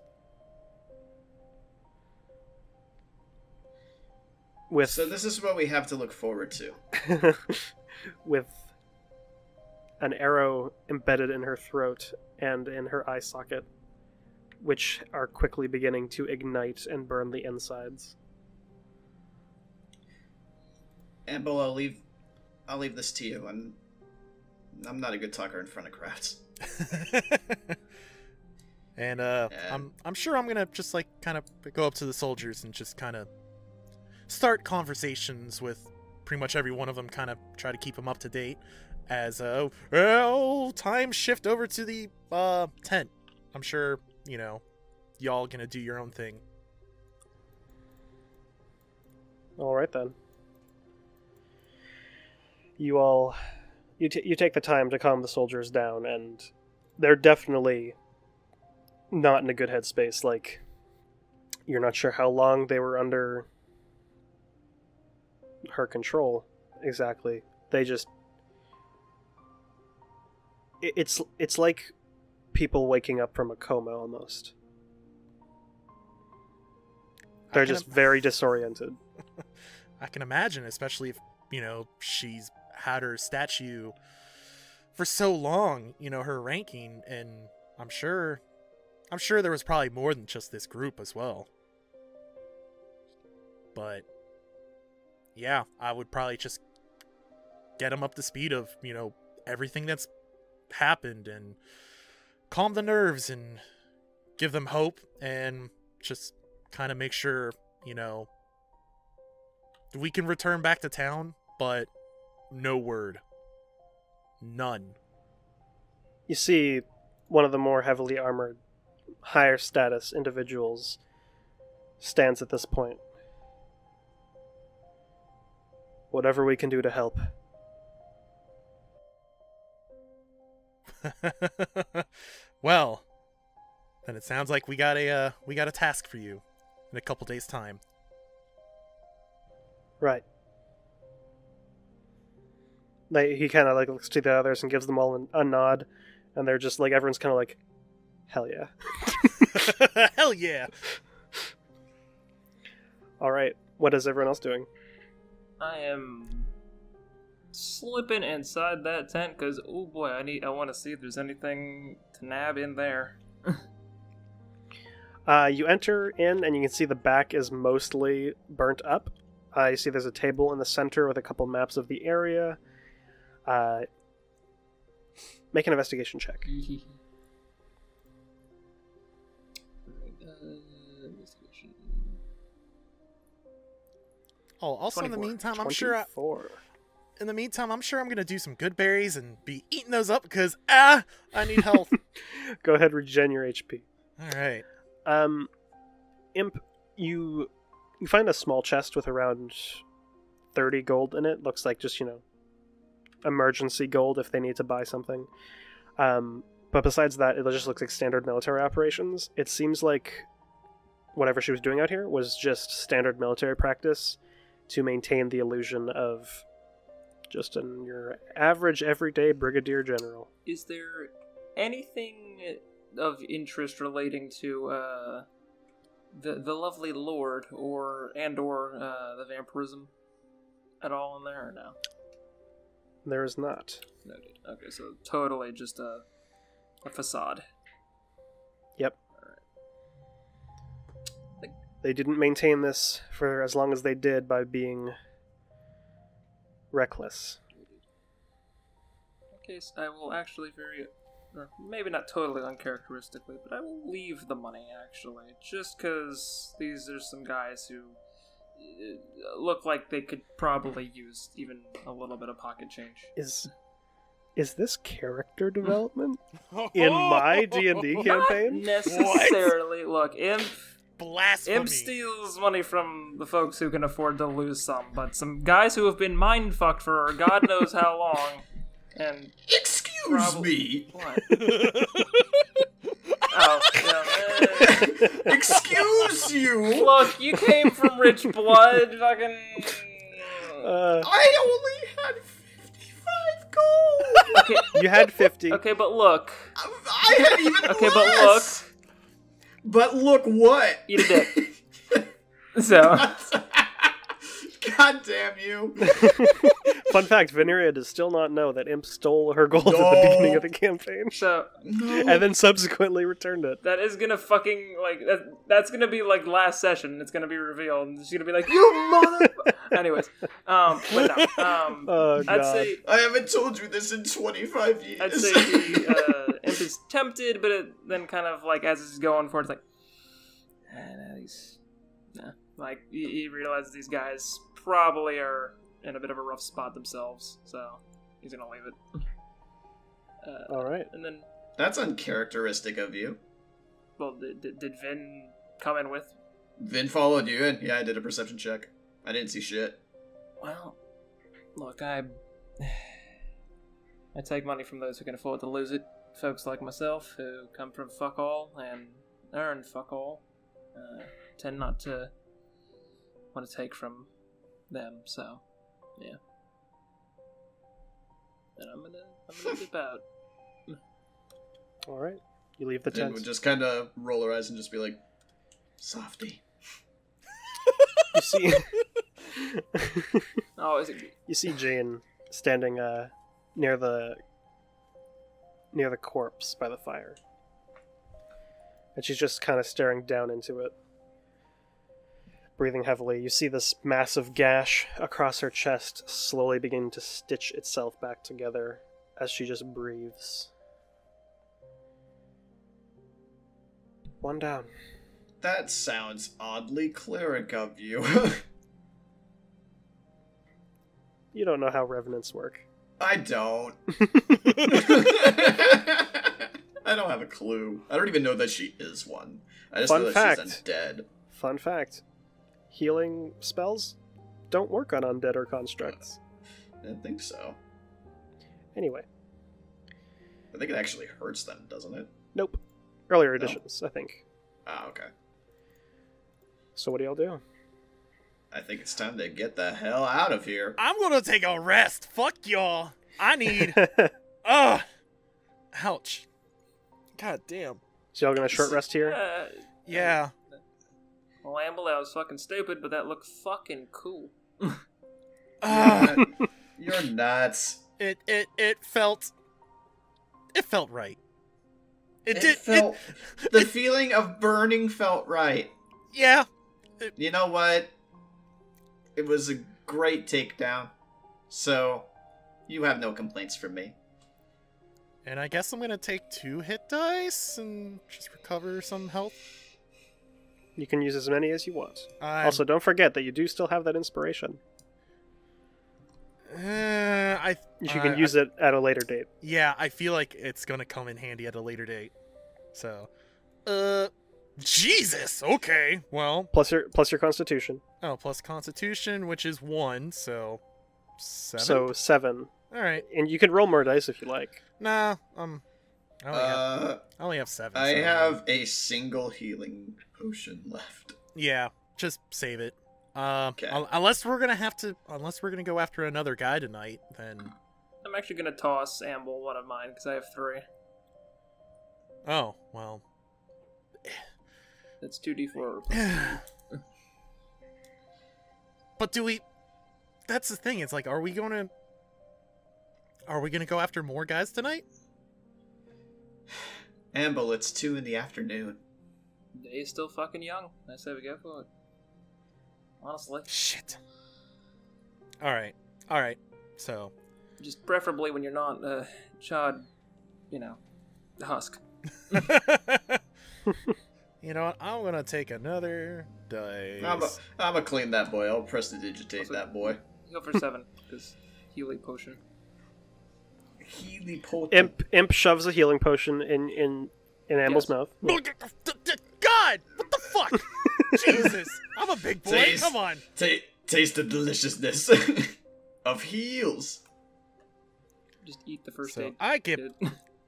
So this is what we have to look forward to. With an arrow embedded in her throat and in her eye socket, which are quickly beginning to ignite and burn the insides. Amble, I'll leave this to you. I'm not a good talker in front of crowds. And I'm sure I'm gonna just like kind of go up to the soldiers and just kind of start conversations with pretty much every one of them, kind of try to keep them up to date as time shift over to the tent. I'm sure, you know, y'all gonna do your own thing. All right then. You take the time to calm the soldiers down, and they're definitely not in a good headspace. Like, you're not sure how long they were under her control exactly. They just it's like people waking up from a coma almost. They're just very disoriented. I can imagine, especially if, you know, she's had her statue for so long, you know, her ranking, and I'm sure there was probably more than just this group as well. But yeah, I would probably just get them up to speed of, you know, everything that's happened and calm the nerves and give them hope and just kind of make sure, you know, we can return back to town, but no word. None. You see one of the more heavily armored, higher status individuals stands at this point. Whatever we can do to help. Well, then it sounds like we got a task for you in a couple days' time. Right. He kind of like looks to the others and gives them all a nod, and they're just like, everyone's kind of like, hell yeah. Hell yeah. All right. What is everyone else doing? I am slipping inside that tent because, oh boy, I want to see if there's anything to nab in there. You enter in, and you can see the back is mostly burnt up. You see there's a table in the center with a couple maps of the area. Make an investigation check. Oh, also 24. in the meantime, 24. I'm sure I'm gonna do some good berries and be eating those up because I need health. Go ahead, regen your HP. All right. Imp, you find a small chest with around 30 gold in it. Looks like just, you know, emergency gold if they need to buy something. But besides that, it just looks like standard military operations. It seems like whatever she was doing out here was just standard military practice to maintain the illusion of just your average everyday brigadier general. Is there anything of interest relating to the lovely lord or the vampirism at all in there or no? There is not. Noted. Okay, so totally just a facade. Yep. They didn't maintain this for as long as they did by being reckless. In case I will actually or maybe not totally uncharacteristically, but I will leave the money actually, just because these are some guys who look like they could probably use even a little bit of pocket change. Is this character development in my D&D campaign? Not necessarily. What? Look, Blasphemy. Imp steals money from the folks who can afford to lose some, but some guys who have been mind-fucked for God knows how long, and... Excuse me! What? Oh, yeah. Excuse you! Look, you came from rich blood, fucking... I only had 55 gold! Okay, You had 50. Okay, but look. I had even Okay, less. But look what? Eat a dick. So. God damn you. Fun fact, Veneria does still not know that Imp stole her gold at the beginning of the campaign. So. And then subsequently returned it. That is gonna fucking, like, that's gonna be, like, last session. It's gonna be revealed. And she's gonna be like, you mother... Anyways. But no. Oh, God. I'd say... I haven't told you this in 25 years. I'd say the Imp is tempted, but then kind of, like, as it's going for it, it's like... Nah. Like, he realizes these guys probably are in a bit of a rough spot themselves, so he's gonna leave it. Alright. And then... That's uncharacteristic of you. Well, did Vin come in with? Vin followed you in. Yeah, I did a perception check. I didn't see shit. Well, look, I take money from those who can afford to lose it. Folks like myself, who come from fuck all and earn fuck all, tend not to want to take from them, so, yeah. And I'm gonna dip out. Alright. You leave the Vin tent. would just kind of roll her eyes and just be like, softy. You see... Oh, is it... You see Jane standing near the corpse by the fire. And she's just kind of staring down into it. Breathing heavily. You see this massive gash across her chest slowly begin to stitch itself back together as she just breathes. One down. That sounds oddly cleric of you. You don't know how revenants work. I don't. I don't have a clue. I don't even know that she is one. I just know that she's undead. Fun fact. Healing spells don't work on undead or constructs. I didn't think so. Anyway. I think it actually hurts them, doesn't it? Nope. Earlier editions, I think. Ah, okay. So what do y'all do? I think it's time to get the hell out of here. I'm gonna take a rest. Fuck y'all. I need... Ouch. God damn. So y'all gonna short rest here? Yeah. Well, Amble, that was fucking stupid, but that looked fucking cool. You're nuts. It felt right. The feeling of burning felt right. Yeah. You know what? It was a great takedown. So, you have no complaints from me. And I guess I'm gonna take 2 hit dice and just recover some health. You can use as many as you want. Also, don't forget that you do still have that inspiration. You can use it at a later date. Yeah, I feel like it's gonna come in handy at a later date. So, Jesus. Okay, well, Plus your Constitution. oh, plus Constitution, which is 1, so 7. So 7. All right. And you can roll more dice if you like. Nah, I only have 7. I so- have a single healing potion left. Yeah, just save it. Okay. Unless we're gonna go after another guy tonight, then. I'm actually gonna toss Amble one of mine, because I have 3. Oh well. That's 2d4. But do we? That's the thing. It's like, are we gonna go after more guys tonight? Amble, it's 2 in the afternoon. Day is still fucking young. I say we go for it. Honestly. Shit. All right. So. Just preferably when you're not, chod, husk. You know what? I'm gonna take another dice. I'm gonna clean that boy. I'll prestidigitate that boy. Go for 7, because healing potion. Healing potion. Imp shoves a healing potion in Amble's mouth. God! What the fuck? Jesus! I'm a big boy. Come on. Taste the deliciousness of heals. Just eat the first So aid.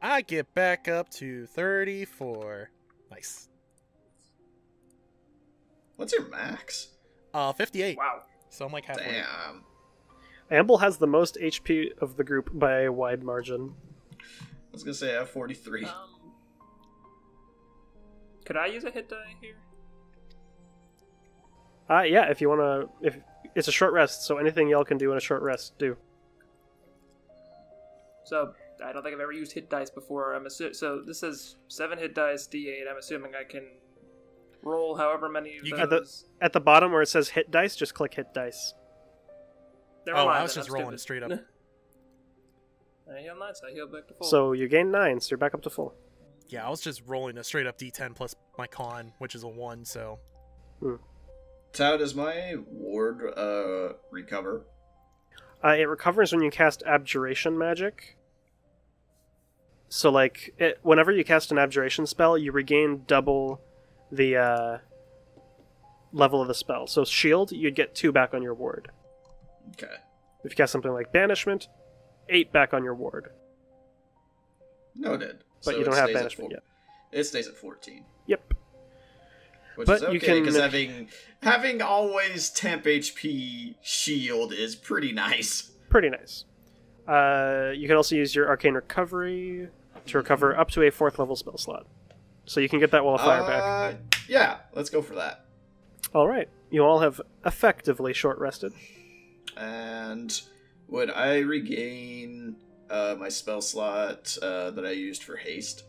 I get back up to 34. Nice. What's your max? 58. Wow. So I'm like halfway. Damn. Amble has the most HP of the group by a wide margin. was gonna say I have 43. Could I use a hit die here? Yeah, if you wanna... If it's a short rest, so anything y'all can do in a short rest, do. So, I don't think I've ever used hit dice before. So this says 7 hit dice, d8. I'm assuming I can roll however many of those. At the bottom where it says hit dice, just click hit dice. Never mind, I was then, just I'm rolling stupid. straight up. I heal 9, so I heal back to full. So you gain 9, so you're back up to full. Yeah, I was just rolling a straight up d10 plus my con, which is a 1, so... So how does my ward recover? It recovers when you cast Abjuration magic. So, like, whenever you cast an Abjuration spell, you regain double the level of the spell. So, Shield, you'd get 2 back on your ward. Okay. If you cast something like Banishment, 8 back on your ward. Noted. But So you don't it have stays at Banishment yet. It stays at 14. Yep. Which But is okay, you can- because having always temp HP shield is pretty nice. Pretty nice. You can also use your Arcane Recovery to recover up to a 4th level spell slot. So you can get that Wall of Fire back. Yeah, let's go for that. Alright. You all have effectively short rested. And would I regain my spell slot that I used for haste?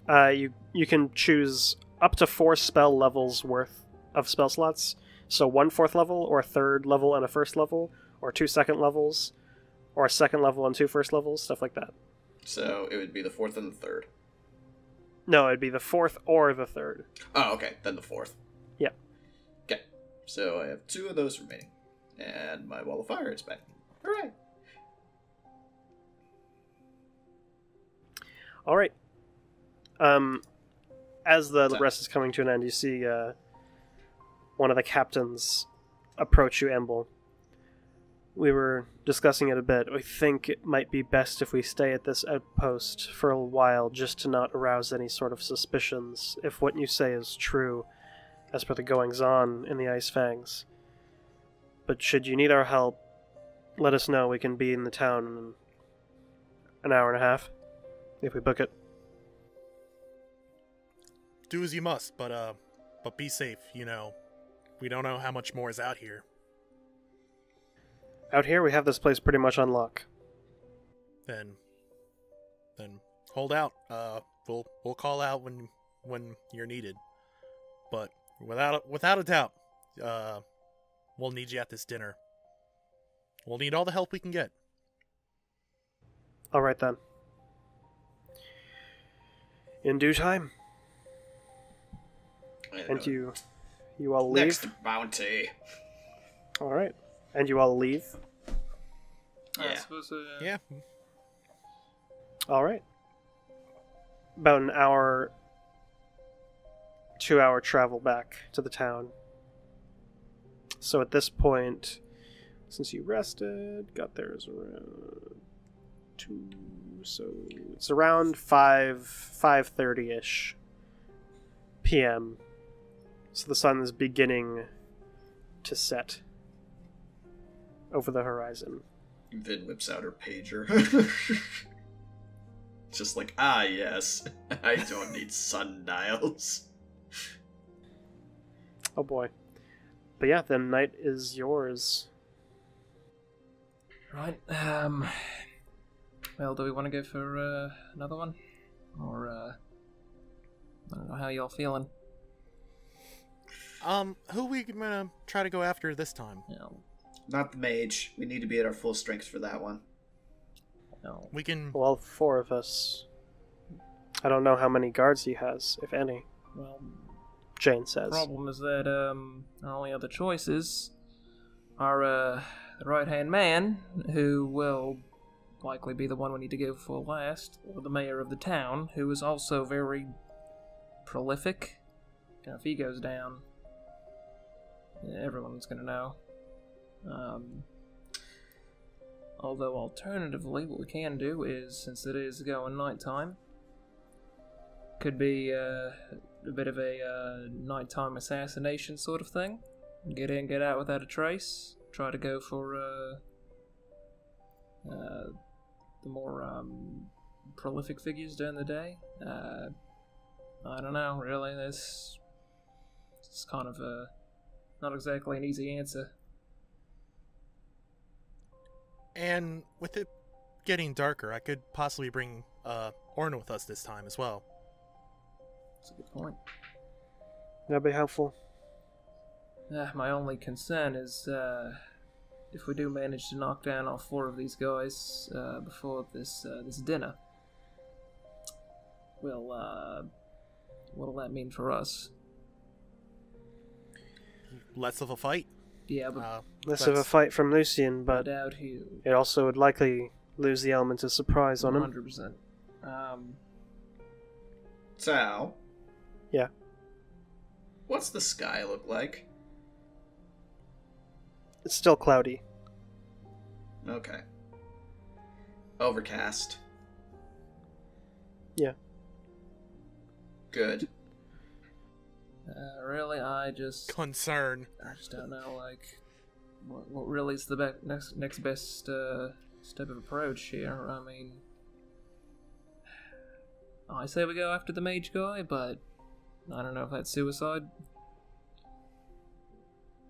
You can choose up to 4 spell levels worth of spell slots. So 1 4th level, or a 3rd level and a 1st level, or 2 2nd levels, or a 2nd level and 2 1st levels, stuff like that. So it would be the 4th and the 3rd. No, it'd be the 4th or the 3rd. Oh, okay. Then the 4th. Yep. Okay. So I have 2 of those remaining. And my Wall of Fire is back. Alright. Alright. As the rest is coming to an end, you see one of the captains approach you, Amble. We were discussing it a bit. We think it might be best if we stay at this outpost for a while, just to not arouse any sort of suspicions, if what you say is true, as per the goings-on in the Ice Fangs. But should you need our help, let us know. We can be in the town in an hour and a half, if we book it. Do as you must, but be safe, you know. We don't know how much more is out here. Out here, we have this place pretty much on lock. Then hold out. We'll call out when you're needed. But without a doubt, we'll need you at this dinner. We'll need all the help we can get. All right then. In due time. And you all leave? Next bounty. All right. And you all leave? Yeah. I suppose so, Yeah. All right. About an hour, 2-hour travel back to the town. So at this point, since you rested, got there is around 2, so it's around 5:30ish p.m. So the sun is beginning to set over the horizon. Vin whips out her pager. Just like, yes, I don't need sundials. Oh boy. But yeah, the night is yours. Right, well, do we want to go for another one? Or, I don't know how y'all feeling. Who we gonna try to go after this time? No. Not the mage. We need to be at our full strength for that one. No. We can... Well, 4 of us. I don't know how many guards he has, if any, Well, Jane the says. problem is that, our only other choices are, the right-hand man, who will likely be the one we need to go for last, or the mayor of the town, who is also very prolific. And if he goes down, everyone's gonna know. Although alternatively, what we can do is, since it is going nighttime, could be a bit of a nighttime assassination sort of thing. Get in, get out without a trace. Try to go for the more prolific figures during the day. I don't know, really. This is kind of not exactly an easy answer. And with it getting darker, I could possibly bring Orna with us this time as well. That's a good point. That'd be helpful. My only concern is if we do manage to knock down all 4 of these guys before this dinner, what'll that mean for us? Less of a fight? Yeah, but Less of a fight from Lucian, but doubt he it also would likely lose the element of surprise on him. 100%. Sal? Yeah? What's the sky look like? It's still cloudy. Okay. Overcast. Yeah. Good. Really, I just Concern. don't know, like, what really is the next best step of approach here. I mean, I say we go after the mage guy, but I don't know if that's suicide.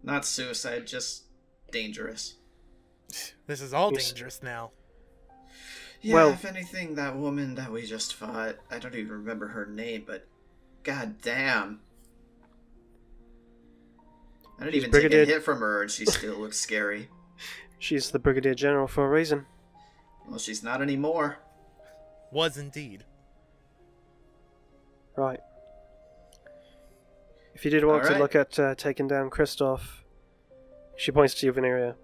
Not suicide, just dangerous. This is all dangerous now. Yeah, Well- if anything, that woman that we just fought, I don't even remember her name, but god damn. I didn't even take a hit from her and she still looks scary. She's the Brigadier General for a reason. Well, she's not anymore. Was indeed. Right. If you did want to Alright. look at taking down Kristoff, she points to you, Veneria.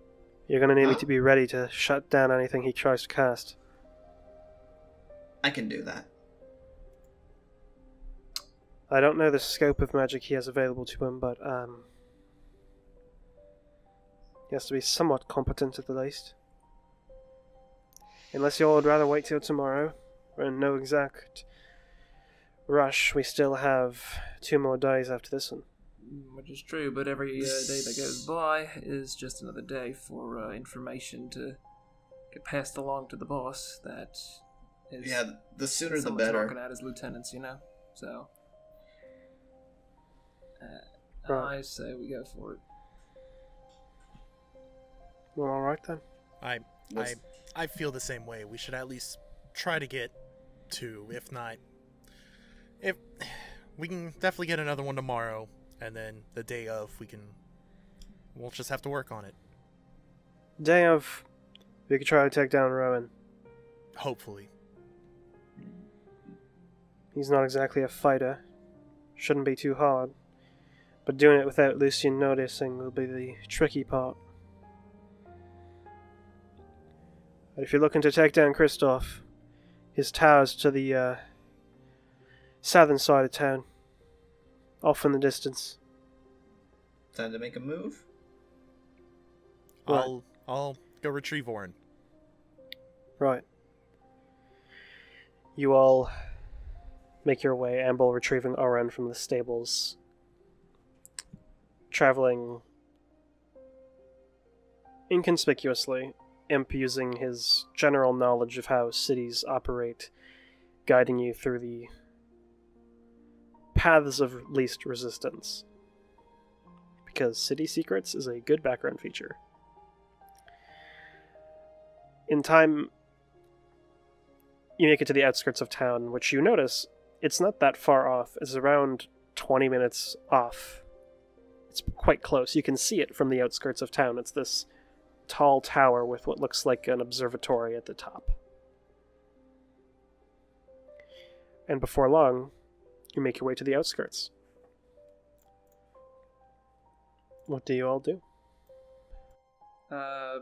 You're going to need me to be ready to shut down anything he tries to cast. I can do that. I don't know the scope of magic he has available to him, but he has to be somewhat competent at the least. Unless you all would rather wait till tomorrow. We're in no exact rush. We still have 2 more days after this one. Which is true, but every day that goes by is just another day for information to get passed along to the boss. That is, Yeah, the sooner the someone's better. knocking out his lieutenants, you know. So, Right. I say we go for it. Well, alright then. I feel the same way. We should at least try to get 2, if not. If we can definitely get another one tomorrow, and then the day of we'll just have to work on it. Day of, we could try to take down Rowan. Hopefully. He's not exactly a fighter. Shouldn't be too hard. But doing it without Lucian noticing will be the tricky part. But if you're looking to take down Kristoff, his tower's to the southern side of town. Off in the distance. Time to make a move? Right. I'll go retrieve Orin. Right. You all make your way, Amble retrieving Oren from the stables. Traveling inconspicuously, Imp using his general knowledge of how cities operate, guiding you through the paths of least resistance. Because City Secrets is a good background feature. In time, you make it to the outskirts of town, which you notice, it's not that far off. It's around 20 minutes off. It's quite close. You can see it from the outskirts of town. It's this tall tower with what looks like an observatory at the top. And before long, you make your way to the outskirts. What do you all do? Are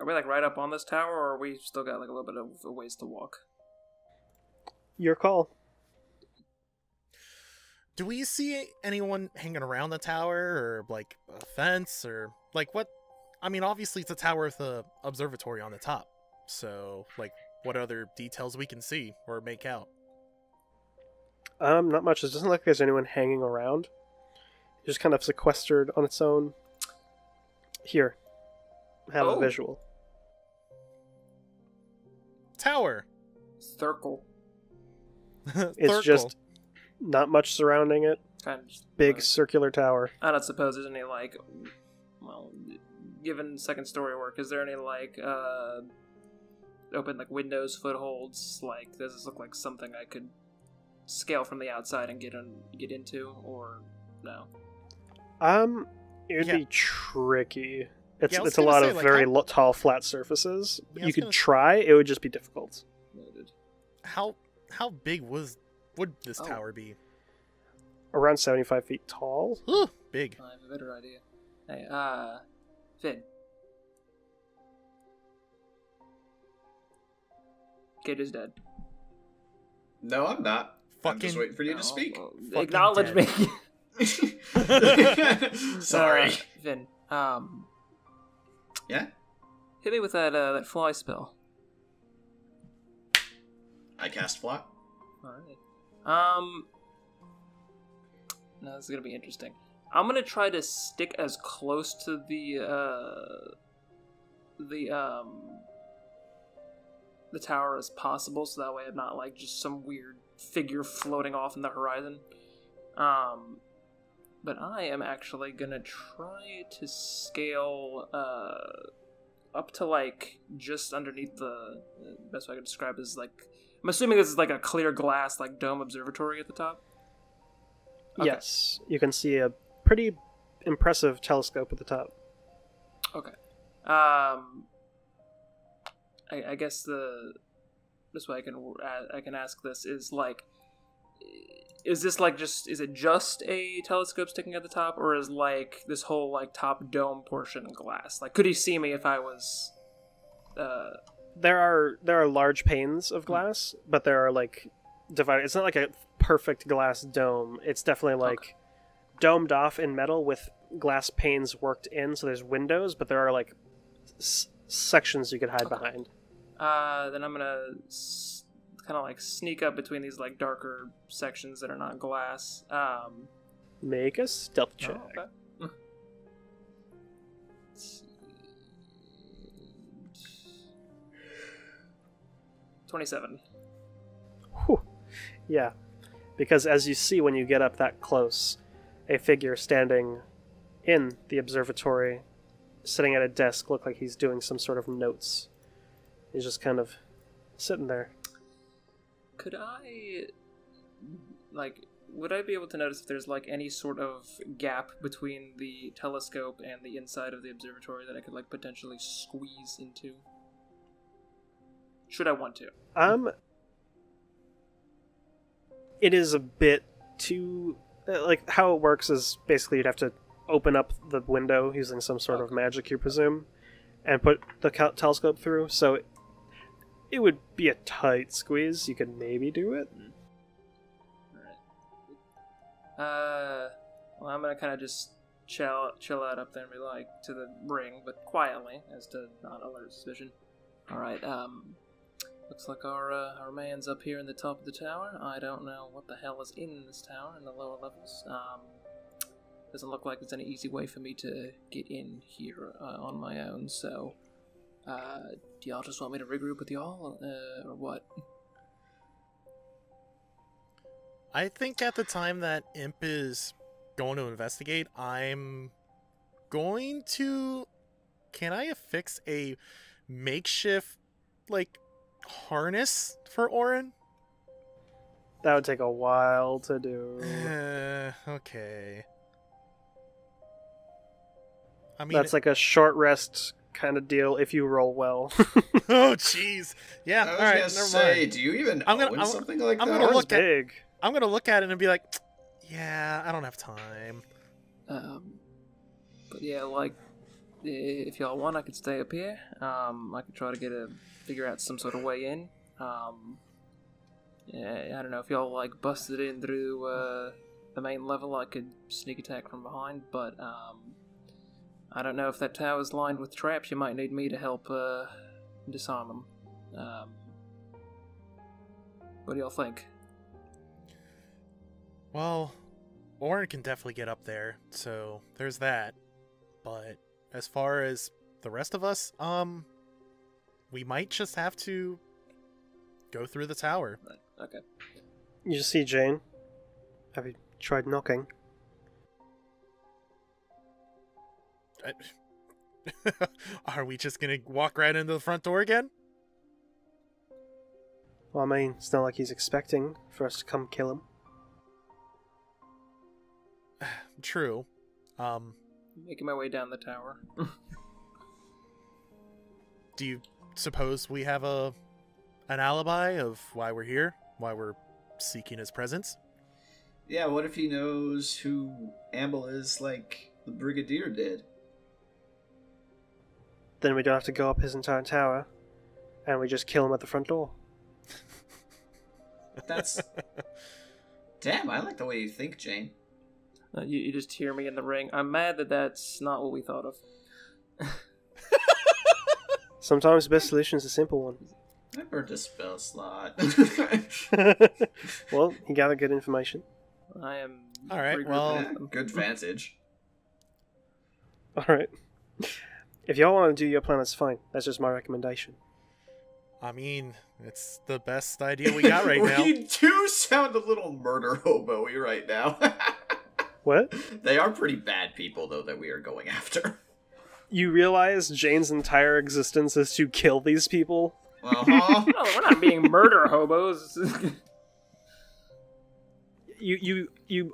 we like right up on this tower, or are we still got like a little bit of a ways to walk? Your call. Do we see anyone hanging around the tower, or like a fence, or like what? I mean, obviously it's a tower with a observatory on the top. So, like, what other details we can see or make out? Not much. It doesn't look like there's anyone hanging around. It's just kind of sequestered on its own. Here. Have a visual. Tower. Circle. It's Thurkle. just not much surrounding it. Kind of just, Big circular tower. I don't suppose there's any, like, well, given second story work, is there any, like, open, like, windows, footholds? Like, does this look like something I could scale from the outside and get into, or no? It would Yeah. be tricky. It's I was it's a gonna lot say, of like, very how- tall, flat surfaces. Yeah, I You was could gonna- try. It would just be difficult. Noted. How big would this Oh. tower be? Around 75 feet tall. Ooh, big. I have a better idea. Hey, Finn. Kid is dead. No, I'm not. I'm just Fucking- waiting for you No, to speak. well, Fucking acknowledge dead. me. Sorry. Finn. Yeah? Hit me with that fly spell. I cast fly. Alright. No, this is gonna be interesting. I'm gonna try to stick as close to the tower as possible, so that way I'm not like just some weird figure floating off in the horizon. But I am actually gonna try to scale up to like just underneath the best way I could describe is like, I'm assuming this is like a clear glass like dome observatory at the top. Okay. Yes, you can see a pretty impressive telescope at the top. Okay. I guess this way I can ask this is like, is this like is it just a telescope sticking at the top, or is like this whole like top dome portion glass? Like, could he see me if I was? There are large panes of glass, but there are like divided. It's not like a perfect glass dome. It's definitely like domed off in metal with glass panes worked in. So there's windows, but there are like sections you could hide behind. Then I'm gonna kind of like sneak up between these like darker sections that are not glass. Make a stealth check. Oh, okay. 27. Whew. Yeah, because as you see when you get up that close, a figure standing in the observatory, sitting at a desk, look like he's doing some sort of notes. He's just kind of sitting there. Could I, like, would I be able to notice if there's, like, any sort of gap between the telescope and the inside of the observatory that I could, like, potentially squeeze into? Should I want to? It is a bit too... like, how it works is basically you'd have to open up the window using some sort of magic, you presume, and put the telescope through, so it would be a tight squeeze. You could maybe do it. Alright. Well, I'm gonna kind of just chill out up there and be like, to the ring, but quietly, as to not alert suspicion. Alright, looks like our man's up here in the top of the tower. I don't know what the hell is in this tower in the lower levels. Doesn't look like there's any easy way for me to get in here on my own, so do y'all just want me to regroup with y'all, or what? I think at the time that Imp is going to investigate, I'm going to... Can I affix a makeshift, like, harness for Orin? That would take a while to do. Okay. I mean, That's like a short rest kind of deal if you roll well. oh, jeez. Yeah, I was all right, gonna never say, mind. do you even I'm gonna- own I'm- something like I'm that? gonna That was look at- big. I'm going to look at it and be like, yeah, I don't have time. But yeah, like, if y'all want, I could stay up here. I could try to figure out some sort of way in. Yeah, I don't know, if y'all, like, busted in through, the main level, I could sneak attack from behind, but, I don't know if that tower's lined with traps. You might need me to help, disarm them. What do y'all think? Well, Orin can definitely get up there, so there's that. But as far as the rest of us, we might just have to go through the tower. Okay. You just see Jane. Have you tried knocking? Are we just gonna walk right into the front door again? Well, I mean, it's not like he's expecting for us to come kill him. True. Making my way down the tower. Do you suppose we have an alibi of why we're here? Why we're seeking his presence? Yeah, what if he knows who Amble is like the Brigadier did? Then we don't have to go up his entire tower, and we just kill him at the front door. That's... Damn, I like the way you think, Jane. You just hear me in the ring. I'm mad that that's not what we thought of. Sometimes the best solution is a simple one. I burned a spell slot. Well, you gathered good information. I am... Alright, well... Yeah, good vantage. Alright. If y'all want to do your plan, that's fine. That's just my recommendation. I mean, it's the best idea we got right now. We do sound a little murder hobo-y right now. What? They are pretty bad people, though, that we are going after. You realize Jane's entire existence is to kill these people? Uh-huh. No, we're not being murder hobos. You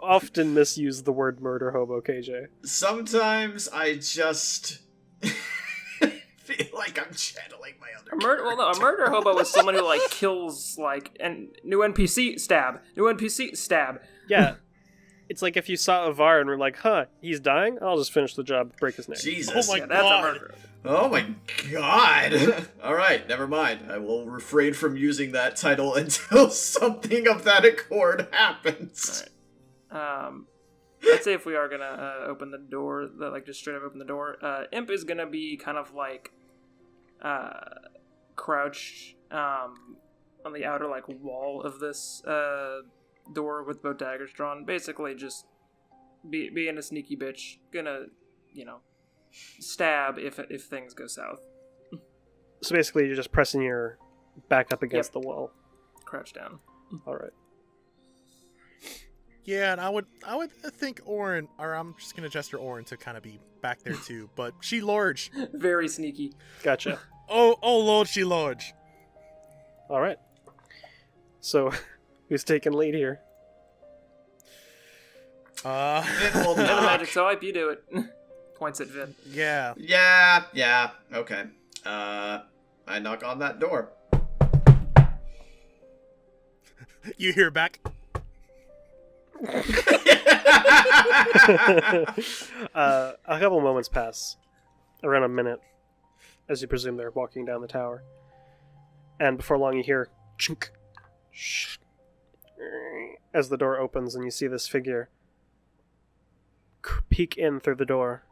often misuse the word murder hobo, KJ. Sometimes I just feel like I'm channeling my other A murder hobo is someone who, like, kills, like, and new NPC, stab. New NPC, stab. Yeah. It's like if you saw Avar and were like, huh, he's dying? I'll just finish the job, break his neck. Jesus. Oh my Yeah, that's God. a murder. Oh my god. Alright, never mind. I will refrain from using that title until something of that accord happens. Alright. Let's say if we are gonna open the door, like just straight up open the door, Imp is gonna be kind of like crouched on the outer like wall of this door with both daggers drawn. Basically, just being a sneaky bitch, gonna stab if things go south. So basically, you're just pressing your back up against the wall. Crouch down. All right. Yeah, and I would think Orin, or I'm just gonna gesture Orin to kind of be back there too, but she large. Very sneaky. Gotcha. Oh Lord, she large. All right. So, who's taking lead here? Vin will You're the knock. magic type, you do it. Points at Vin. Yeah. Yeah, okay. I knock on that door. You hear back. A couple moments pass, around a minute, as you presume they're walking down the tower. And before long you hear chink, shh, as the door opens and you see this figure peek in through the door.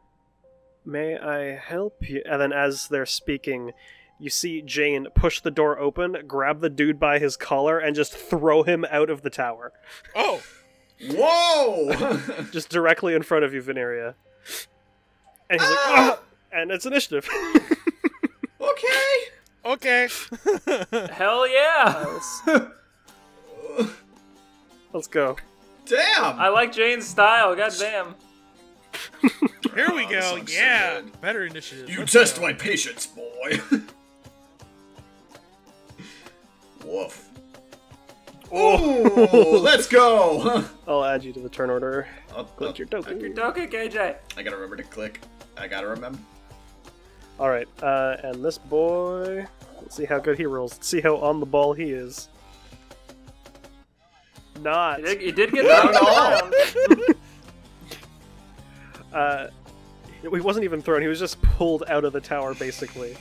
May I help you? And then as they're speaking, you see Jane push the door open, grab the dude by his collar, and just throw him out of the tower. Oh! Whoa! Just directly in front of you, Veneria. And he's like, Ah! "Ah!" And it's initiative. Okay. Hell yeah! Let's go. Damn! I like Jane's style, goddamn. Here we Oh, go. this looks so Yeah. good. Better initiative. You Let's test go. my patience, boy. Woof. Ooh, let's go! I'll add you to the turn order. I'll- Click your token. Your token, KJ. I gotta remember to click. I gotta remember. Alright, and this boy... Let's see how good he rolls. Let's see how on the ball he is. Not. You did get Not knocked at down. He wasn't even thrown, he was just pulled out of the tower, basically.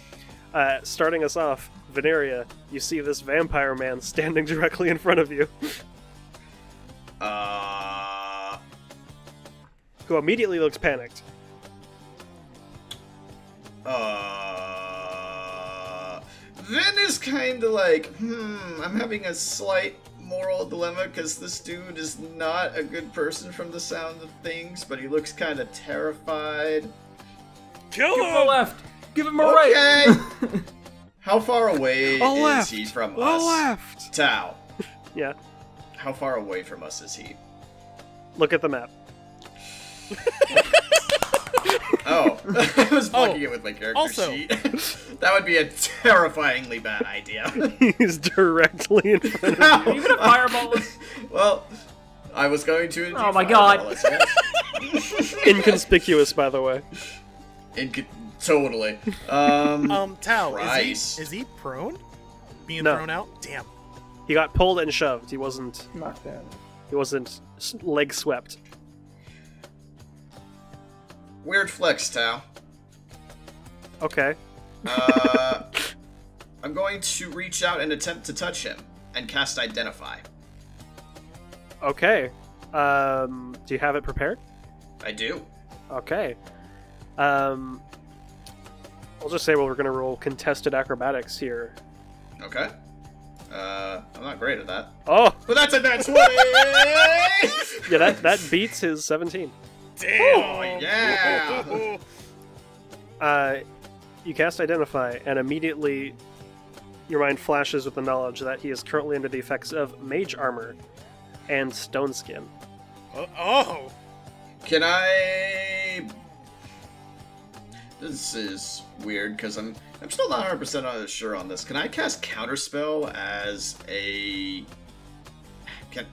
Starting us off, Veneria, you see this vampire man standing directly in front of you, who immediately looks panicked. Vin is kinda like, I'm having a slight moral dilemma because this dude is not a good person from the sound of things, but he looks kinda terrified. Kill Give him a him! left. Give him a right. Okay! How far away is he from us? Left. Tao. Yeah. How far away from us is he? Look at the map. Oh, I was blocking it with my character also. sheet. That would be a terrifyingly bad idea. He's directly in front of Are you gonna fireball us? Well, I was going to. Oh my god. you. Inconspicuous, by the way. Totally. Tao, Christ. is he prone? Being No. thrown out? Damn. He got pulled and shoved. He wasn't Knocked down. leg swept. Weird flex, Tao. Okay. I'm going to reach out and attempt to touch him and cast Identify. Okay. Do you have it prepared? I do. Okay. I'll just say, well, we're gonna roll contested acrobatics here. Okay. I'm not great at that. Oh! But that's a nat 20! Yeah, that beats his 17. Damn. Yeah! You cast Identify, and immediately your mind flashes with the knowledge that he is currently under the effects of Mage Armor and Stone Skin. Oh. Can I... This is weird, because I'm still not 100% sure on this. Can I cast Counterspell as a...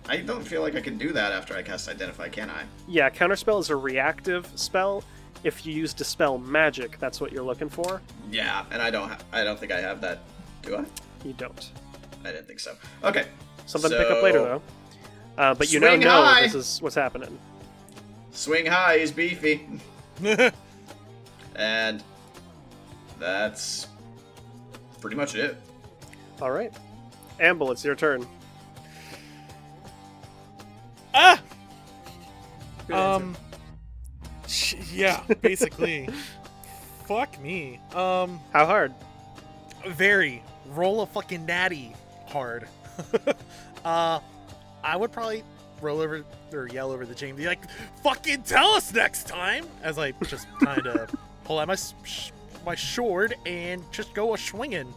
I don't feel like I can do that after I cast Identify, can I? Yeah, Counterspell is a reactive spell. If you use Dispel Magic, that's what you're looking for. Yeah, and I don't think I have that. Do I? You don't. I didn't think so. Okay. Something to pick up later, though. But you now Swing know high. this is what's happening. Swing high, he's beefy. And that's pretty much it. All right. Amble, it's your turn. Ah. Good answer. Yeah, basically. Fuck me. How hard? Very. Roll a fucking natty hard. I would probably roll over or yell over the chain, be like, "Fucking tell us next time!" As I just kind of pull out my sword and just go a swinging.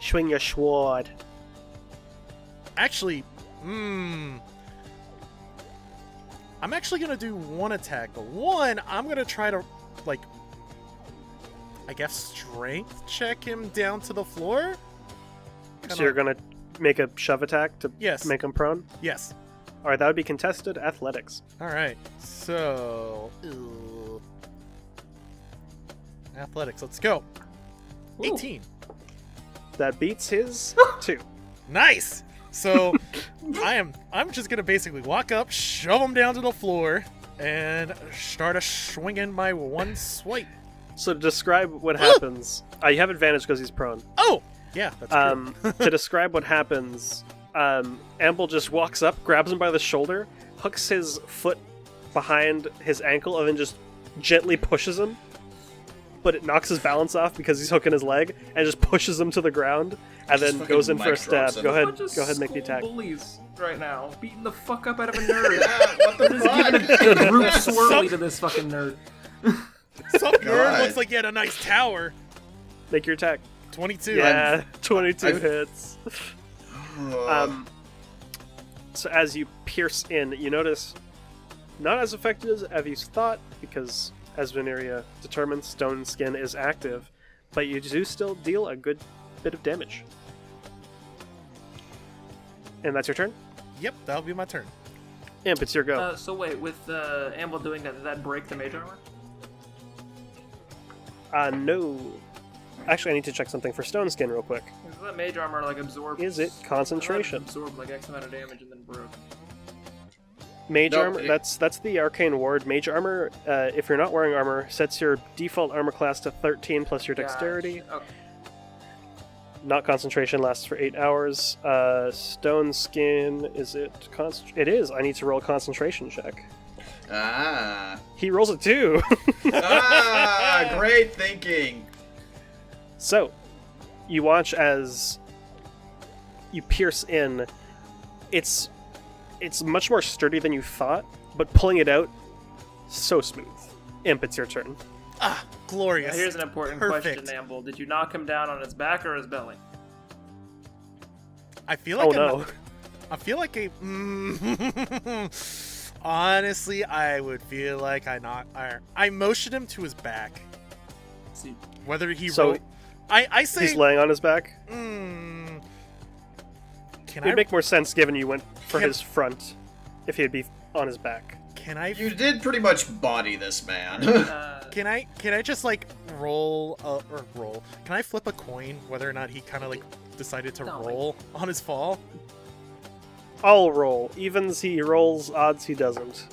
Swing your sword. Actually, I'm actually gonna do one attack, but one I'm gonna try to, like, I guess strength check him down to the floor. So you're gonna make a shove attack to Yes. make him prone? Yes. All right, that would be contested athletics. All right. So, athletics. Let's go. Ooh. 18. That beats his 2. Nice. So, I'm just gonna basically walk up, shove him down to the floor, and start a swinging my one swipe. So to describe what happens, you have advantage because he's prone. Oh, yeah, that's true. To describe what happens, Amble just walks up, grabs him by the shoulder, hooks his foot behind his ankle, and then just gently pushes him. But it knocks his balance off because he's hooking his leg, and just pushes him to the ground, and Just then goes in fucking for a stab. mic drops Go him. ahead, go ahead, and make the attack. Bullies right now, beating the fuck up out of a nerd. What the fuck? Giving a group swirly to this fucking nerd. Some nerd God. looks like he had a nice tower. Make your attack. 22. Yeah, 22 I've- hits. So as you pierce in, you notice not as effective as you thought, because as Veneria determines, Stone Skin is active, but you do still deal a good bit of damage. And that's your turn? Yep, that'll be my turn. Imp, it's your go. So wait, with Amble doing that, did that break the mage armor? No. Actually, I need to check something for Stone Skin real quick. Does that mage armor like absorb? Is it concentration? Absorb like X amount of damage and then broke. Mage No, armor, it- that's the arcane ward. Mage armor, if you're not wearing armor, sets your default armor class to 13 plus your dexterity. Gotcha. Okay. Not concentration, lasts for 8 hours. Stone Skin, is it it is. I need to roll a concentration check. Ah. He rolls a 2. Ah, great thinking. So, you watch as you pierce in. It's much more sturdy than you thought, but pulling it out, so smooth. Imp, it's your turn. Ah, glorious. Now, here's an important Perfect. question, Amble. Did you knock him down on his back or his belly? I feel like no. I feel like honestly, I would feel like I motioned him to his back. See, Whether he So rolled, I say he's laying on his back. Can It'd make more sense given you went for Can- his front, if he'd be on his back. Can I? You did pretty much body this man. Can I just like roll or roll? Can I flip a coin whether or not he kind of like decided to No, roll on his fall? I'll roll. Evens he rolls, odds he doesn't.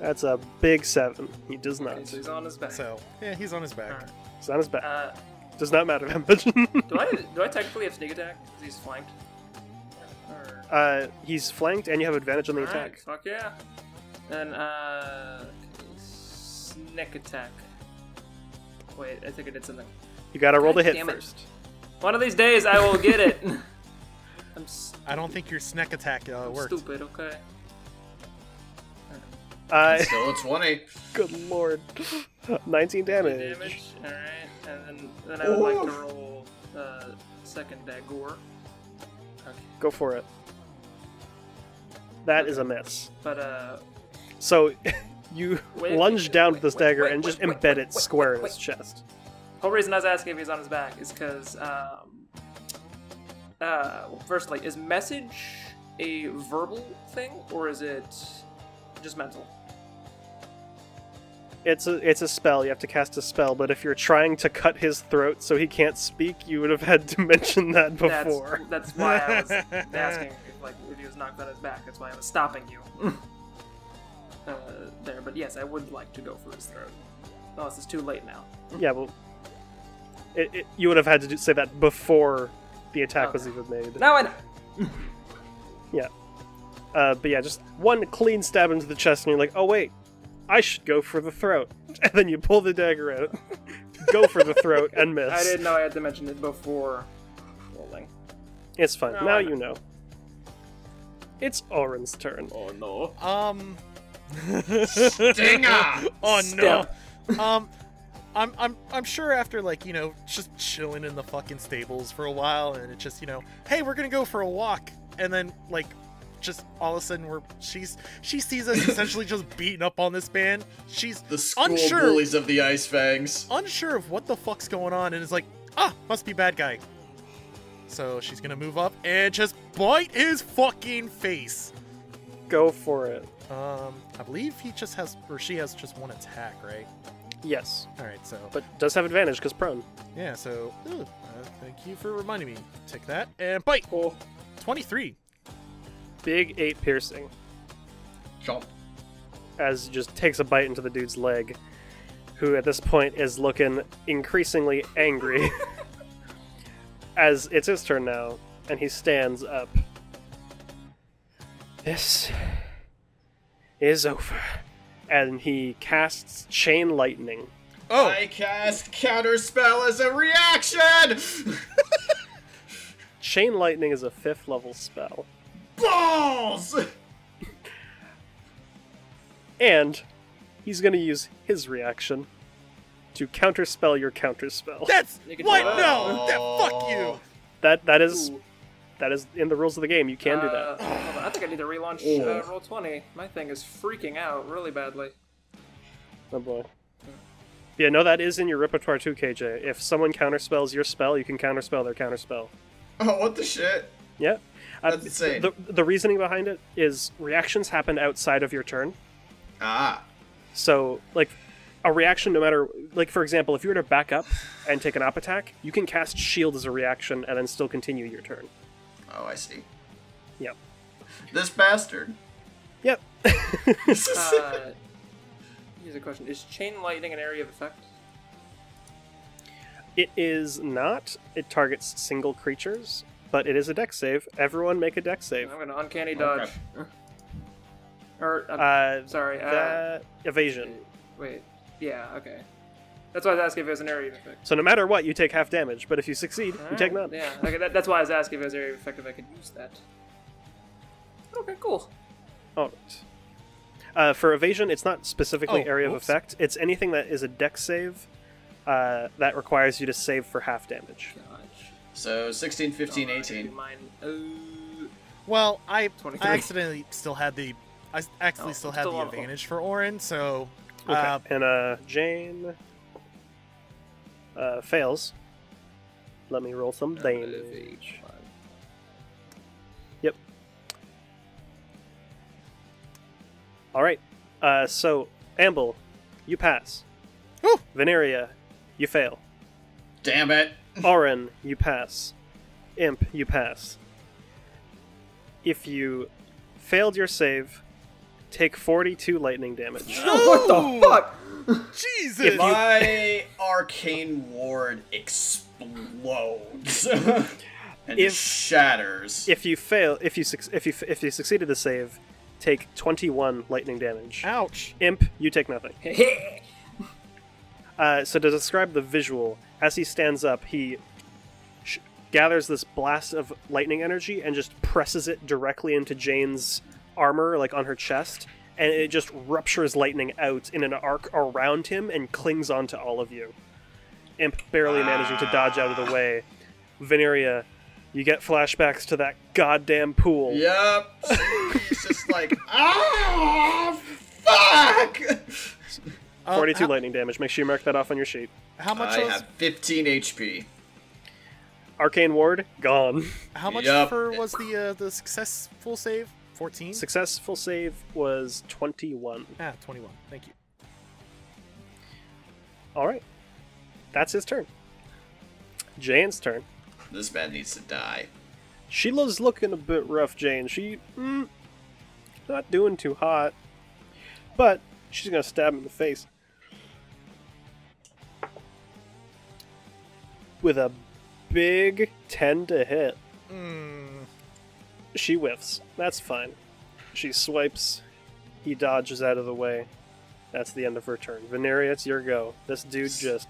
That's a big 7. He does not. okay, so he's on his back. So yeah, he's on his back. Alright. He's on his back. Uh, Does not matter that much. do I technically have sneak attack? Because he's flanked? Or... He's flanked and you have advantage on the Alright, attack. fuck yeah. Then, sneak attack. Wait, I think I did something. You gotta roll God the hit damn it. first. One of these days I will get it. I don't think your snack attack worked. stupid, okay. Still a 20. Good lord. 19 damage. Damage, alright. And then I would like to roll second dagger. Okay. Go for it. That is a miss. But, So, you lunge down with this dagger wait, and just wait, embed wait, it square in his wait. chest. whole reason I was asking if he's on his back is because, firstly, is message a verbal thing, or is it just mental? It's a spell. You have to cast a spell, but if you're trying to cut his throat so he can't speak, you would have had to mention that before. That's why I was asking if he was knocked on his back. That's why I was stopping you there. But yes, I would like to go for his throat. Unless it's too late now. Yeah, well, you would have had to say that before the attack was Okay. even made. Now I know. Yeah. But yeah, just one clean stab into the chest, and you're like, oh wait, I should go for the throat. And then you pull the dagger out, go for the throat, and miss. I didn't know I had to mention it before rolling. It's fine. No, now I you know. It's Oren's turn. Oh no. Stinger! Oh no. Step. I'm sure after just chilling in the fucking stables for a while, and it's just hey, we're gonna go for a walk, and then just all of a sudden she sees us essentially just beating up on this man. She's The school unsure bullies of the Ice Fangs. unsure of what the fuck's going on, and is like, must be bad guy. So she's gonna move up and just bite his fucking face. Go for it. I believe she has just one attack, right? Yes, All right, so but does have advantage because prone. yeah, so thank you for reminding me. Take that and bite. Cool. 23. Big 8 piercing. Chomp. As he just takes a bite into the dude's leg, who at this point is looking increasingly angry. As it's his turn now, and he stands up. This is over. And he casts Chain Lightning. Oh, I cast Counterspell as a reaction! Chain Lightning is a 5th level spell. Balls! And he's going to use his reaction to counterspell your counterspell. that's You can what? do that. No, fuck you. That is in the rules of the game. You can do that. Hold on, I think I need to relaunch roll 20. My thing is freaking out really badly. Oh boy. Yeah, no, that is in your repertoire too, KJ. If someone counterspells your spell, you can counterspell their counterspell. Oh, what the shit? Yeah. That's insane. The reasoning behind it is reactions happen outside of your turn. Ah. So, a reaction, no matter, for example, if you were to back up and take an up attack, you can cast Shield as a reaction and then still continue your turn. Oh, I see. Yep. This bastard. Yep. Here's a question. Is Chain Lightning an area of effect? It is not. It targets single creatures, but it is a dex save. Everyone make a dex save. I'm going to uncanny dodge. Or, sorry. Evasion. Wait. Yeah, okay. That's why I was asking if it was an area of effect. So no matter what, you take half damage, but if you succeed, you take none. Yeah, okay, that's why I was asking if it was an area of effect, if I could use that. Okay, cool. Alright. For evasion, it's not specifically Oh, area of oops. effect. It's anything that is a dex save that requires you to save for half damage. Gosh. So 16, 15, Alright, 18. Mine, Well, I 23. accidentally still had the still on- advantage for Orin, so Okay. And Jane fails. Let me roll some damage. Yep. All right. So Amble, you pass. Woo! Veneria, you fail. Damn it! Orin, you pass. Imp, you pass. If you failed your save, take 42 lightning damage. What the fuck? Jesus. If you- My arcane ward explodes and If- shatters. If you succeeded the save, take 21 lightning damage. Ouch. Imp, you take nothing. So to describe the visual, as he stands up, he gathers this blast of lightning energy and just presses it directly into Jane's armor, like on her chest, and it just ruptures lightning out in an arc around him and clings onto all of you. Imp barely managing to dodge out of the way. Veneria, you get flashbacks to that goddamn pool. Yep. He's just like, fuck! 42 lightning damage. Make sure you mark that off on your sheet. How much I was have 15 HP. Arcane Ward, gone. how much Yup. was the successful save? 14? Successful save was 21. 21. Thank you. Alright. That's his turn. Jane's turn. This man needs to die. Sheila's looking a bit rough, Jane. She, not doing too hot. But she's gonna stab him in the face. With a big 10 to hit. She whiffs. That's fine. She swipes. He dodges out of the way. That's the end of her turn. Veneria, it's your go. This dude just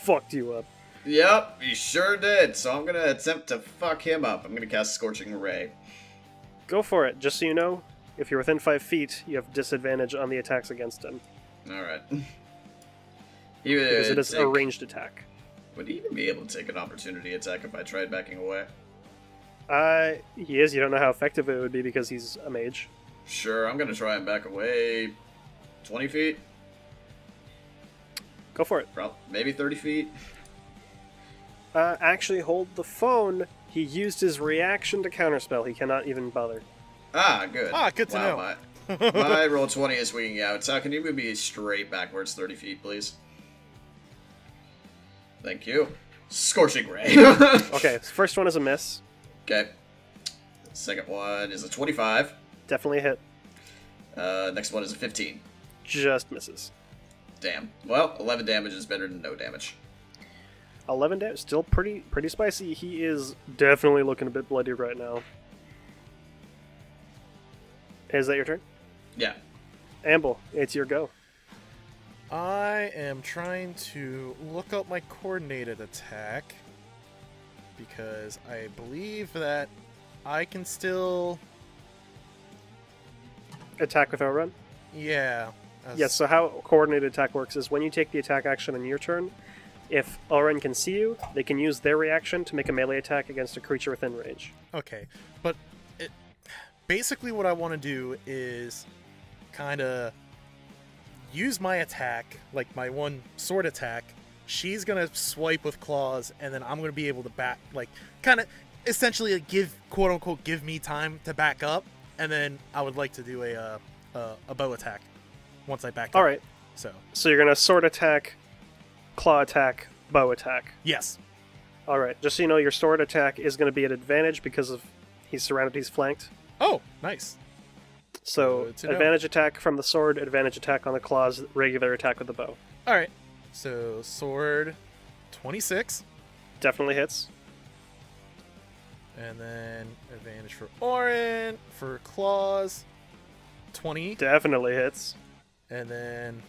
fucked you up. Yep, he sure did. So I'm gonna attempt to fuck him up. I'm gonna cast Scorching Ray. Go for it. Just so you know, if you're within 5 feet, you have disadvantage on the attacks against him. Alright. Because it is a ranged attack. Would he even be able to take an opportunity attack if I tried backing away? He is. You don't know how effective it would be because he's a mage. Sure, I'm gonna try and back away 20 feet? Go for it. Maybe 30 feet? Actually, hold the phone. He used his reaction to counterspell. He cannot even bother. Ah, good. Good to know. My roll 20 is swinging out. So can you move me straight backwards 30 feet, please? Thank you. Scorching Ray. Okay, first one is a miss. Okay. Second one is a 25. Definitely a hit. Next one is a 15. Just misses. Damn. Well, 11 damage is better than no damage. 11 damage. Still pretty spicy. He is definitely looking a bit bloody right now. Is that your turn? Yeah. Amble, it's your go. I am trying to look up my coordinated attack because I believe that I can still... Attack with outrun? Yeah. Yes, so how coordinated attack works is when you take the attack action on your turn, if Outrun can see you, they can use their reaction to make a melee attack against a creature within range. Okay, but basically what I want to do is kind of use my attack, like my one sword attack. She's going to swipe with claws, and then I'm going to be able to back, like, kind of essentially give, quote-unquote, give me time to back up, and then I would like to do a bow attack once I back up. All right. So you're going to sword attack, claw attack, bow attack. yes. All right. Just so you know, your sword attack is going to be at advantage because of he's surrounded, he's flanked. Oh, nice. So Good to know. advantage attack from the sword, advantage attack on the claws, regular attack with the bow. All right. So sword 26, Definitely hits. and then advantage for Orin for claws 20, Definitely hits. and then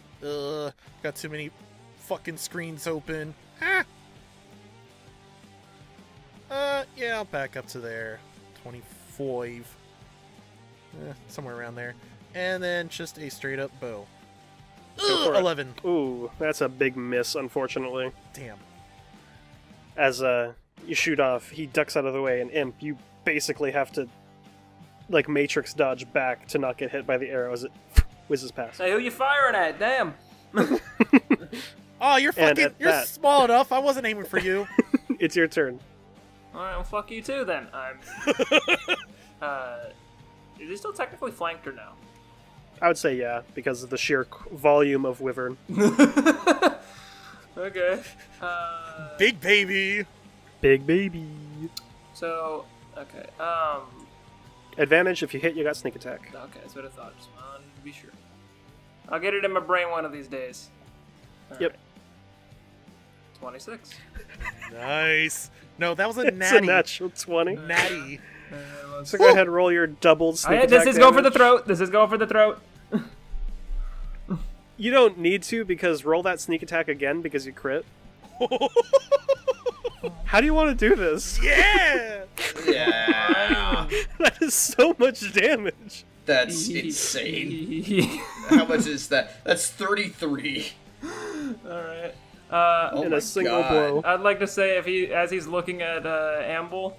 got too many fucking screens open. Ah. Yeah, I'll back up to there. 25. Somewhere around there. and then just a straight up bow. Go for it. 11. Ooh, that's a big miss, unfortunately. Damn. As you shoot off, he ducks out of the way, and Imp, you basically have to, like, Matrix dodge back to not get hit by the arrow as it whizzes past. Hey, who you firing at? Damn. Oh, you're fucking. You're that- small enough. I wasn't aiming for you. It's your turn. Alright, well, fuck you too then. I'm. Is he still technically flanked or no? I would say yeah, because of the sheer volume of Wyvern. Okay. Big baby. Big baby. So, okay. Advantage, if you hit, you got sneak attack. Okay, that's what I thought. Just wanted to be sure. I'll get it in my brain one of these days. All Yep. right. 26. Nice. No, that was a It's natty. a natural 20. Natty. So go ahead, roll your doubled sneak attack This is going for the damage. throat. This is going for the throat. You don't need to, because roll that sneak attack again because you crit. How do you want to do this? Yeah. Yeah. That is so much damage. That's insane. How much is that? That's 33. Alright. Oh In my a single God. blow. I'd like to say, as he's looking at Amble,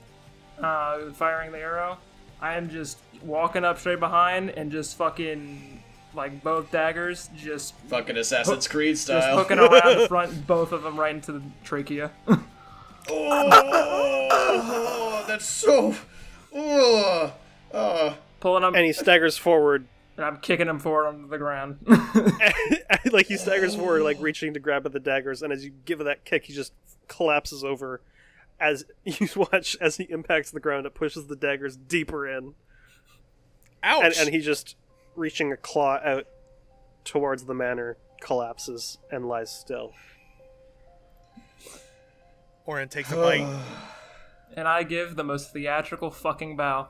firing the arrow, I am just walking up straight behind and just fucking, like, both daggers, just Fucking Assassin's Creed just style. hooking around the front, both of them right into the trachea. Oh, that's so. Pulling him, And he staggers forward. and I'm kicking him forward onto the ground. Like, he staggers forward, like, reaching to grab at the daggers, and as you give it that kick, he just collapses over. As you watch, as he impacts the ground, it pushes the daggers deeper in. Ouch. And he just, reaching a claw out towards the manor, collapses and lies still. Orin takes a bite. And I give the most theatrical fucking bow.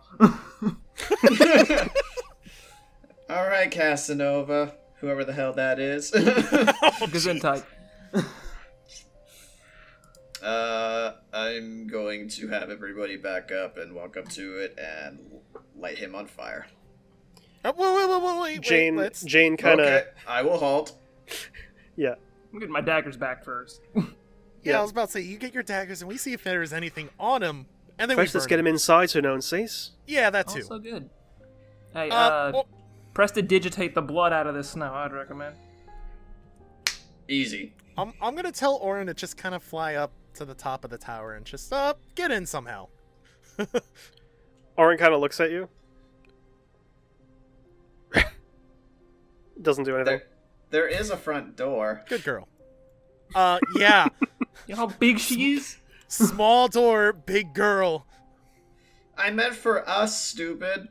Alright, Casanova. Whoever the hell that is. Gesundheit. I'm going to have everybody back up and walk up to it and light him on fire. Wait, Jane let's... kind of... Okay, I will halt. Yeah. I'm getting my daggers back first. Yeah, I was about to say, you get your daggers and we see if there is anything on him, and then First, we let's burn get him inside so no one sees. Yeah, that too. Also good. Hey, Well, prestidigitate the blood out of this snow, I'd recommend. Easy. I'm gonna tell Orin to just kind of fly up to the top of the tower and just get in somehow. Orin kind of looks at you. Doesn't do anything. There is a front door. Good girl. Yeah. You know how big she is? Small door, big girl. I meant for us, stupid.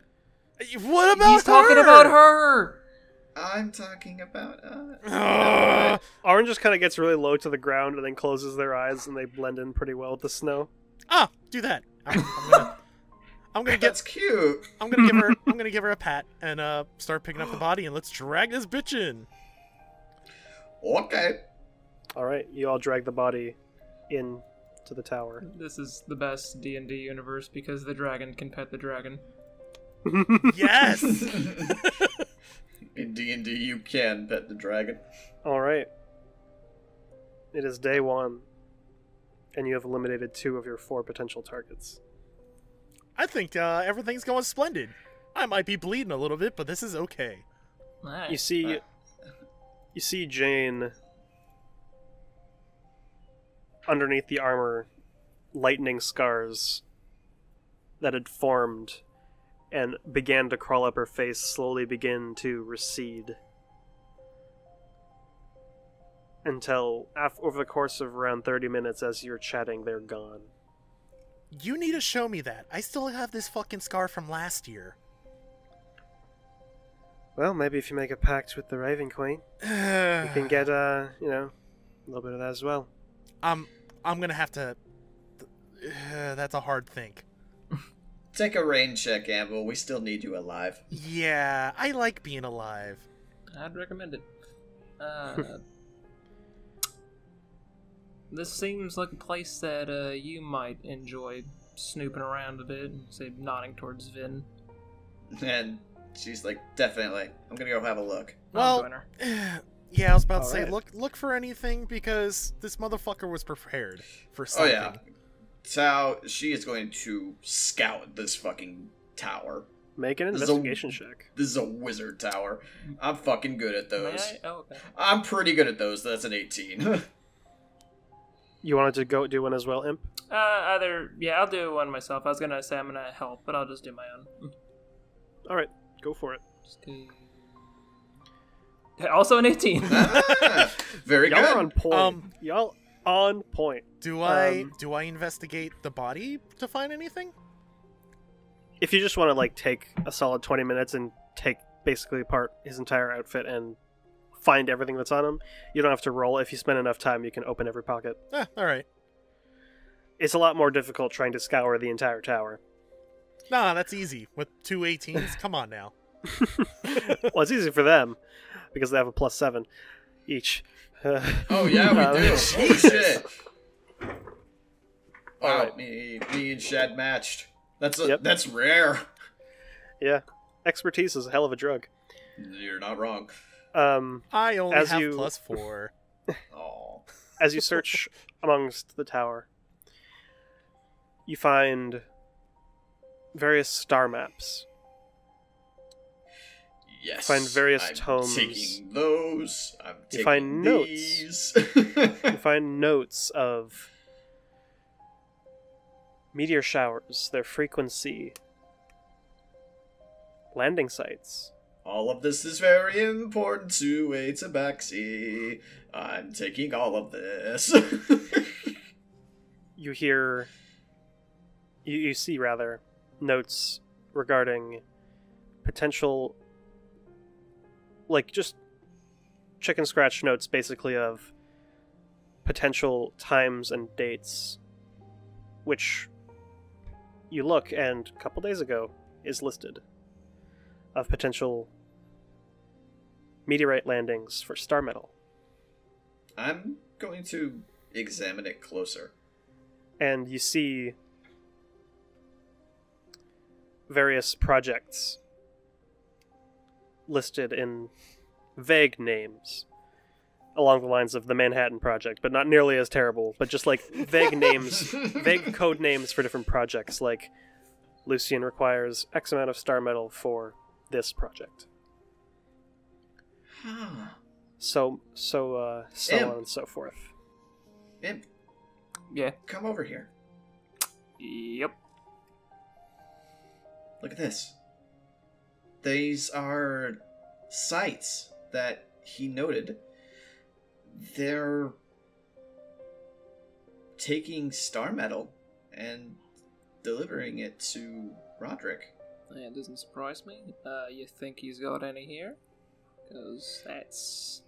What about He's talking about her! I'm talking about us. Ugh. Orin just kind of gets really low to the ground and then closes their eyes, and they blend in pretty well with the snow. Do that. I'm gonna That's cute. I'm gonna give her a pat and start picking up the body and let's drag this bitch in. Okay. All right, you all drag the body in to the tower. This is the best D&D universe because the dragon can pet the dragon. Yes. In D&D, you can pet the dragon. All right. It is day 1, and you have eliminated 2 of your 4 potential targets. I think everything's going splendid. I might be bleeding a little bit, but this is okay. Nice. You see Jane underneath the armor, lightning scars that had formed and began to crawl up her face slowly begin to recede. Until, over the course of around 30 minutes as you're chatting, they're gone. You need to show me that. I still have this fucking scar from last year. Well, maybe if you make a pact with the Raven Queen, you can get, a little bit of that as well. I'm gonna have to... that's a hard think. Take a rain check, Amble. We still need you alive. Yeah, I like being alive. I'd recommend it. This seems like a place that you might enjoy snooping around a bit and say nodding towards Vin. And she's like, definitely. I'm gonna go have a look. I'll Well, join her. yeah, I was about to say, Alright. look for anything because this motherfucker was prepared for Oh something. yeah. So she is going to scout this fucking tower. Make an This is a- investigation check. This is a wizard tower. I'm fucking good at May those. I? Oh, okay. I'm pretty good at those. That's an 18. You wanted to go do one as well, Imp? I'll do one myself. I was gonna say I'm gonna help, but I'll just do my own. Alright, go for it. Also an 18. Ah, very Y'all good. are on point. Y'all on point. Do I investigate the body to find anything? If you just want to like take a solid 20 minutes and take basically apart his entire outfit and find everything that's on him, you don't have to roll. If you spend enough time, you can open every pocket. All right. It's a lot more difficult trying to scour the entire tower. Nah, that's easy. With 2 18s, come on now. Well, it's easy for them because they have a +7 each. Oh yeah, we do. Oh shit. Wow, Alright. me and Shad matched. That's Yep. that's rare. Yeah, expertise is a hell of a drug. You're not wrong. I only As have you- +4. Oh. As you search amongst the tower, you find various star maps. Yes. Find various I'm tomes. taking those. I'm taking You find notes. these. You find notes of meteor showers, their frequency, landing sites. All of this is very important to a tabaxi. I'm taking all of this. You hear, you see rather, notes regarding potential, like just chicken scratch notes basically of potential times and dates, which you look and a couple days ago is listed, of potential meteorite landings for star metal. I'm going to examine it closer. And you see various projects listed in vague names along the lines of the Manhattan Project, but not nearly as terrible, but just like vague names, vague code names for different projects, like Lucian requires X amount of star metal for this project. So Imp. on and so forth. Imp, Yeah. come over here. Yep. Look at this. These are sites that he noted. They're taking star metal and delivering it to Roderick. Yeah, it doesn't surprise me. You think he's got any here? Because that's...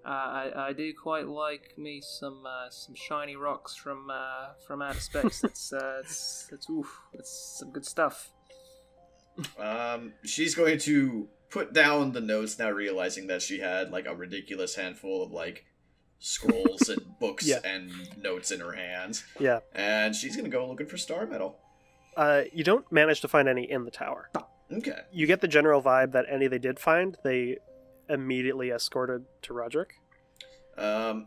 I do quite like me some shiny rocks from outer space. That's some good stuff. She's going to put down the notes now, realizing that she had like a ridiculous handful of like scrolls and books Yeah. and notes in her hands, Yeah. and she's gonna go looking for star metal. You don't manage to find any in the tower. Okay. You get the general vibe that any they did find, they immediately escorted to Roderick. I'm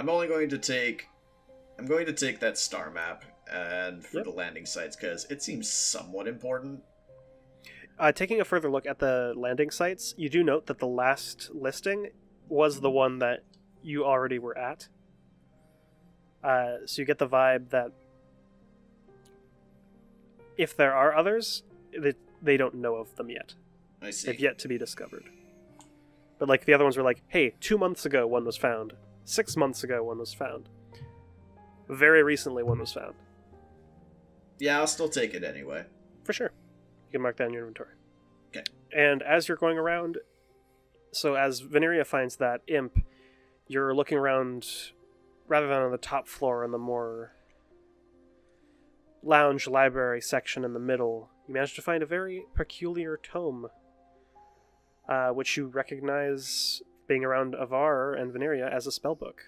going to take that star map and for Yep. the landing sites because it seems somewhat important. Taking a further look at the landing sites, you do note that the last listing was the one that you already were at. So you get the vibe that if there are others, they don't know of them yet. I see. They've yet to be discovered. But like the other ones were like, hey, 2 months ago one was found. 6 months ago one was found. Very recently one was found. Yeah, I'll still take it anyway. For sure. You can mark that in your inventory. Okay. And as you're going around, so as Veneria finds that imp, you're looking around rather than on the top floor on the more lounge library section in the middle. You manage to find a very peculiar tome, which you recognize being around Avar and Veneria as a spellbook.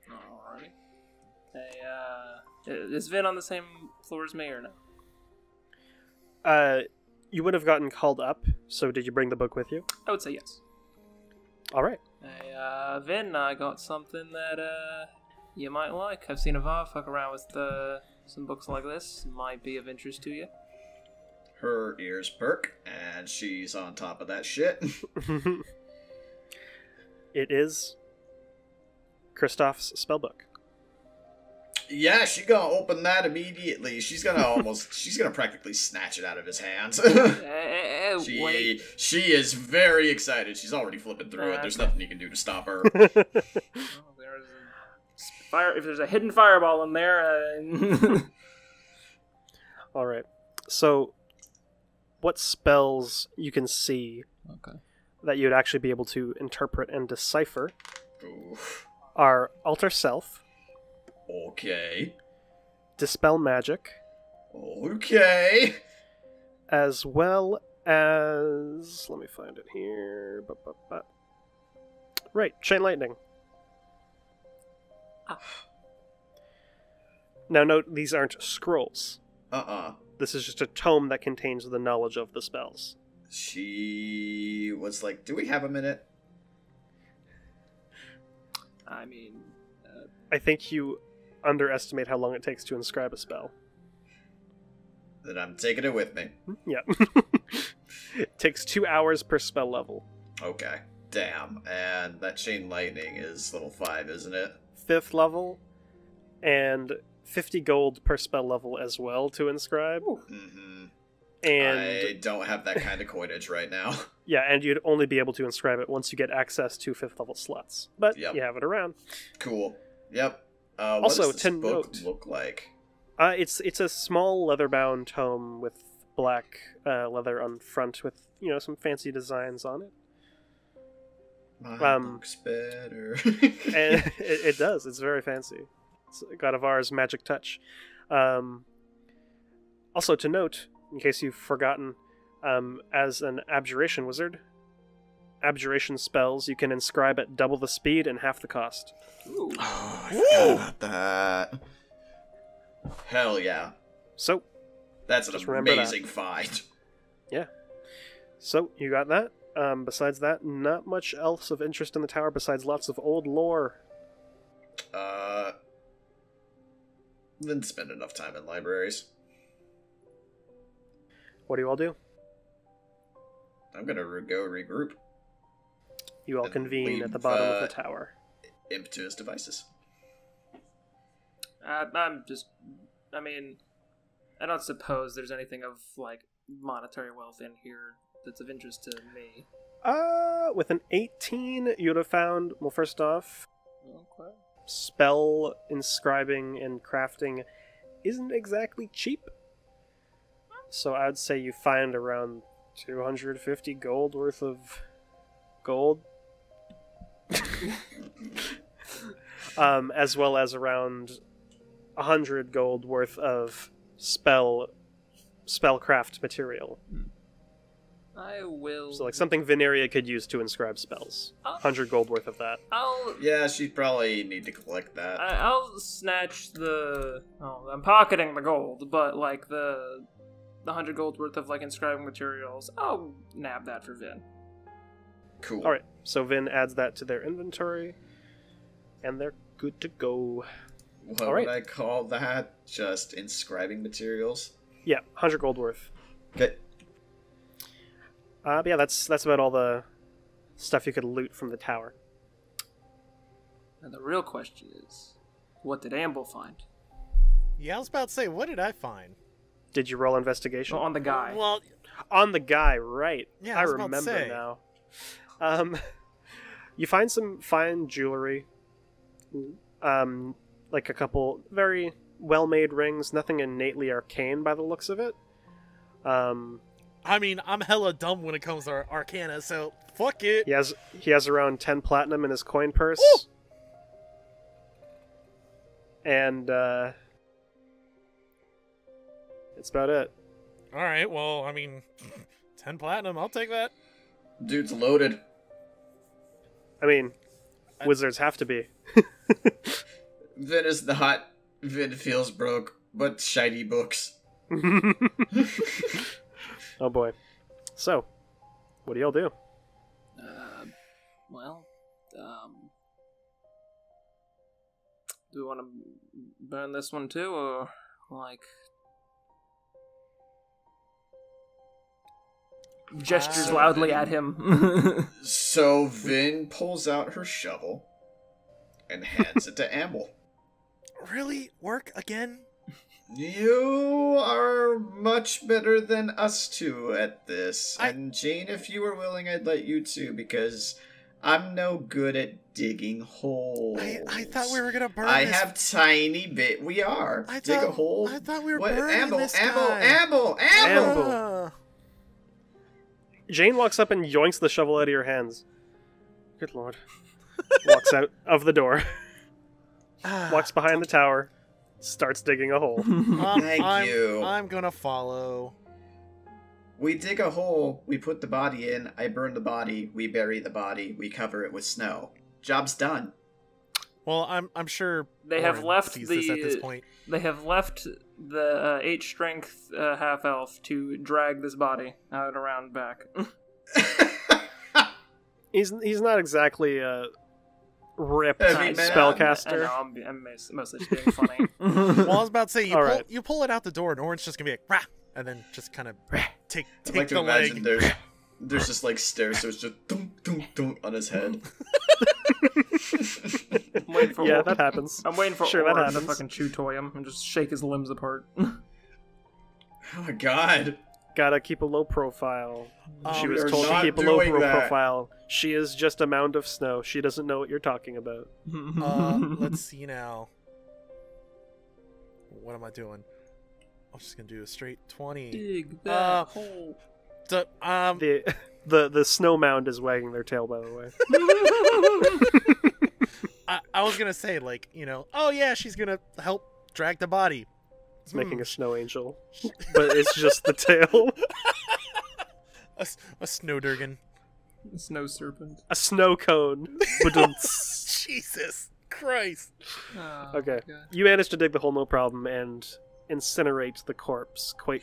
Alrighty. Hey, is Vin on the same floor as me or no? You would have gotten called up, so did you bring the book with you? I would say yes. All right. Hey, Vin, I got something that you might like. I've seen Avar fuck around with some books like this. Might be of interest to you. Her ears perk, and she's on top of that shit. It is Kristoff's spellbook. Yeah, she gonna open that immediately. She's gonna practically snatch it out of his hands. Wait. She is very excited. She's already flipping through it. There's nothing you can do to stop her. Oh, there's a fire. If there's a hidden fireball in there. All right. So, what spells you can see that you'd actually be able to interpret and decipher Oof. are Alter Self, Okay. Dispel Magic, Okay. as well as... Let me find it here. Right, Chain Lightning. Now note, these aren't scrolls. This is just a tome that contains the knowledge of the spells. She was like, do we have a minute? I mean... I think you underestimate how long it takes to inscribe a spell. Then I'm taking it with me. Yeah. It takes 2 hours per spell level. Okay. Damn. And that Chain Lightning is level 5, isn't it? 5th level, and 50 gold per spell level as well to inscribe. Mm-hmm. And I don't have that kind of coinage right now. yeah, and you'd only be able to inscribe it once you get access to 5th level slots. But Yep. you have it around. Cool. Yep. Also, what does to this book note- look like? It's a small leather-bound tome with black leather on front with, some fancy designs on it. My book's better. And it does. It's very fancy. It's got Avar's magic touch. Also, to note, in case you've forgotten, as an abjuration wizard, abjuration spells you can inscribe at double the speed and half the cost. Ooh. Oh, I forgot about that. Hell yeah. So, That's an Just remember that. amazing find. yeah. So, you got that. Besides that, not much else of interest in the tower besides lots of old lore. Didn't spend enough time in libraries. What do you all do? I'm gonna go regroup. You all And convene at the leave, bottom of the tower. Imp to his devices. I don't suppose there's anything of, monetary wealth in here that's of interest to me. With an 18, you'd have found, well, first off, Okay. spell inscribing and crafting isn't exactly cheap. So I'd say you find around 250 gold worth of gold. As well as around 100 gold worth of spellcraft material. I will... So something Veneria could use to inscribe spells. 100 gold worth of that. Yeah, she'd probably need to collect that. I'll snatch I'm pocketing the gold, but, the 100 gold worth of, inscribing materials, I'll nab that for Vin. Cool. Alright, so Vin adds that to their inventory, and they're good to go. What Alright. would I call that? Just inscribing materials? Yeah, 100 gold worth. Okay. But yeah, that's about all the stuff you could loot from the tower. And the real question is, what did Amble find? Yeah, I was about to say, what did I find? Did you roll investigation? On the guy. Well, On the guy, right. Yeah, I was about to remember say. now. You find some fine jewelry. Like a couple very well-made rings, nothing innately arcane by the looks of it. I'm hella dumb when it comes to Arcana, so fuck it. He has around 10 platinum in his coin purse. Woo! And it's about it. Alright, well, 10 platinum, I'll take that. Dude's loaded. Wizards have to be. Vin is not. Vin feels broke, but shiny books. Oh boy. So, what do y'all do? Well, do we want to burn this one too, or like gestures loudly at him? So Vin pulls out her shovel and hands it to Amble. Really? Work again? You are much better than us two at this. And Jane, if you were willing, I'd let you too, because I'm no good at digging holes. I thought we were gonna burn I this. have tiny bit. We are. Dig a hole. I thought we were What? burning Amble, this Amble, guy. Amble, Amble! Jane walks up and yoinks the shovel out of your hands. Good lord. Walks out of the door. Walks behind the tower. Starts digging a hole. Thank you. I'm gonna follow. We dig a hole, we put the body in, I burn the body, we bury the body, we cover it with snow. Job's done. Well, I'm sure They have Orin left sees this at this the point. they have left the 8 strength half elf to drag this body out around back. He's not exactly a ripped Heavy man. spellcaster. I know, I'm mostly just being funny. Well, I was about to say Alright. you pull it out the door, and Orin's just gonna be like, rah, and then just kind of take I'd like to the imagine leg. there's just like stairs, so it's just dunk, dunk, dunk on his head. I'm waiting for Yeah, that happens. I'm waiting for Sure, that Orin to happens. fucking chew toy him and just shake his limbs apart. Oh my god. Gotta keep a low profile. She was You're told to not keep a low doing that. profile. She is just a mound of snow. She doesn't know what you're talking about. Let's see now. What am I doing? I'm just gonna do a straight 20. Dig that hole. The snow mound is wagging their tail, by the way. I was gonna say, like, oh yeah, she's gonna help drag the body. It's making a snow angel, but it's just the tail. A snowdurgan. Snow serpent. A snow cone. Jesus Christ. Oh, Okay, God. you managed to dig the hole no problem and incinerate the corpse quite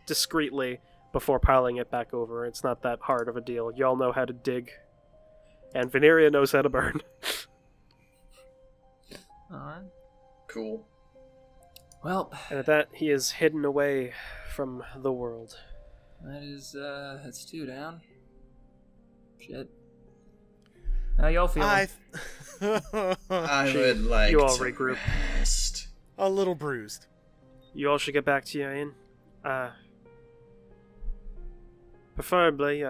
discreetly before piling it back over. It's not that hard of a deal. Y'all know how to dig, and Veneria knows how to burn. Alright. Cool. Well, And at that, he is hidden away from the world. that's 2 down. Shit. How y'all feeling? I would like you all to regroup. rest. A little bruised. You all should get back to your inn. Preferably,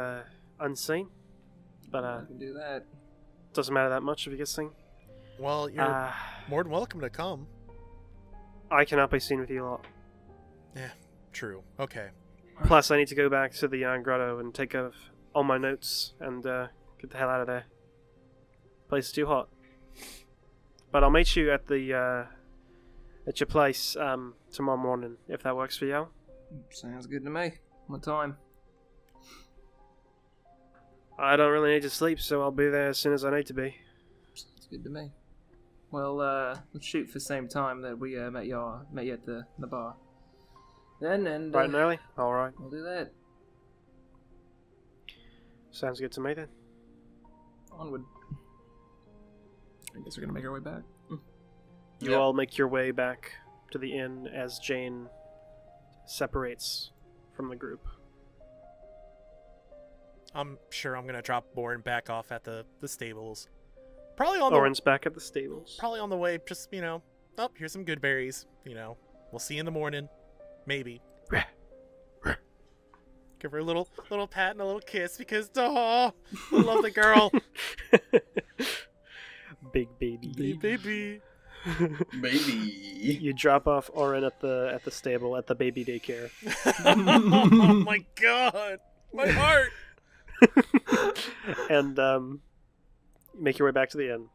unseen. But, I can do that. doesn't matter that much if you get seen. Well, you're more than welcome to come. I cannot be seen with you lot. Yeah, true. Okay. Plus, I need to go back to the Iron Grotto and take off all my notes and get the hell out of there. Place is too hot. But I'll meet you at the at your place tomorrow morning if that works for you. Sounds good to me. What time? I don't really need to sleep, so I'll be there as soon as I need to be. Sounds good to me. Well, let's shoot for the same time that we met you at the bar. Then, and Bright and early? Alright. we'll do that. Sounds good to me then. Onward. I guess we're gonna make our way back. You Yep. all make your way back to the inn as Jane separates from the group. I'm sure I'm gonna drop Orin back off at the stables. Probably Orin's back at the stables. on the way. Just oh, here's some good berries. We'll see you in the morning. Maybe. Give her a little pat and a little kiss because I love the girl. Big baby. Hey, baby. Baby. You drop off Orin at the stable at the baby daycare. Oh my god, my heart. And make your way back to the inn.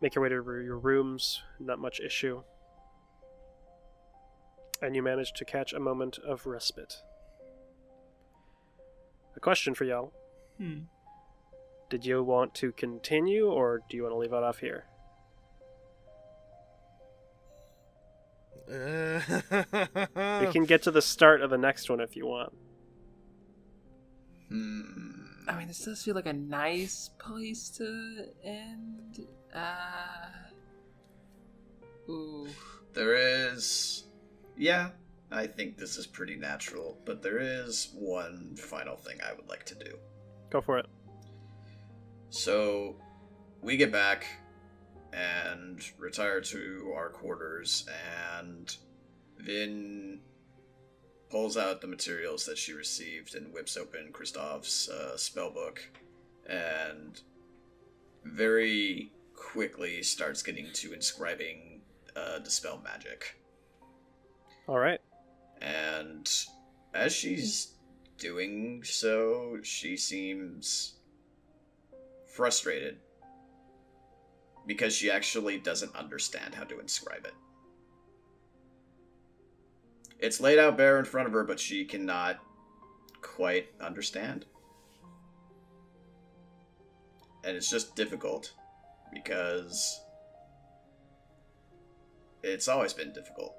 Make your way to your rooms, not much issue. And you manage to catch a moment of respite. A question for y'all. Did you want to continue, or do you want to leave it off here? We can get to the start of the next one if you want. I mean, this does feel like a nice place to end. Ooh. There is... Yeah, I think this is pretty natural, but there is one final thing I would like to do. Go for it. So, we get back and retire to our quarters, and Vin pulls out the materials that she received and whips open Kristoff's spellbook, and very quickly starts getting to inscribing dispel magic. Alright. And as she's doing so, she seems frustrated because she actually doesn't understand how to inscribe it. It's laid out bare in front of her, but she cannot quite understand. And it's just difficult because it's always been difficult.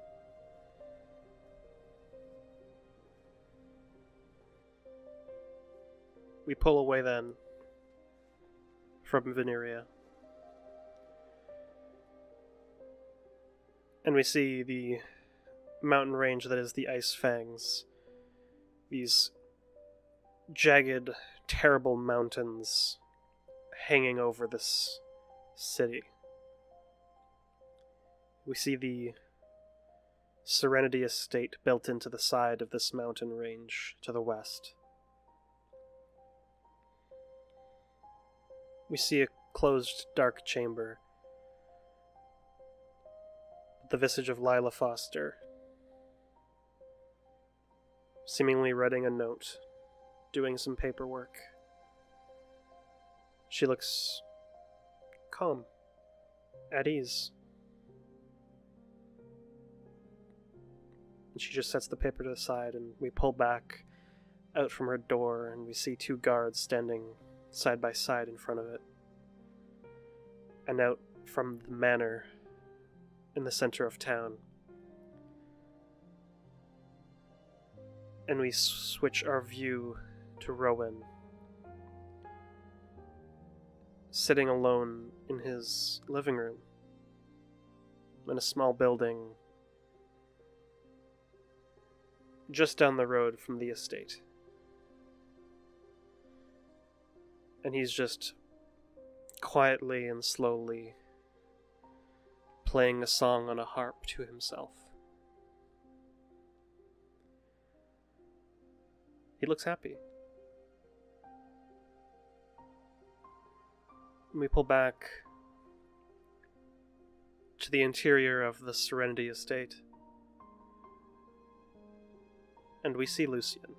We pull away then from Veneria. And we see the mountain range that is the Ice Fangs. These jagged, terrible mountains hanging over this city. We see the Serenity Estate built into the side of this mountain range to the west. We see a closed, dark chamber. The visage of Lila Foster, seemingly writing a note, doing some paperwork. She looks calm, at ease. And she just sets the paper to the side, and we pull back out from her door, and we see two guards standing side by side in front of it. And out from the manor in the center of town. And we switch our view to Rowan, sitting alone in his living room in a small building just down the road from the estate. And he's just quietly and slowly playing a song on a harp to himself. He looks happy. We pull back to the interior of the Serenity Estate, and we see Lucian.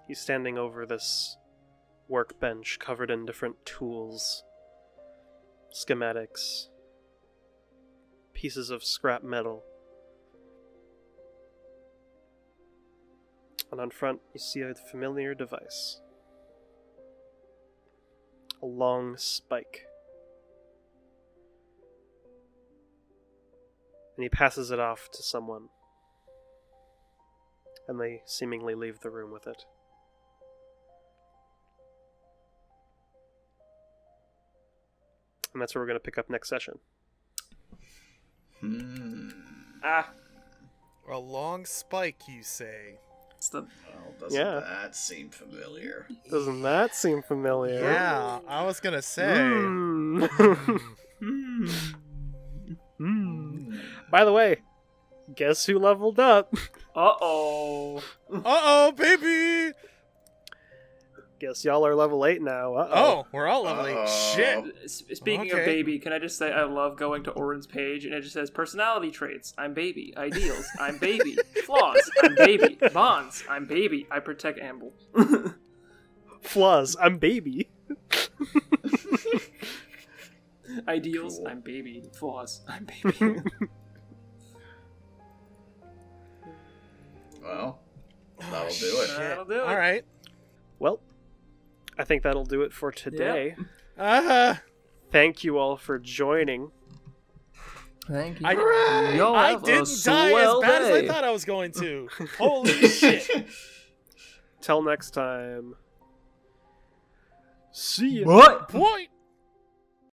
He's standing over this workbench covered in different tools, schematics, pieces of scrap metal. And on front, you see a familiar device. A long spike. And he passes it off to someone. And they seemingly leave the room with it. And that's where we're going to pick up next session. Ah. A long spike, you say? It's the... Well, doesn't that seem familiar? Doesn't that seem familiar? Yeah, I was gonna say. By the way, guess who leveled up? Uh-oh. Uh-oh, baby! Guess y'all are level 8 now. Oh, we're all level 8. Shit! Speaking of baby, can I just say I love going to Orin's page and it just says personality traits. I'm baby. Ideals. I'm baby. Flaws. I'm baby. Bonds. I'm baby. I protect Amble. Flaws. I'm baby. Ideals. Cool. I'm baby. Flaws. I'm baby. Well, that'll do it. That'll do it. All right. Well, I think that'll do it for today. Yep. Thank you all for joining. Thank you. I didn't die as bad as I thought I was going to. Holy shit. Till next time. See ya. What? Point.